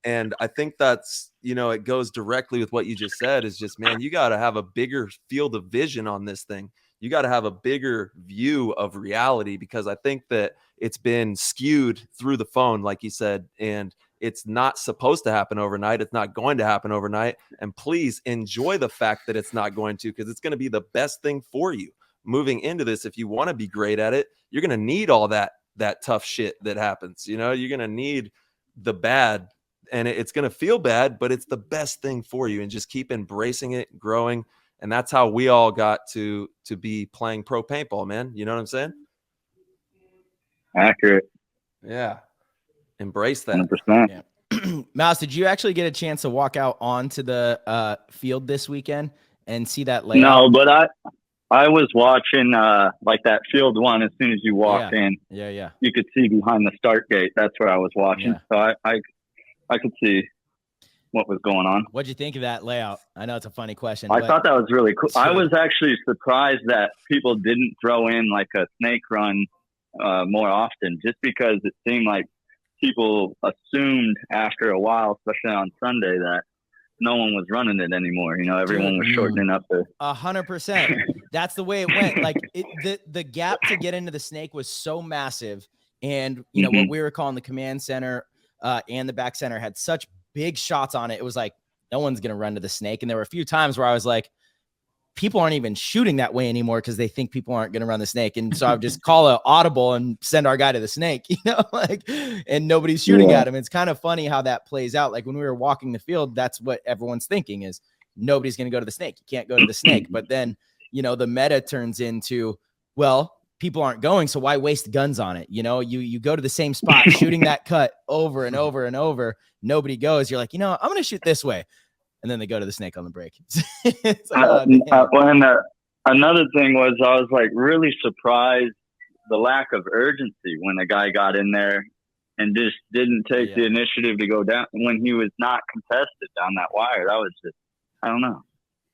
And I think that's, you know, it goes directly with what you just said, is just, man, you got to have a bigger field of vision on this thing. You got to have a bigger view of reality, because I think that it's been skewed through the phone, like you said, and it's not supposed to happen overnight. It's not going to happen overnight. And please enjoy the fact that it's not going to, because it's going to be the best thing for you moving into this. If you want to be great at it, you're going to need all that tough shit that happens. You know, you're going to need the bad, and it's going to feel bad, but it's the best thing for you. And just keep embracing it, growing. And that's how we all got to be playing pro paintball, man. You know what I'm saying? Accurate. Yeah. Embrace that. 100%. Yeah. Mouse, did you actually get a chance to walk out onto the field this weekend and see that layout? No, but I was watching like that field one. As soon as you walked in, you could see behind the start gate. That's where I was watching. So I could see what was going on. What'd you think of that layout? I know it's a funny question. I thought that was really cool. I was actually surprised that people didn't throw in like a snake run more often, just because it seemed like people assumed after a while, especially on Sunday, that no one was running it anymore. You know, everyone was shortening up the 100%. That's the way it went. Like the gap to get into the snake was so massive. And you know, what we were calling the command center and the back center had such big shots on it. It was like no one's going to run to the snake. And there were a few times where I was like, people aren't even shooting that way anymore because they think people aren't going to run the snake. And so I would just call an audible and send our guy to the snake, and nobody's shooting at him. It's kind of funny how that plays out. Like when we were walking the field, that's what everyone's thinking is nobody's going to go to the snake. You can't go to the snake. But then, the meta turns into, well, people aren't going, so why waste guns on it? You go to the same spot, shooting that cut over and over and over. Nobody goes. You're like, I'm going to shoot this way. And then they go to the snake on the break. Another thing was I was like really surprised the lack of urgency when a guy got in there and just didn't take the initiative to go down when he was not contested down that wire. That was just, I don't know.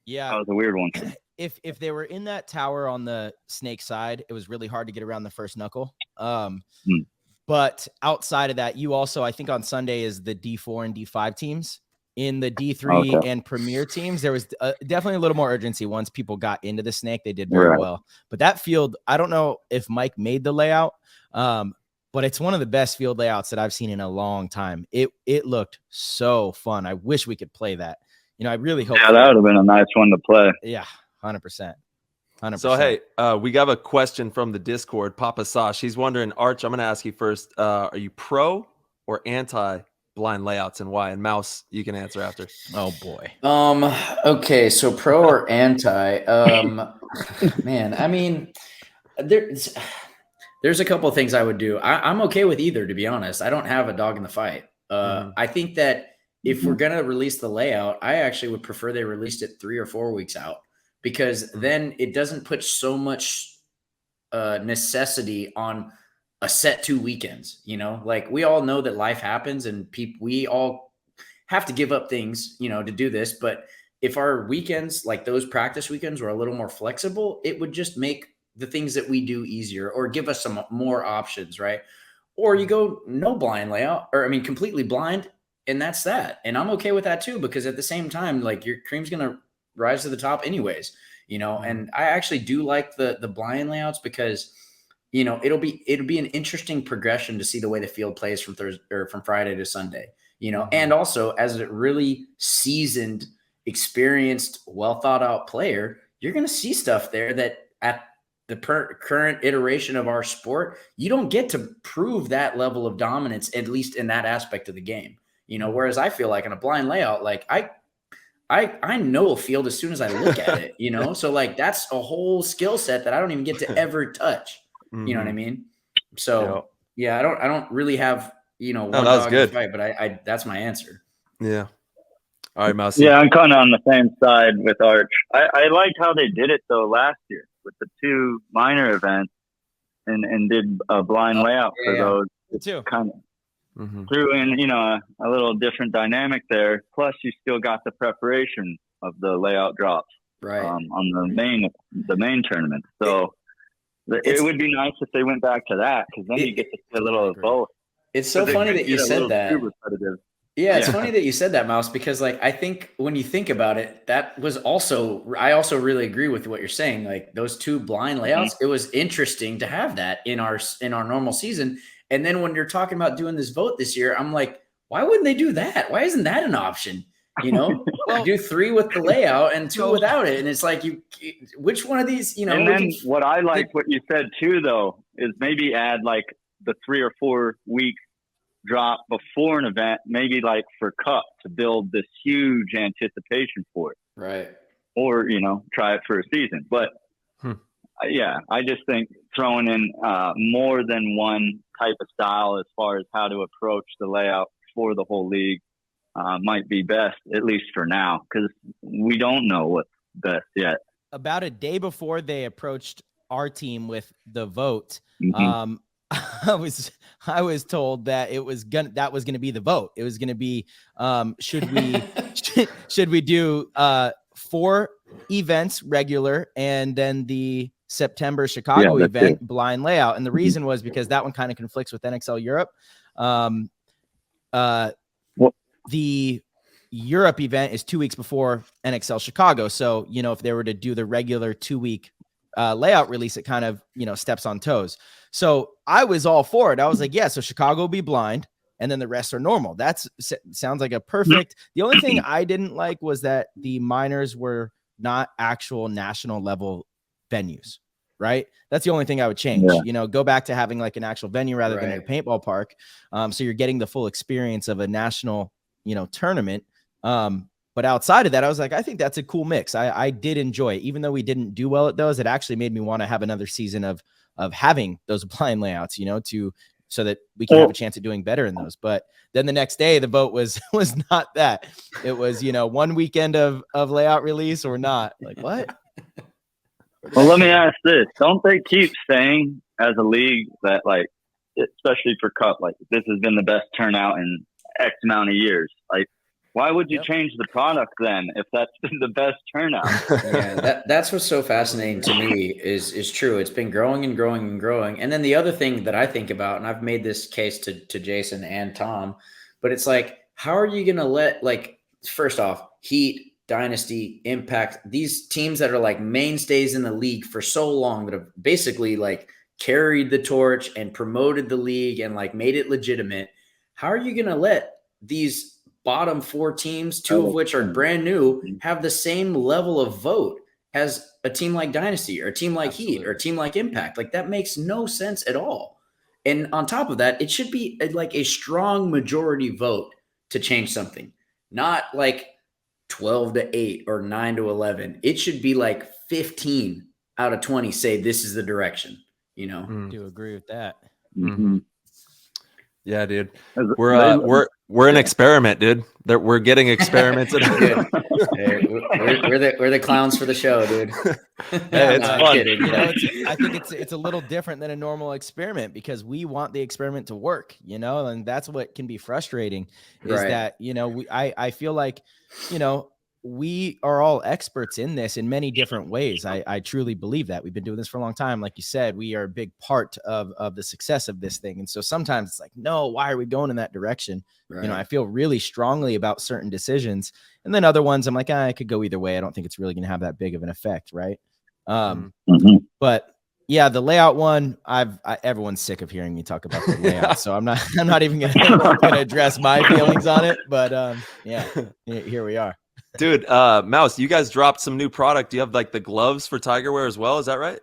Yeah. That was a weird one. If they were in that tower on the snake side, it was really hard to get around the first knuckle. But outside of that, you also, I think on Sunday is the D4 and D5 teams. In the D3 and Premier teams, there was definitely a little more urgency once people got into the snake. They did very well. But that field, I don't know if Mike made the layout, but it's one of the best field layouts that I've seen in a long time. It looked so fun. I wish we could play that. I really hope. Yeah, that would have been a nice one to play. Yeah, 100%. 100%. So, hey, we got a question from the Discord. Papa Sash, he's wondering, Arch, I'm going to ask you first. Are you pro or anti blind layouts and why? And Mouse, you can answer after. Oh boy. Okay, so pro or anti? Man, I mean, there's a couple of things I would do. I'm okay with either, to be honest. I don't have a dog in the fight. I think that if we're gonna release the layout, I actually would prefer they released it 3 or 4 weeks out, because then it doesn't put so much necessity on a set 2 weekends. Like we all know that life happens and we all have to give up things, to do this. But if our weekends, like those practice weekends, were a little more flexible, it would just make the things that we do easier or give us some more options. Right. Or you go no blind layout, completely blind. And that's that. And I'm okay with that too, because at the same time, like your cream's going to rise to the top anyways, and I actually do like the blind layouts because it'll be an interesting progression to see the way the field plays from Thursday or from Friday to Sunday, and also as a really seasoned, experienced, well thought out player, you're going to see stuff there that at the current iteration of our sport, you don't get to prove that level of dominance, at least in that aspect of the game, whereas I feel like in a blind layout, like I know a field as soon as I look at it, so like that's a whole skill set that I don't even get to ever touch. You know what I mean? So I don't really have, one dog in the fight, but I that's my answer. Yeah. All right, Mouse. Yeah, I'm kind of on the same side with Arch. I liked how they did it though last year with the 2 minor events and did a blind layout for those. Too. Kind of threw in, a little different dynamic there. Plus you still got the preparation of the layout drops on the main tournament. So it would be nice if they went back to that, because then you get to see a little of both. It's so funny that you said that. Yeah, it's funny that you said that, Mouse, because like I think when you think about it, that was I also really agree with what you're saying. Like those 2 blind layouts, it was interesting to have that in our normal season. And then when you're talking about doing this vote this year, I'm like, why wouldn't they do that? Why isn't that an option? Well, do 3 with the layout and 2 without it. And it's like, which one of these, And then what I like what you said too, though, is maybe add like the 3 or 4 week drop before an event, maybe like for Cup, to build this huge anticipation for it. Right. Or, try it for a season. But I just think throwing in more than one type of style as far as how to approach the layout for the whole league might be best, at least for now, because we don't know what's best yet. About a day before they approached our team with the vote, I was told that that was gonna be the vote. It was gonna be should we do 4 events regular and then the September Chicago event blind layout, and the reason was because that one kind of conflicts with NXL Europe. The Europe event is 2 weeks before NXL Chicago. So, if they were to do the regular 2-week layout release, it kind of, steps on toes. So I was all for it. I was like, yeah, so Chicago will be blind. and then the rest are normal. Sounds like a perfect. The only thing I didn't like was that the minors were not actual national level venues, right? That's the only thing I would change. Go back to having like an actual venue rather than your paintball park. So you're getting the full experience of a national, tournament. But outside of that, I was like, I think that's a cool mix. I did enjoy it. Even though we didn't do well at those, it actually made me want to have another season of having those blind layouts, so that we can have a chance at doing better in those. But then the next day, the vote was not that. It was, one weekend of layout release or not. Like, what? Well, let me ask this. Don't they keep saying as a league that, like, especially for Cup, like, this has been the best turnout in X amount of years? Like, why would you change the product then if that's been the best turnout? That's what's so fascinating to me is true. It's been growing and growing and growing. And then the other thing that I think about, and I've made this case to Jason and Tom, but it's like, how are you going to let, like, first off, Heat, Dynasty, Impact, these teams that are like mainstays in the league for so long that have basically like carried the torch and promoted the league and like made it legitimate. How are you going to let these bottom 4 teams, 2 of which are brand new, have the same level of vote as a team like Dynasty or a team like Heat or a team like Impact? Like, that makes no sense at all. And on top of that, it should be like a strong majority vote to change something, not like 12-8 or 9-11. It should be like 15 out of 20 say this is the direction, I do agree with that. Mm-hmm. Yeah, dude. We're an experiment, dude. We're getting experiments. Hey, we're the clowns for the show, dude. Hey, it's fun. Kidding, I think it's a little different than a normal experiment because we want the experiment to work, and that's what can be frustrating is that, I feel like, we are all experts in this in many different ways. I truly believe that. We've been doing this for a long time. Like you said, we are a big part of the success of this thing. And so sometimes it's like, no, why are we going in that direction? Right. I feel really strongly about certain decisions. And then other ones, I'm like, I could go either way. I don't think it's really going to have that big of an effect. Right. But yeah, the layout one, everyone's sick of hearing me talk about the layout. So I'm not even going to address my feelings on it. But yeah, here we are. Dude, Mouse, you guys dropped some new product. Do you have like the gloves for TIGERWEAR as well? Is that right?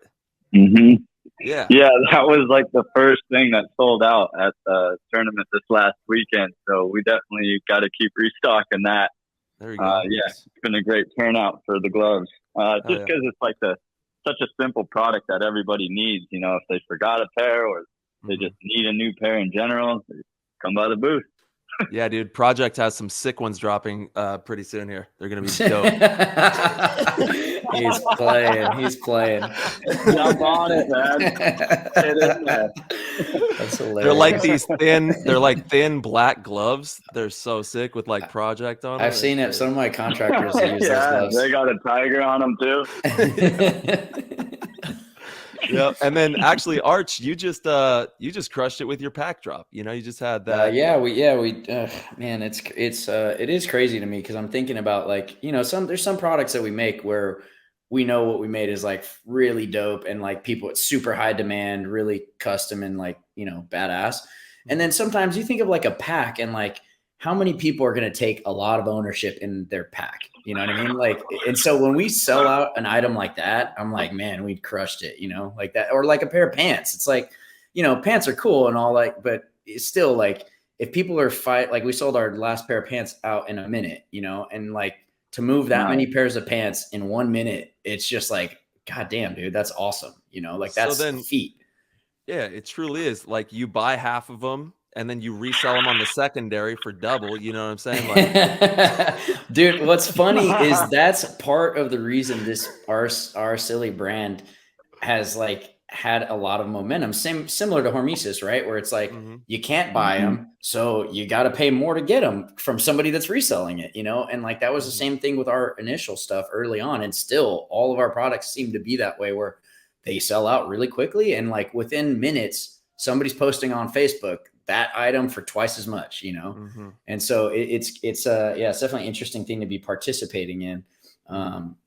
Mm-hmm. Yeah. Yeah, that was like the first thing that sold out at the tournament this last weekend. So we definitely got to keep restocking that. There you go. Yeah, it's been a great turnout for the gloves. Just because it's like such a simple product that everybody needs. If they forgot a pair or they just need a new pair in general, come by the booth. Yeah, dude. Project has some sick ones dropping pretty soon here. They're gonna be dope. He's playing. Jump on it, man. Get in there. That's hilarious. They're like thin black gloves. They're so sick with like Project on them. I've seen it. Some of my contractors use those gloves. They got a tiger on them too. Yeah, and then actually, Arch, you just crushed it with your pack drop. You just had that. Man, it is crazy to me because I'm thinking about like there's some products that we make where we know what we made is like really dope and like it's super high demand, really custom and like badass. And then sometimes you think of like a pack and like how many people are going to take a lot of ownership in their pack? You know what I mean? Like, and so when we sell out an item like that, I'm like, man, we crushed it, like that. Or like a pair of pants. It's like, pants are cool and all like, but it's still like, if people are like we sold our last pair of pants out in a minute, and like to move that many pairs of pants in 1 minute, it's just like, God damn, dude, that's awesome. Like that's a feat. Yeah, it truly is. Like you buy half of them and then you resell them on the secondary for double. You know what I'm saying? Like, dude, what's funny is that's part of the reason our silly brand has like had a lot of momentum. Similar to Hormesis, right? Where it's like, you can't buy them. So you got to pay more to get them from somebody that's reselling it, And like, that was the same thing with our initial stuff early on. And still all of our products seem to be that way where they sell out really quickly. And like within minutes, somebody's posting on Facebook that item for twice as much, And so it's definitely an interesting thing to be participating in.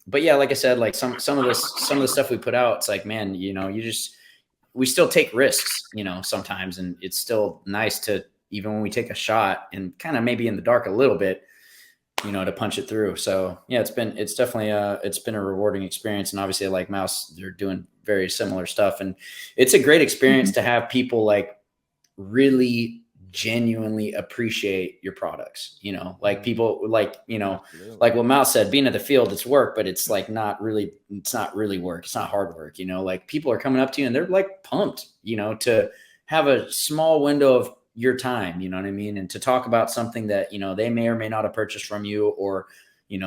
But yeah, like I said, like some of the stuff we put out, it's like, man, we still take risks, sometimes, and it's still nice to, even when we take a shot and kind of maybe in the dark a little bit, to punch it through. So yeah, it's definitely it's been a rewarding experience. And obviously like Mouse, they're doing very similar stuff. And it's a great experience to have people like really genuinely appreciate your products, like people like, like what Mouse said, being at the field, it's work, but it's like not really work. It's not hard work, like people are coming up to you and they're like pumped, to have a small window of your time, you know what I mean? And to talk about something that, they may or may not have purchased from you, or,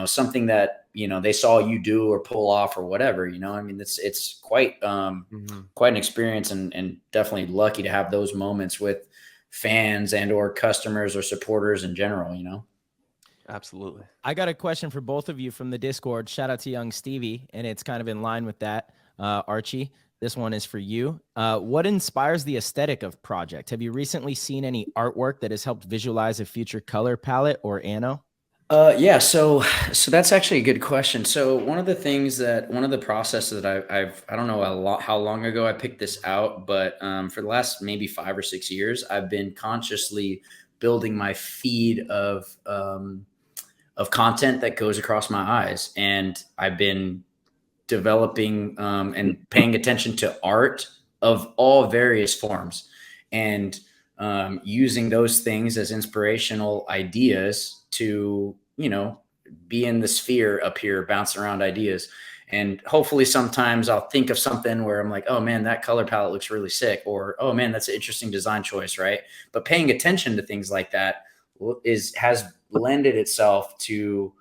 something that, they saw you do or pull off or whatever, I mean, it's quite, quite an experience, and definitely lucky to have those moments with fans and or customers or supporters in general, Absolutely. I got a question for both of you from the Discord. Shout out to young Stevie. And it's kind of in line with that. Archie, this one is for you. What inspires the aesthetic of Project? Have you recently seen any artwork that has helped visualize a future color palette or anno? Yeah, so that's actually a good question. So one of the processes that I don't know how long ago I picked this out, but for the last maybe 5 or 6 years, I've been consciously building my feed of content that goes across my eyes, and I've been developing and paying attention to art of all various forms, and using those things as inspirational ideas to, be in the sphere up here, bouncing around ideas. And hopefully sometimes I'll think of something where I'm like, oh man, that color palette looks really sick. Or, oh man, that's an interesting design choice. Right. But paying attention to things like that has blended itself to,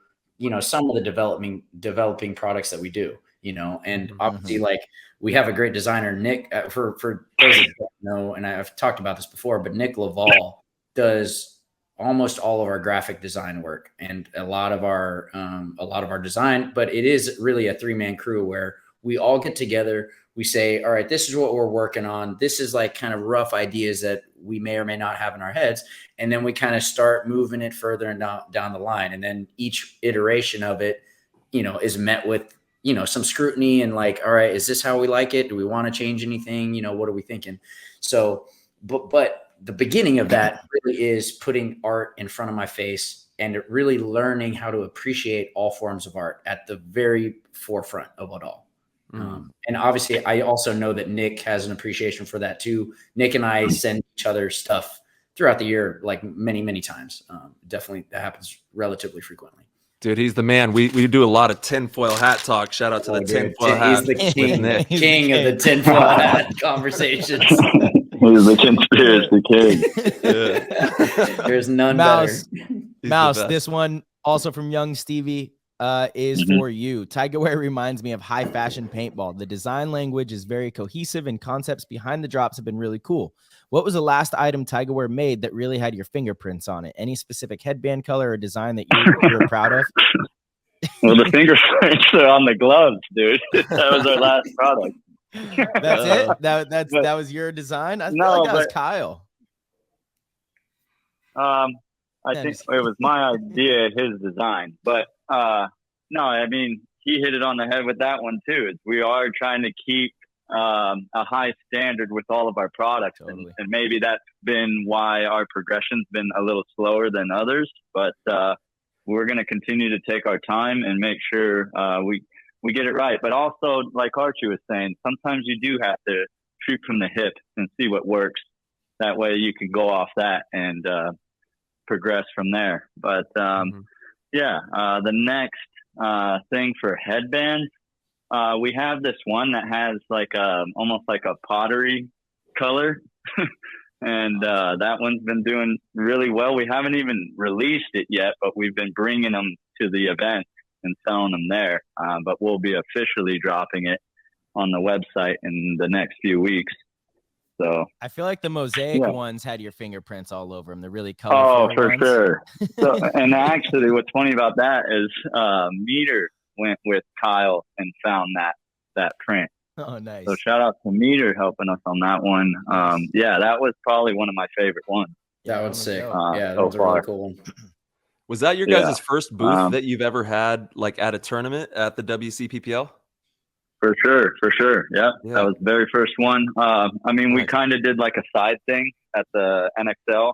some of the developing products that we do, and obviously like we have a great designer, Nick, for those that don't know, and I've talked about this before, but Nick Laval does almost all of our graphic design work and a lot of our design, but it is really a 3-man crew where we all get together. We say, all right, this is what we're working on. This is like kind of rough ideas that we may or may not have in our heads. And then we kind of start moving it further and down the line. And then each iteration of it, is met with, some scrutiny and like, all right, is this how we like it? Do we want to change anything? What are we thinking? So, but the beginning of that really is putting art in front of my face and really learning how to appreciate all forms of art at the very forefront of it all. And obviously I also know that Nick has an appreciation for that too. Nick and I send each other stuff throughout the year, like many, many times. Definitely that happens relatively frequently. Dude, he's the man. We do a lot of tinfoil hat talk. Shout out to the tinfoil hat. He's the king of the tinfoil hat conversations. He's the conspiracy king. Yeah. There's none Mouse, better. Mouse, this one also from young Stevie is for you. TIGERWEAR reminds me of high fashion paintball. The design language is very cohesive and concepts behind the drops have been really cool. What was the last item TIGERWEAR made that really had your fingerprints on it? Any specific headband color or design that you're proud of? Well, the fingerprints are on the gloves, dude. That was our last product. That's it? That was your design? I feel like that was Kyle. I think it was my idea, his design. But no, I mean, he hit it on the head with that one too. We are trying to keep a high standard with all of our products. Totally. And maybe that's been why our progression's been a little slower than others. But we're going to continue to take our time and make sure we get it right. But also, like Archie was saying, sometimes you do have to shoot from the hip and see what works. That way you can go off that and progress from there. But the next thing for headbands, we have this one that has like almost like a pottery color. And that one's been doing really well. We haven't even released it yet, but we've been bringing them to the event and selling them there. But we'll be officially dropping it on the website in the next few weeks. So I feel like the mosaic ones had your fingerprints all over them. They're really colorful. Oh, for ones. Sure. So, and actually, what's funny about that is Meter went with Kyle and found that print. Oh, nice. So shout out to Meter helping us on that one. That was probably one of my favorite ones. That one's sick. That was a really cool one. Was that your guys' first booth that you've ever had, like at a tournament at the WCPPL? For sure. Yeah, that was the very first one. We kind of did like a side thing at the NXL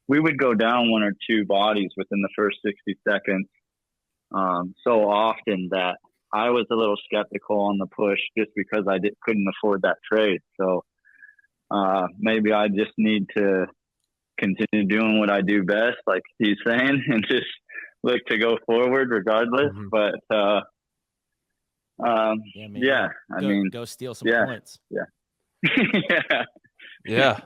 we would go down 1 or 2 bodies within the first 60 seconds so often that I was a little skeptical on the push just because I couldn't afford that trade. So maybe I just need to continue doing what I do best, like he's saying, and just look to go forward regardless. Mhm. But I mean, go steal some points. Yeah. Yeah.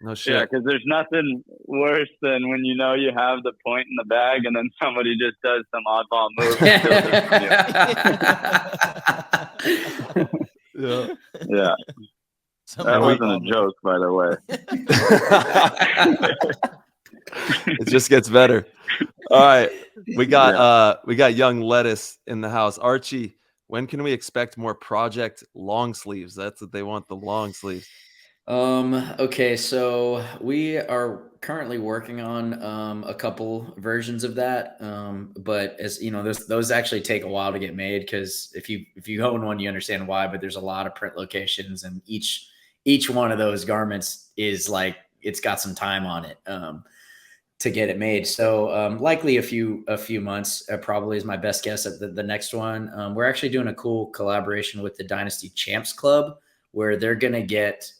No shit. Yeah, because there's nothing worse than when you know you have the point in the bag and then somebody just does some oddball move. Yeah. That wasn't a joke, by the way. It just gets better. All right. We got young lettuce in the house. Archie, when can we expect more project long sleeves? That's what they want, the long sleeves. Okay, so we are currently working on a couple versions of that. But as you know, those actually take a while to get made, because if you own one, you understand why. But there's a lot of print locations, and each one of those garments is like, it's got some time on it to get it made. So likely a few months probably is my best guess at the next one. We're actually doing a cool collaboration with the Dynasty Champs Club, where they're gonna get.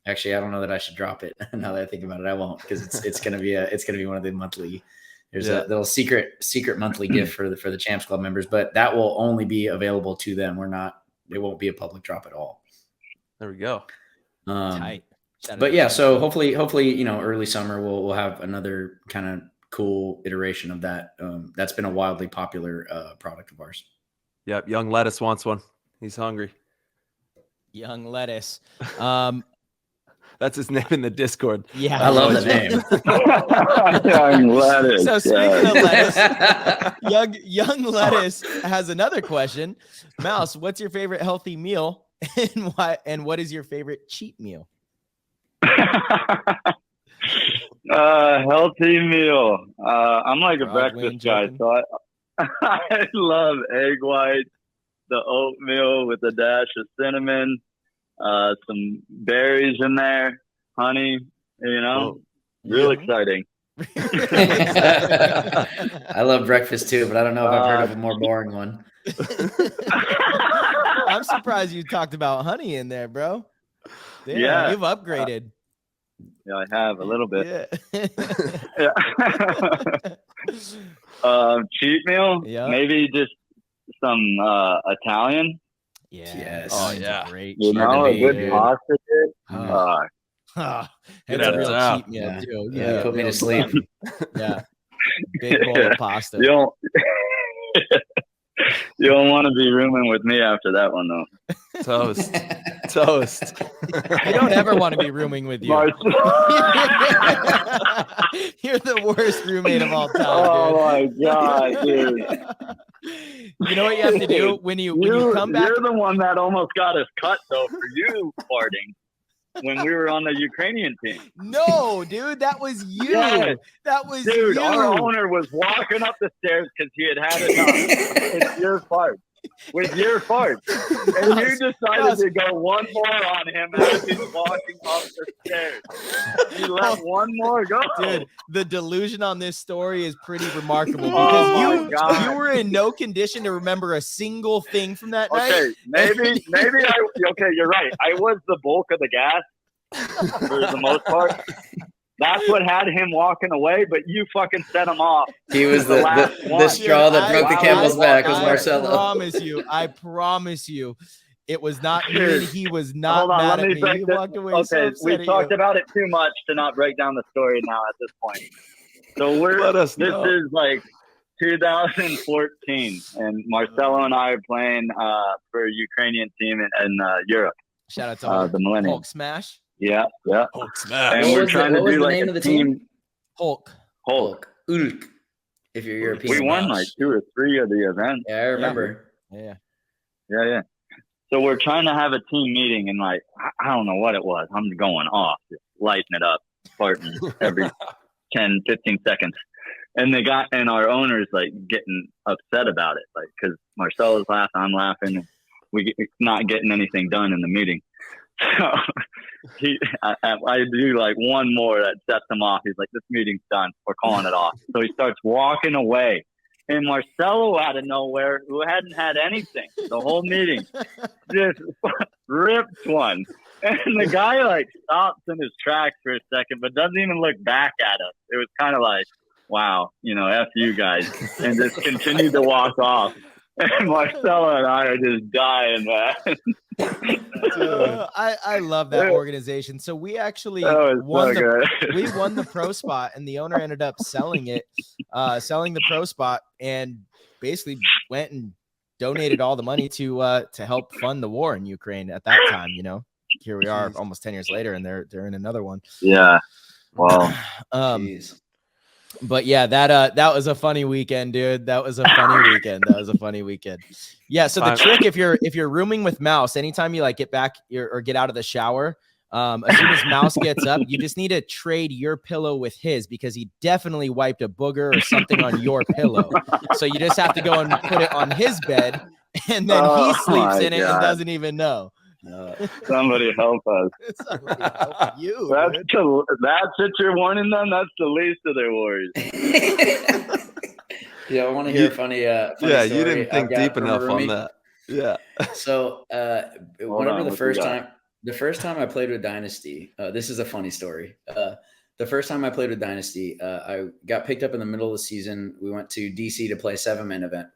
Actually, I don't know that I should drop it. Now that I think about it, I won't, because it's gonna be one of the monthly. There's a little secret monthly gift for the Champs Club members, but that will only be available to them. It won't be a public drop at all. There we go. Tight. But yeah, so hopefully, early summer we'll have another kind of cool iteration of that. That's been a wildly popular product of ours. Yep, young lettuce wants one. He's hungry. Young lettuce. That's his name in the Discord. Yeah, I love the name. Young lettuce. So speaking of lettuce, young lettuce has another question. Mouse, what's your favorite healthy meal, and why? And what is your favorite cheat meal? Healthy meal. I'm like a Broadway breakfast guy, so I love egg whites, the oatmeal with a dash of cinnamon, some berries in there, honey, real exciting. I love breakfast too, but I don't know if I've heard of a more boring one. I'm surprised you talked about honey in there, bro. Damn, Yeah. You've upgraded. Yeah, I have a little bit. Yeah. Cheat meal? Yeah. Maybe just some Italian. Yeah. Yes. Oh, yeah. Great. A good pasta dish. It's a real out. cheat meal, Yeah. too. Yeah, put me to sleep. Yeah. Big bowl of pasta. You don't want to be rooming with me after that one, though. Toast. I don't ever want to be rooming with you. You're the worst roommate of all time. Oh my god, dude! You know what you have to do when you come back? You're the one that almost got us cut, though, for you farting when we were on the Ukrainian team. No, dude, that was you. Yeah. That was Dude, you. our owner was walking up the stairs because he had enough. It's your fart. With your fart. And you decided to go one more on him as he's walking up the stairs. You let one more go. Dude, the delusion on this story is pretty remarkable, because you were in no condition to remember a single thing from that night. Okay, maybe you're right. I was the bulk of the gas for the most part. That's what had him walking away, but you fucking set him off. He was the straw that broke the camel's back was Marcelo. I promise you, it was not me, and he was not Hold on, mad let me at me. break He this. walked away Okay, so upset we've at talked you. about it too much to not break down the story now at this point. So this is like 2014, and Marcelo and I are playing for a Ukrainian team in Europe. Shout out to the Millennium. Hulk Smash. Yeah. Hulk smash. And we're trying to what was do the like name a of the team? Hulk. Ulk. If you're European. We won like 2 or 3 of the events. Yeah, I remember. Yeah. Yeah. So we're trying to have a team meeting, and like I don't know what it was. I'm going off, just lighting it up, farting every 10, 15 seconds. And our owner's like getting upset about it, like because Marcelo's laughing, I'm laughing, and we're not getting anything done in the meeting. So I do like one more that sets him off. He's like, this meeting's done. We're calling it off. So he starts walking away. And Marcelo out of nowhere, who hadn't had anything the whole meeting, just ripped one. And the guy like stops in his tracks for a second, but doesn't even look back at us. It was kind of like, wow, F you guys. And just continued to walk off. And Marcelo and I are just dying, man. Dude, I love that organization. So we actually won we won the pro spot, and the owner ended up selling the pro spot, and basically went and donated all the money to help fund the war in Ukraine at that time. Here we are almost 10 years later, and they're in another one. Yeah. Wow. But yeah, that was a funny weekend, dude. That was a funny weekend. Yeah. So the trick, if you're rooming with Mouse, anytime you like get back or get out of the shower, as soon as Mouse gets up, you just need to trade your pillow with his, because he definitely wiped a booger or something on your pillow. So you just have to go and put it on his bed, and then he sleeps in it and doesn't even know. Somebody help us. Somebody help you. That's what you're warning them. That's the least of their worries. Yeah, I want to hear a funny story. You didn't think deep enough on that. Yeah. So the first time I played with Dynasty, this is a funny story. The first time I played with Dynasty, I got picked up in the middle of the season. We went to DC to play a 7-man event.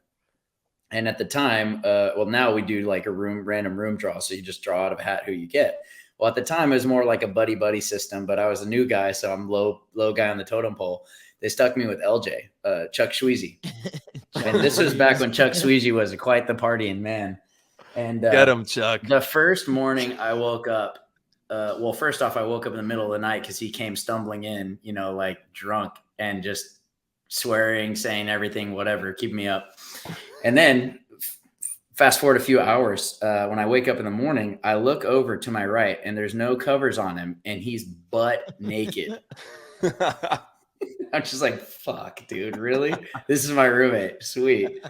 And at the time, now we do like a random room draw. So you just draw out of a hat who you get. Well, at the time, it was more like a buddy system, but I was a new guy. So I'm low guy on the totem pole. They stuck me with LJ, Chuck Sweezy. And this was back when Chuck Sweezy was quite the partying man. And get him, Chuck. The first morning I woke up, first off, I woke up in the middle of the night because he came stumbling in, like drunk and just swearing, saying everything, whatever, keep me up. And then fast forward a few hours, when I wake up in the morning, I look over to my right and there's no covers on him and he's butt naked. I'm just like, fuck, dude, really? This is my roommate. Sweet.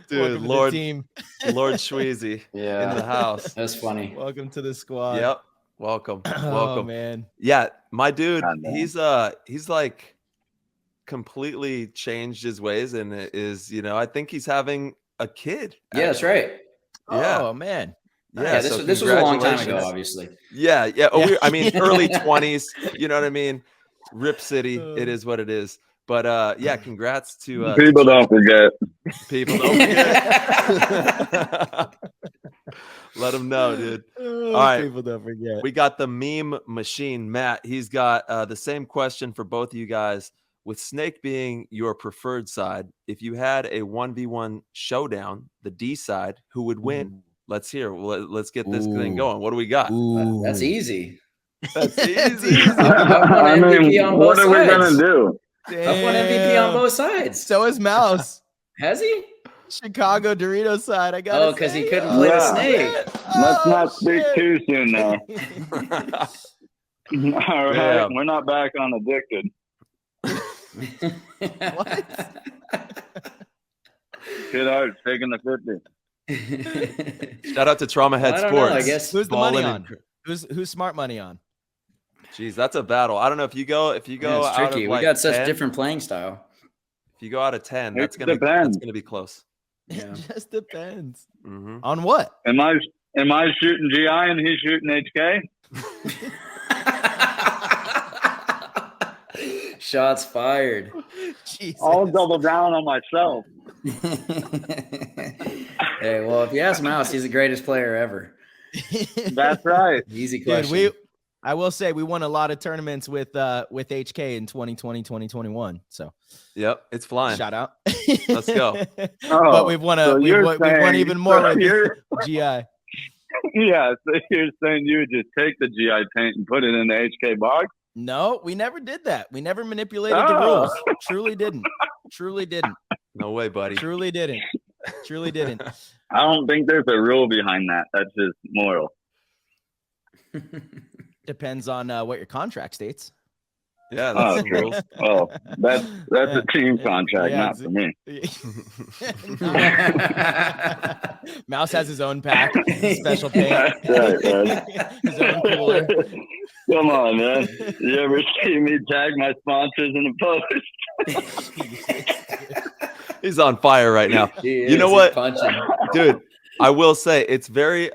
Dude, Lord Schweezy in the house. That's funny. Welcome to the squad. Yep. Welcome. Oh, man. Yeah, my dude, he's like completely changed his ways and is, I think he's having a kid. Yeah, that's right. Yeah. Oh, man. Yeah, this was a long time ago, obviously. Yeah. Early 20s, you know what I mean? Rip City, it is what it is. But congrats to people don't forget. People don't forget. Let them know, dude. All right, people don't forget. We got the meme machine, Matt. He's got the same question for both of you guys. With Snake being your preferred side, if you had a 1v1 showdown, the D side, who would win? Let's hear. Let's get this thing going. What do we got? That's easy. That's easy. I mean, what are we gonna do? I've won MVP on both sides. So is Mouse. Has he? Chicago Dorito side. I got. Because he couldn't play the Snake. Let's not speak too soon now. All right, we're not back on Addicted. What? Good art, taking the 50. Shout out to Trauma Head Sports. I guess who's the money on? Who's smart money on? Jeez, that's a battle. I don't know if you go it's out tricky. Of like we got such 10, different playing style. If you go out of 10, that's gonna be close. Yeah. It just depends. Mm-hmm. On what? Am I shooting GI and he's shooting HK? Shots fired. Jesus. I'll double down on myself. Hey, well, if you ask Mouse, he's the greatest player ever. That's right. Easy question. Dude, I will say we won a lot of tournaments with HK in 2020, 2021. So yep, it's flying. Shout out. Let's go. But we've won we've won even more with GI. Yeah, so you're saying you would just take the GI paint and put it in the HK box? No, we never did that. We never manipulated the rules. Truly didn't. No way, buddy. Truly didn't. I don't think there's a rule behind that. That's just moral. Depends on what your contract states. Yeah, Oh, that's the true. rules. Oh, that's a team contract, not for me. Mouse has his own pack, special paint, Right, man. his own cooler. Come on, man. You ever see me tag my sponsors in a post? He's on fire right now. He You know is, what, he's punching. dude? I will say it's very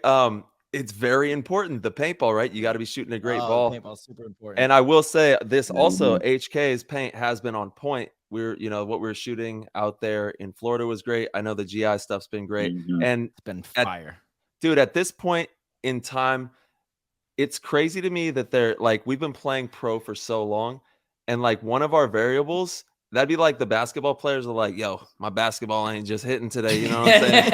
important. The paintball, right? You got to be shooting a great ball. Paintball's super important. And I will say this also, HK's paint has been on point. What we're shooting out there in Florida was great. I know the GI stuff's been great. And it's been fire. Dude, at this point in time, it's crazy to me that they're like, we've been playing pro for so long. And like one of our variables, that'd be like the basketball players are like, yo, my basketball ain't just hitting today. You know what I'm saying?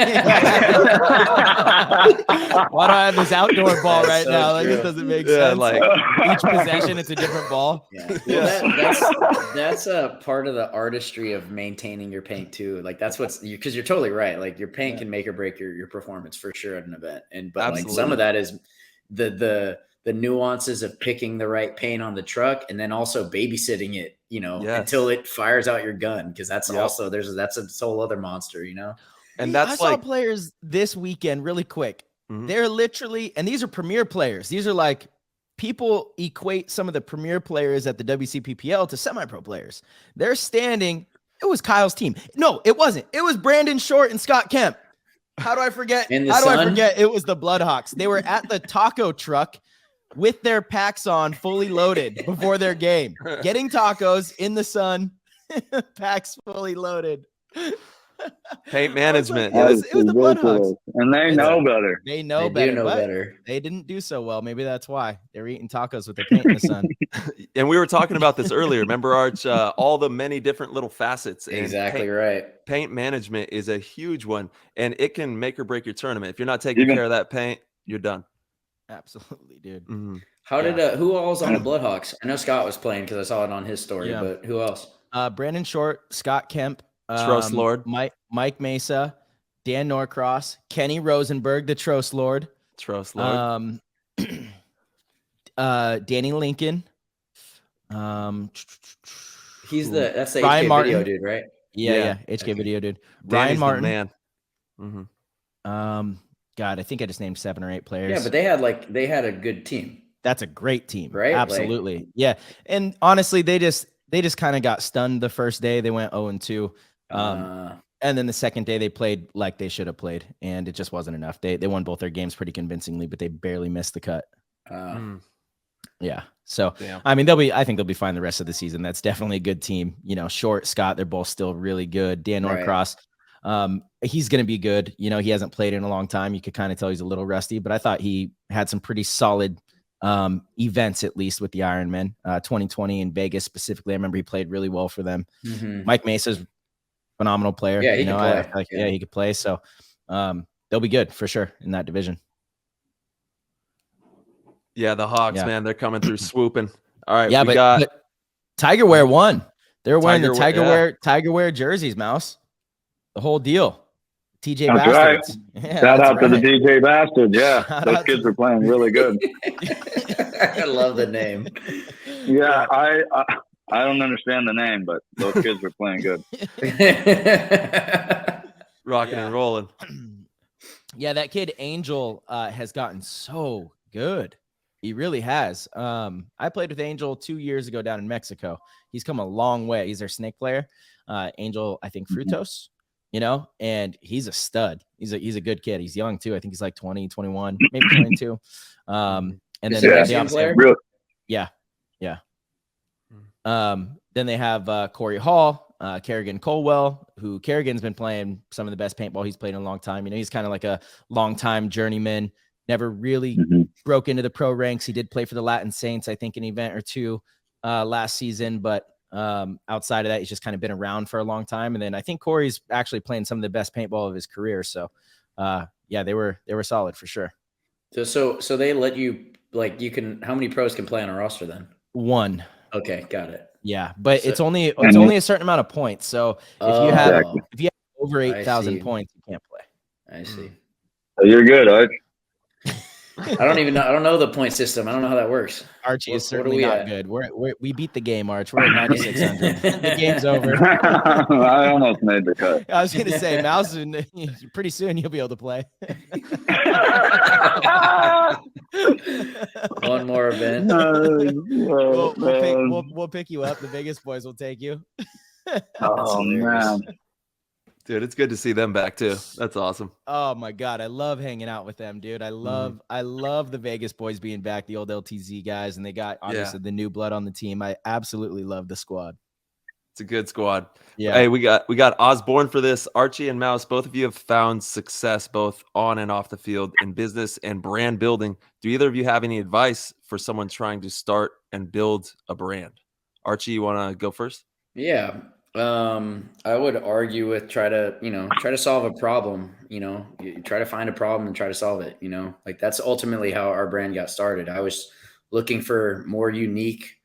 Why do I have this outdoor ball right so now? Like, true. this doesn't make sense. Like each possession, it's a different ball. Yeah. Well, that's a part of the artistry of maintaining your paint too. Like that's because you're totally right. Like your paint can make or break your performance for sure at an event. But like some of that is the nuances of picking the right paint on the truck and then also babysitting it, until it fires out your gun. Cause that's also, that's a whole other monster, And that's I saw players this weekend really quick. They're literally, and these are premier players. These are like, people equate some of the premier players at the WCPPL to semi-pro players. They're standing. It was Kyle's team. No, it wasn't. It was Brandon Short and Scott Kemp. How do I forget? I forget? It was the Bloodhawks. They were at the taco truck with their packs on, fully loaded before their game, getting tacos in the sun, packs fully loaded. Paint management. It was the Bloodhawks. And they know better. They know better. They didn't do so well. Maybe that's why they're eating tacos with their paint in the sun. And we were talking about this earlier. Remember, Arch, all the many different little facets. Exactly right. Paint management is a huge one, and it can make or break your tournament. If you're not taking care of that paint, you're done. Absolutely, dude. How did who all was on the Bloodhawks? I know Scott was playing because I saw it on his story, but who else? Brandon Short, Scott Kemp, Trost Lord, Mike Mesa, Dan Norcross, Kenny Rosenberg, the Trost Lord, Danny Lincoln. He's that's the Ryan HK Martin. Video dude, right? Yeah, HK Video dude. Danny's Ryan the Martin. man. God, I think I just named 7 or 8 players. Yeah, but they had a good team. That's a great team, right? Absolutely, yeah. And honestly, they just kind of got stunned the first day. They went 0-2, and then the second day they played like they should have played, and it just wasn't enough. They won both their games pretty convincingly, but they barely missed the cut. Yeah. So I mean, I think they'll be fine the rest of the season. That's definitely a good team. Short, Scott, they're both still really good. Dan Norcross. He's going to be good. He hasn't played in a long time. You could kind of tell he's a little rusty, but I thought he had some pretty solid events, at least with the Ironmen. 2020 in Vegas specifically, I remember he played really well for them. Mike Mesa's phenomenal player. Yeah, he can play. He could play. So they'll be good for sure in that division. Yeah, the Hawks, man, they're coming through swooping. All right, yeah, but TIGERWEAR won. They're wearing the TIGERWEAR jerseys, Mouse. The whole deal. TJ That's Bastards. Right. Yeah, Shout out to the DJ Bastards. Yeah, those kids are playing really good. I love the name. Yeah, I don't understand the name, but those kids are playing good. Rocking and rolling. Yeah, that kid Angel has gotten so good. He really has. I played with Angel 2 years ago down in Mexico. He's come a long way. He's their snake player. Angel, I think Frutos. And he's a stud. He's a good kid. He's young too. I think he's like 20, 21, maybe 22. And then then they have Corey Hall, Kerrigan Colwell, who Kerrigan's been playing some of the best paintball he's played in a long time. He's kind of like a long-time journeyman, never really broke into the pro ranks. He did play for the Latin Saints, I think, an event or two last season, but outside of that, he's just kind of been around for a long time. And then I think Corey's actually playing some of the best paintball of his career. So they were solid for sure. So they let you, like, how many pros can play on a roster then? 1. Okay, got it. Yeah, but it's only a certain amount of points. So if you have over 8,000 points, you can't play. I see. You're good, Arch. I don't even know. I don't know the point system. I don't know how that works. Archie is What are certainly we not at? good. We beat the game, Arch. We're at 9,600. The game's over. I almost made the cut. I was gonna say, Mouse, pretty soon you'll be able to play. One more event. We'll pick you up. The Vegas boys will take you. Oh man. Dude, it's good to see them back too. That's awesome. Oh my God, I love hanging out with them, dude. I love the Vegas boys being back, the old LTZ guys, and they got obviously the new blood on the team. I absolutely love the squad. It's a good squad. Yeah. Hey, we got Osborne for this. Archie and Mouse, both of you have found success both on and off the field in business and brand building. Do either of you have any advice for someone trying to start and build a brand? Archie, you want to go first? Yeah. I would argue with try to solve a problem, you try to find a problem and try to solve it, like that's ultimately how our brand got started. I was looking for more unique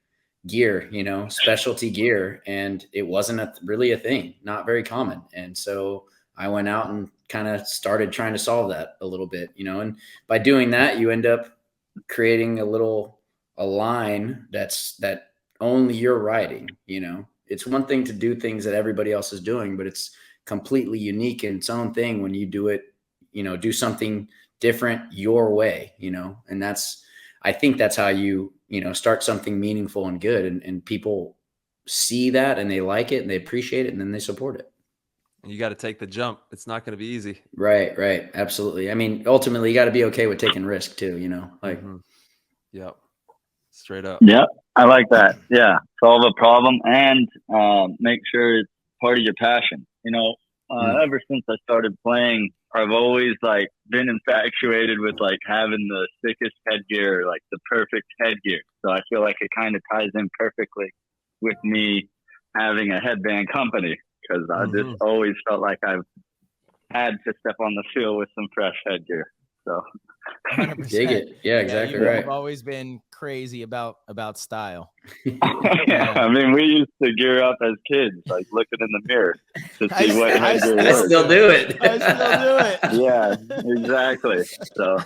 gear, specialty gear, and it wasn't really a thing, not very common. And so I went out and kind of started trying to solve that a little bit, and by doing that, you end up creating a line that only you're riding, It's one thing to do things that everybody else is doing, but it's completely unique in its own thing when you do it, do something different your way, and I think that's how you start something meaningful and good, and people see that and they like it and they appreciate it and then they support it. And you got to take the jump. It's not going to be easy. Right. Absolutely. I mean, ultimately you got to be okay with taking risk too, Yep. Straight up. Yep. I like that. Yeah. Solve a problem and make sure it's part of your passion. Ever since I started playing, I've always been infatuated with having the sickest headgear, the perfect headgear. So I feel like it kind of ties in perfectly with me having a headband company, because I just always felt like I've had to step on the field with some fresh headgear. So 100%. Dig it. Yeah, exactly right. I've always been crazy about style. I mean, we used to gear up as kids, looking in the mirror to see what headgear I was. still do it. I still do it. Yeah, exactly. So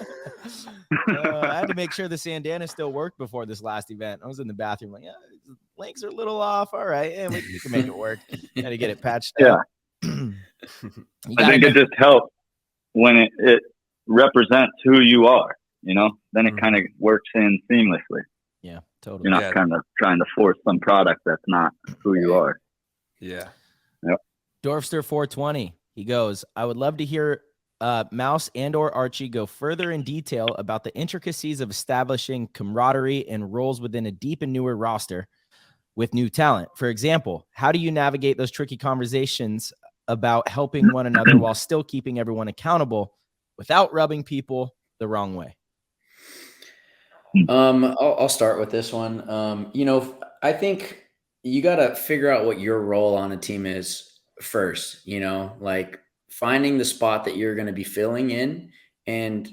I had to make sure the Sandana still worked before this last event. I was in the bathroom like, legs are a little off. All right, and we can make it work. Got to get it patched up. I think it just helps when it represents who you are, then it kind of works in seamlessly. Yeah, totally. You're not kind of trying to force some product that's not who you are. Yeah. Yep. Dorfster 420, he goes, I would love to hear Mouse and or Archie go further in detail about the intricacies of establishing camaraderie and roles within a deep and newer roster with new talent. For example, how do you navigate those tricky conversations about helping one another while still keeping everyone accountable without rubbing people the wrong way? I'll start with this one. I think you got to figure out what your role on a team is first, finding the spot that you're going to be filling in and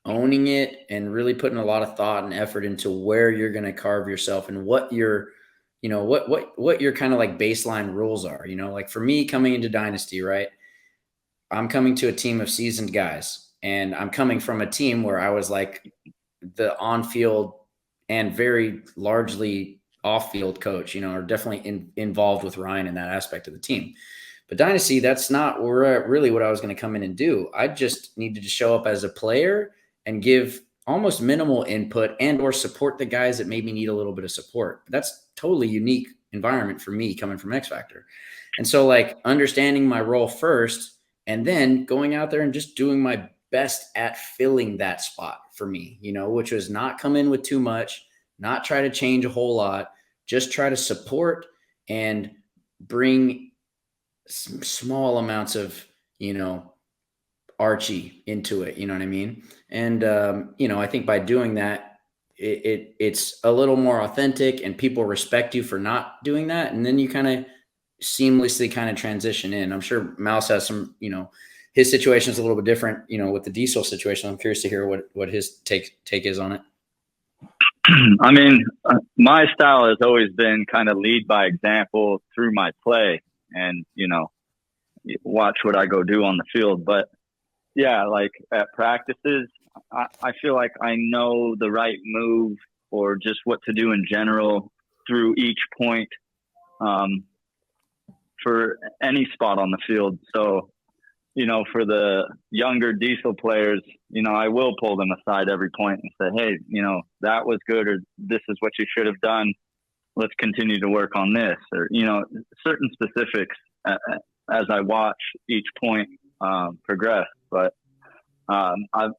owning it and really putting a lot of thought and effort into where you're going to carve yourself and what your, what your kind of baseline rules are, for me coming into Dynasty, right? I'm coming to a team of seasoned guys. And I'm coming from a team where I was the on-field and very largely off-field coach, or definitely involved with Ryan in that aspect of the team. But Dynasty, that's not really what I was going to come in and do. I just needed to show up as a player and give almost minimal input and or support the guys that maybe need a little bit of support. But that's totally unique environment for me coming from X Factor. And so understanding my role first and then going out there and just doing my best at filling that spot for me, which was not come in with too much, not try to change a whole lot, just try to support and bring some small amounts of, Archie into it. You know what I mean? And, I think by doing that, it's a little more authentic and people respect you for not doing that. And then you kind of seamlessly kind of transition in. I'm sure Mouse has some, his situation is a little bit different, with the diesel situation. I'm curious to hear what his take is on it. I mean, my style has always been kind of lead by example through my play and, watch what I go do on the field. But yeah, at practices, I feel like I know the right move or just what to do in general through each point for any spot on the field. So, for the younger diesel players, I will pull them aside every point and say, hey, that was good, or this is what you should have done. Let's continue to work on this, or, certain specifics as I watch each point progress. But I've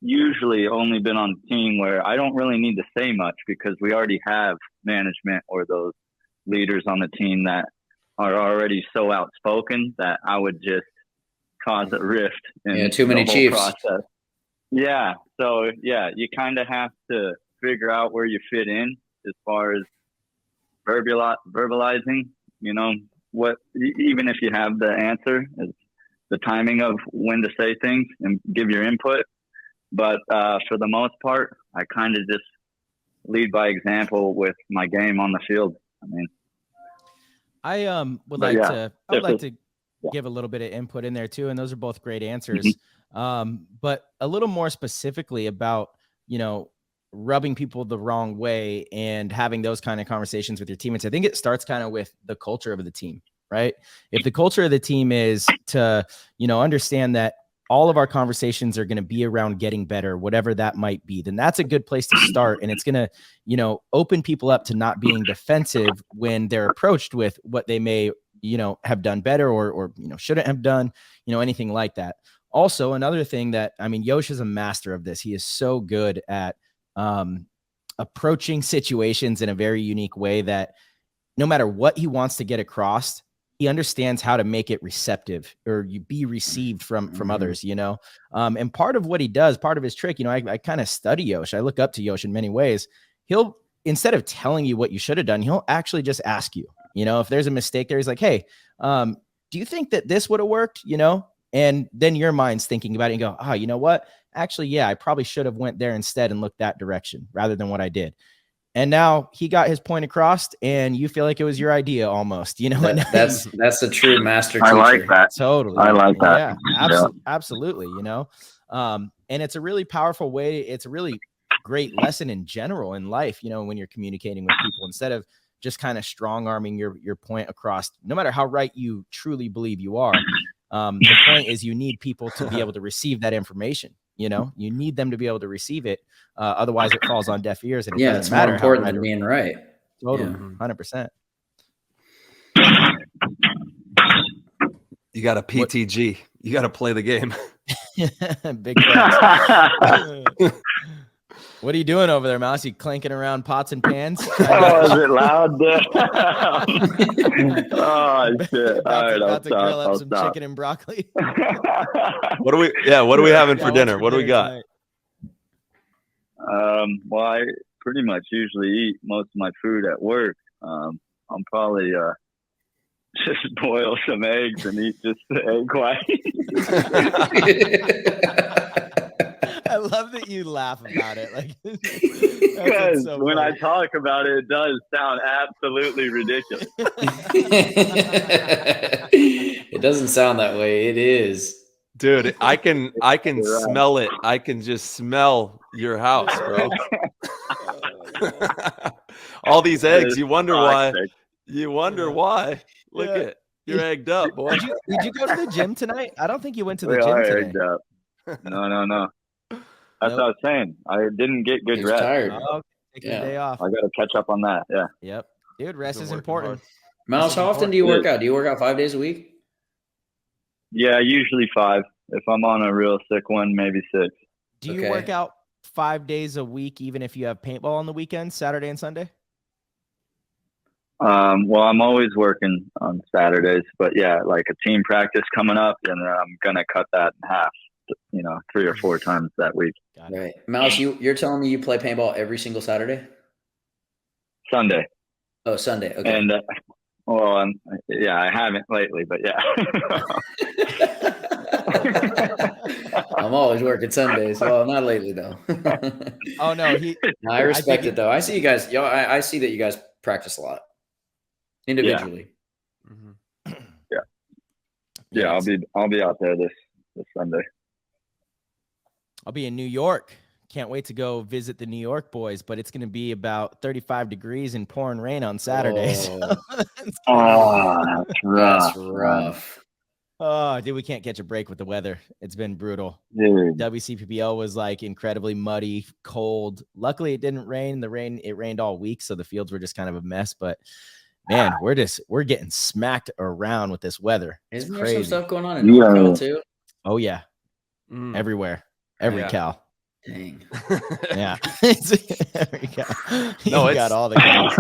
usually only been on a team where I don't really need to say much because we already have management or those leaders on the team that are already so outspoken that I would just cause a rift in too many the whole chiefs. process. Yeah. So you kind of have to figure out where you fit in as far as verbalizing, what, even if you have the answer, is the timing of when to say things and give your input. But for the most part, I kind of just lead by example with my game on the field. I mean, I would like to give a little bit of input in there too, and those are both great answers. But a little more specifically about rubbing people the wrong way and having those kind of conversations with your teammates. I think it starts kind of with the culture of the team, right? If the culture of the team is to understand that all of our conversations are going to be around getting better, whatever that might be, then that's a good place to start. And it's going to, open people up to not being defensive when they're approached with what they may, have done better or shouldn't have done, anything like that. Also, another thing that, Yosh is a master of this. He is so good at approaching situations in a very unique way that no matter what he wants to get across, he understands how to make it receptive or you be received from others, and part of what he does, part of his trick, I kind of study Yosh. I look up to Yosh in many ways. He'll, instead of telling you what you should have done, he'll actually just ask you, if there's a mistake there, he's like, hey, do you think that this would have worked? And then your mind's thinking about it and go, oh, you know what? Actually, yeah, I probably should have went there instead and looked that direction rather than what I did. And now he got his point across and you feel like it was your idea almost, That's a true master teacher. I like that. Totally. I like that. Yeah, absolutely. And it's a really powerful way. It's a really great lesson in general in life, when you're communicating with people, instead of just kind of strong arming your point across, no matter how right you truly believe you are. The point is you need people to be able to receive that information. You need them to be able to receive it. Otherwise it falls on deaf ears. And it's more important than being right. Totally. 100%. You got a PTG. You got to play the game. Big facts. What are you doing over there, Mouse? You clanking around pots and pans? Oh, is it loud? Oh, shit. All right, about to grill up some stop. chicken and broccoli. What are we having for dinner? What do we got? Well, I pretty much usually eat most of my food at work. I'm probably just boil some eggs and eat just the egg white. I love that you laugh about it. Like, because when I talk about it, it does sound absolutely ridiculous. It doesn't sound that way. It is. Dude, I can smell it. I can just smell your house, bro. All these eggs. You wonder why. You wonder why. Look at you're egged up, boy. Did you go to the gym tonight? I don't think you went to the We gym are today. egged up. No. That's what I was saying. I didn't get good rest. Tired. Oh, take a day off. I got to catch up on that. Yeah. Yep. Dude, rest is important. Miles, how often do you work out? Do you work out 5 days a week? Yeah, usually 5. If I'm on a real sick one, maybe 6. Do you work out 5 days a week, even if you have paintball on the weekends, Saturday and Sunday? Well, I'm always working on Saturdays, but yeah, like a team practice coming up, and I'm going to cut that in half, 3 or 4 times that week. Right. Mouse, you're telling me you play paintball every single Saturday? Sunday. Oh, Sunday. Okay. And, I haven't lately, but yeah. I'm always working Sundays. Well, not lately though. Oh no, I respect it though. I see you guys. I see that you guys practice a lot individually. Yeah. I'll be out there this Sunday. I'll be in New York. Can't wait to go visit the New York boys, but it's going to be about 35 degrees and pouring rain on Saturday. Oh, Oh, that's rough. that's rough. Oh, dude, we can't catch a break with the weather. It's been brutal. Dude. WCPBL was like incredibly muddy, cold. Luckily, it didn't rain. It rained all week, so the fields were just kind of a mess. But man, we're getting smacked around with this weather. It's Isn't there crazy. some stuff going on in NorCal too? Oh yeah, everywhere, every cow. Dang. Yeah, every cow. No, You got all the cows.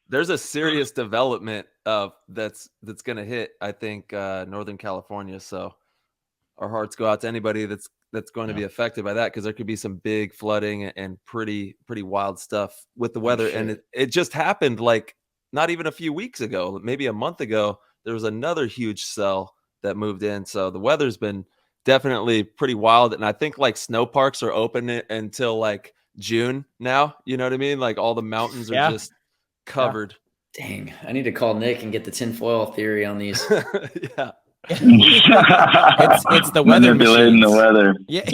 There's a serious development that's going to hit, I think, Northern California. So our hearts go out to anybody that's going to be affected by that, because there could be some big flooding and pretty wild stuff with the weather. And it just happened like not even a few weeks ago, maybe a month ago. There was another huge cell that moved in. So the weather's been definitely pretty wild. And I think like snow parks are open until like June now. You know what I mean? Like all the mountains are just covered. Dang, I need to call Nick and get the tinfoil theory on these. Yeah. It's the weather Manipulating machines. the weather. Yeah.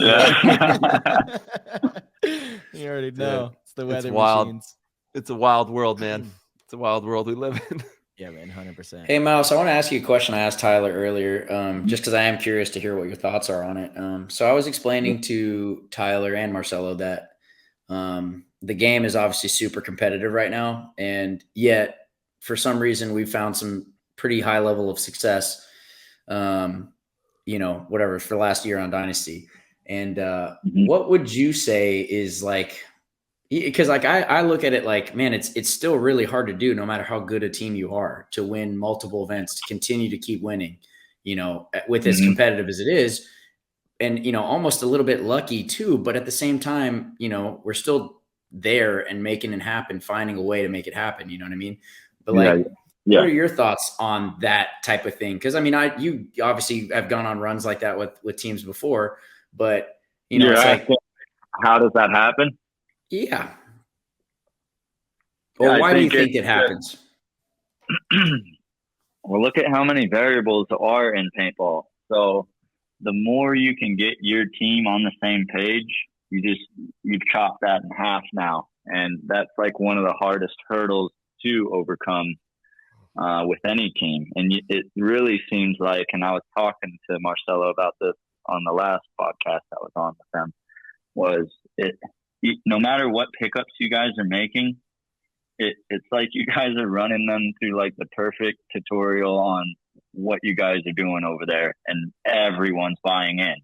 You already know. It's the weather wild. machines. It's a wild world, man. It's a wild world we live in. Yeah, man, 100%. Hey, Mouse, I want to ask you a question I asked Tyler earlier, just because I am curious to hear what your thoughts are on it. So I was explaining to Tyler and Marcelo that the game is obviously super competitive right now, and yet for some reason we've found some pretty high level of success, whatever, for last year on Dynasty. And what would you say is like, because like I look at it like, man, it's still really hard to do no matter how good a team you are, to win multiple events, to continue to keep winning, with as competitive as it is. And, almost a little bit lucky too, but at the same time, we're still there and making it happen, finding a way to make it happen. You know what I mean? But like, what are your thoughts on that type of thing? Because I mean, you obviously have gone on runs like that with teams before, but it's like, how does that happen? Yeah. Well, why do you think it happens? Well, look at how many variables are in paintball. So the more you can get your team on the same page, you've chopped that in half now. And that's like one of the hardest hurdles to overcome with any team. And it really seems like, and I was talking to Marcelo about this on the last podcast I was on with them, no matter what pickups you guys are making, it's like you guys are running them through like the perfect tutorial on what you guys are doing over there, and everyone's buying in.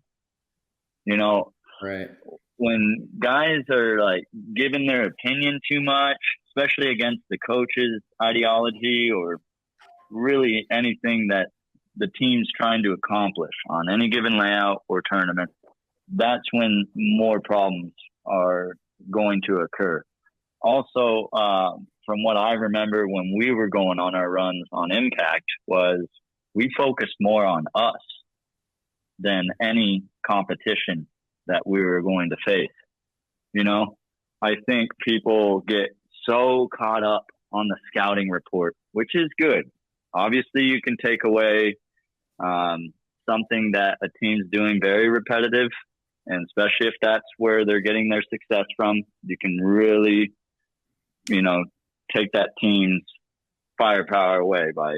Right. When guys are like giving their opinion too much, especially against the coach's ideology or really anything that the team's trying to accomplish on any given layout or tournament, that's when more problems are going to occur. Also, from what I remember when we were going on our runs on Impact, was we focused more on us than any competition that we were going to face. I think people get so caught up on the scouting report, which is good. Obviously, you can take away something that a team's doing very repetitive, and especially if that's where they're getting their success from, you can really, take that team's firepower away by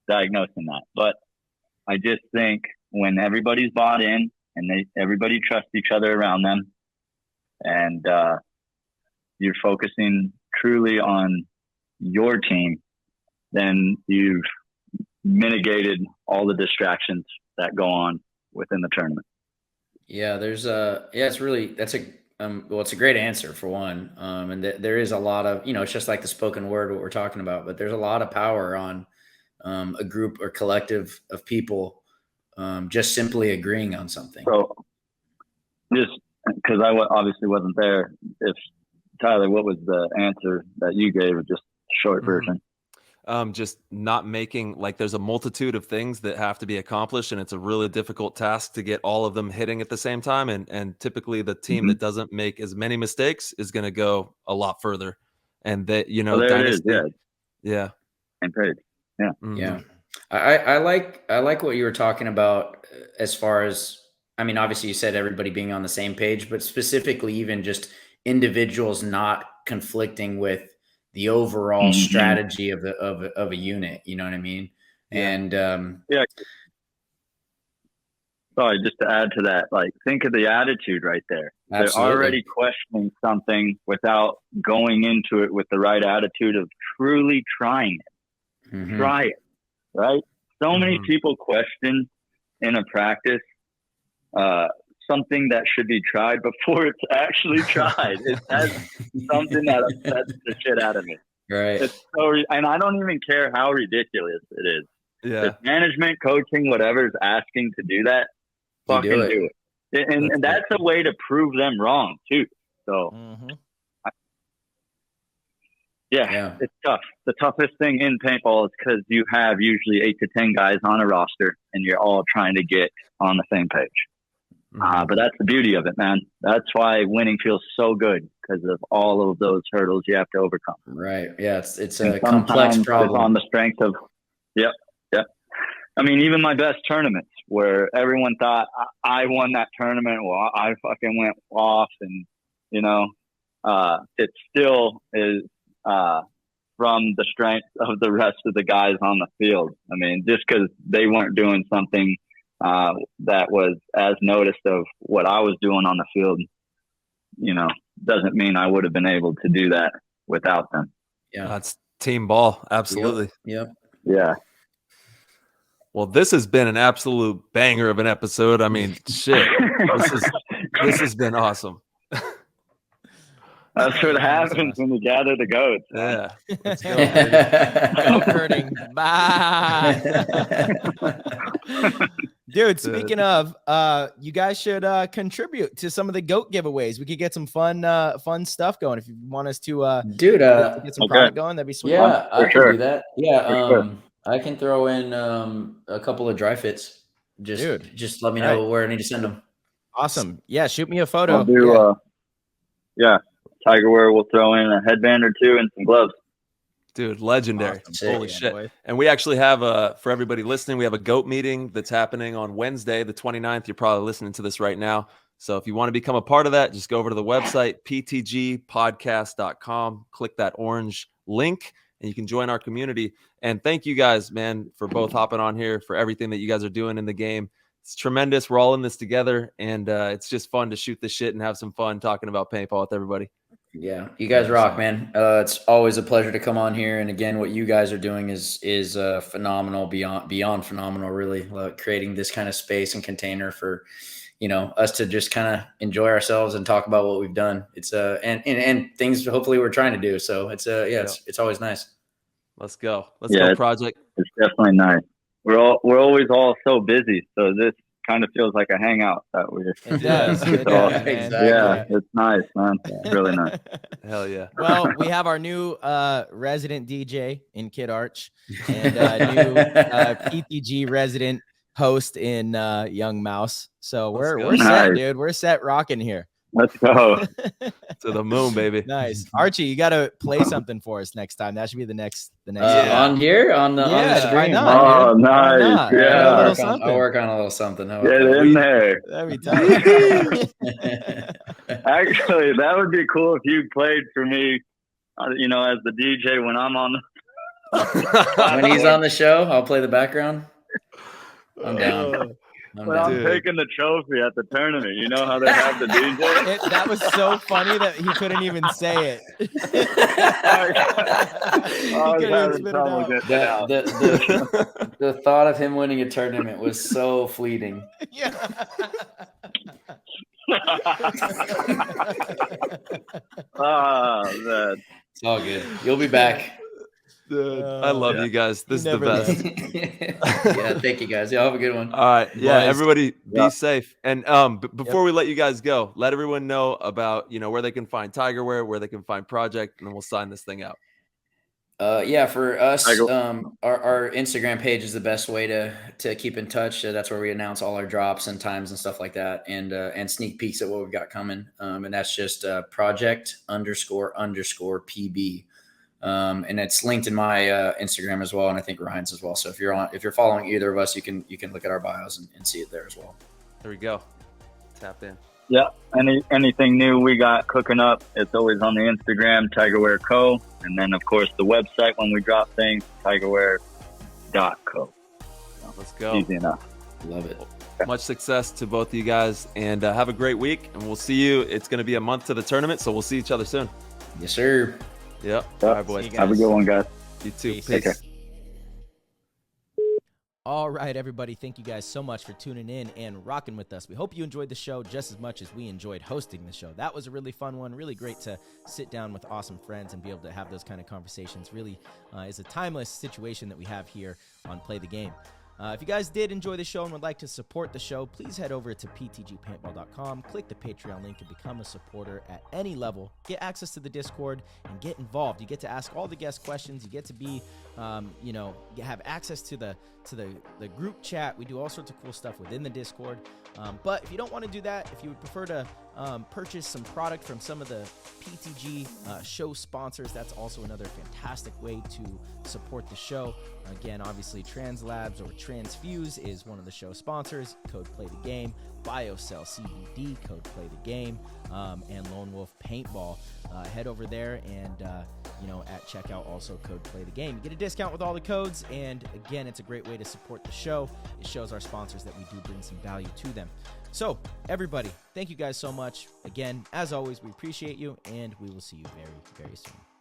diagnosing that. But I just think when everybody's bought in and everybody trusts each other around them, and you're focusing truly on your team, then you've mitigated all the distractions that go on within the tournament. Yeah, it's a great answer for one. And there is a lot of, it's just like the spoken word, what we're talking about, but there's a lot of power on a group or collective of people just simply agreeing on something. So just because I obviously wasn't there, if Tyler, what was the answer that you gave? Just a short version. Just not making, like, there's a multitude of things that have to be accomplished, and it's a really difficult task to get all of them hitting at the same time. And typically the team that doesn't make as many mistakes is going to go a lot further. And that, Dynasty, it is. Yeah. And page. Yeah. Yeah. I like what you were talking about as far as I mean, obviously you said everybody being on the same page, but specifically even just individuals not conflicting with the overall strategy of a unit. You know what I mean? Yeah. And Yeah. Sorry, just to add to that, like, think of the attitude right there. Absolutely. They're already questioning something without going into it with the right attitude of truly trying it. Mhm. Try it, right? So many people question in a practice something that should be tried before it's actually tried. It has something that upsets the shit out of me. Right. It's so, and I don't even care how ridiculous it is. Yeah. If management, coaching, whatever is asking to do that, fucking do it. And that's a way to prove them wrong too. So yeah, it's tough. The toughest thing in paintball is because you have usually 8 to 10 guys on a roster and you're all trying to get on the same page. But that's the beauty of it, man. That's why winning feels so good, because of all of those hurdles you have to overcome. Right. Yeah. It's a complex problem. It's on the strength of, yep. I mean, even my best tournaments where everyone thought I won that tournament. Well, I fucking went off, and you know, it still is from the strength of the rest of the guys on the field. I mean, just because they weren't doing something that was as noticed of what I was doing on the field, you know, doesn't mean I would have been able to do that without them. Yeah. That's team ball. Absolutely. Yep. Yeah. Well, this has been an absolute banger of an episode. I mean, shit, this has been awesome. That's what happens when you gather the goats. Yeah. Let's go. Goat herding. Bye. Dude, speaking of, you guys should contribute to some of the goat giveaways. We could get some fun stuff going. If you want us to dude, get some product going, that'd be sweet. Yeah, I can do that. Yeah, sure. I can throw in a couple of dry fits. Just let me know where I need to send them. Awesome. Yeah, shoot me a photo. I'll do TIGERWEAR will throw in a headband or two and some gloves. Dude, legendary. Awesome. Holy Sick, shit. boy. And we actually have for everybody listening, we have a goat meeting that's happening on Wednesday, the 29th. You're probably listening to this right now. So if you want to become a part of that, just go over to the website, ptgpodcast.com, click that orange link, and you can join our community. And thank you guys, man, for both hopping on here, for everything that you guys are doing in the game. It's tremendous. We're all in this together, and it's just fun to shoot the shit and have some fun talking about paintball with everybody. Yeah, you guys rock, man. It's always a pleasure to come on here. And again, what you guys are doing is phenomenal, beyond phenomenal, really. Creating this kind of space and container for, you know, us to just kind of enjoy ourselves and talk about what we've done. It's and things hopefully we're trying to do. So it's it's always nice. Let's go. Let's go, Project. It's definitely nice. We're always all so busy, so this kind of feels like a hangout that we just. It does. Exactly. Yeah, it's nice, man. It's really nice. Hell yeah. Well, we have our new resident DJ in Kid Arch, and new PTG resident host in Young Mouse. So we're set, dude. We're set rocking here. Let's go. To the moon, baby. Nice. Archie, you got to play something for us next time. That should be the next on here on the stream. Not, nice. Yeah. I'll work on a little something. Get in there. That'd be tough. Actually, that would be cool if you played for me, you know, as the DJ when I'm on when he's on the show, I'll play the background. I'm down. When I'm taking the trophy at the tournament, you know how they have the DJ? That was so funny that he couldn't even say it. The thought of him winning a tournament was so fleeting. Yeah. Oh, man. It's all good. You'll be back. Dude, I love you guys. This is the best. Yeah, thank you guys. Y'all have a good one. All right. Yeah, Boys. everybody be safe. And before we let you guys go, let everyone know about, you know, where they can find TIGERWEAR, where they can find Project, and then we'll sign this thing out. Yeah, for us, our Instagram page is the best way to keep in touch. That's where we announce all our drops and times and stuff like that, and sneak peeks at what we've got coming. And that's just project__PB. And it's linked in my Instagram as well, and I think Ryan's as well. So if you're following either of us, you can look at our bios and see it there as well. There we go. tap in. Yeah. Anything new we got cooking up, it's always on the Instagram, TigerWear Co. And then, of course, the website when we drop things, TigerWear.co. Let's go. Easy enough. Love it. Much success to both of you guys, and have a great week. And we'll see you. It's going to be a month to the tournament, so we'll see each other soon. Yes, sir. Yep. All right, boys. Have a good one, guys. You too. Peace. Take care. All right, everybody. Thank you guys so much for tuning in and rocking with us. We hope you enjoyed the show just as much as we enjoyed hosting the show. That was a really fun one. Really great to sit down with awesome friends and be able to have those kind of conversations. Really is a timeless situation that we have here on Play the Game. If you guys did enjoy the show and would like to support the show, please head over to ptgpaintball.com, click the Patreon link, and become a supporter at any level. Get access to the Discord and get involved. You get to ask all the guest questions. You get to be, you have access to the group chat. We do all sorts of cool stuff within the Discord. But if you don't want to do that, if you would prefer to purchase some product from some of the PTG show sponsors, that's also another fantastic way to support the show. Again, obviously, TransLabs or Transfuse is one of the show sponsors. Code Play the Game, BioCell CBD, code Play the Game, and Lone Wolf Paintball. Head over there and at checkout also code Play the Game. You get a discount with all the codes, and again, it's a great way to support the show. It shows our sponsors that we do bring some value to them. So, everybody, thank you guys so much. Again, as always, we appreciate you, and we will see you very, very soon.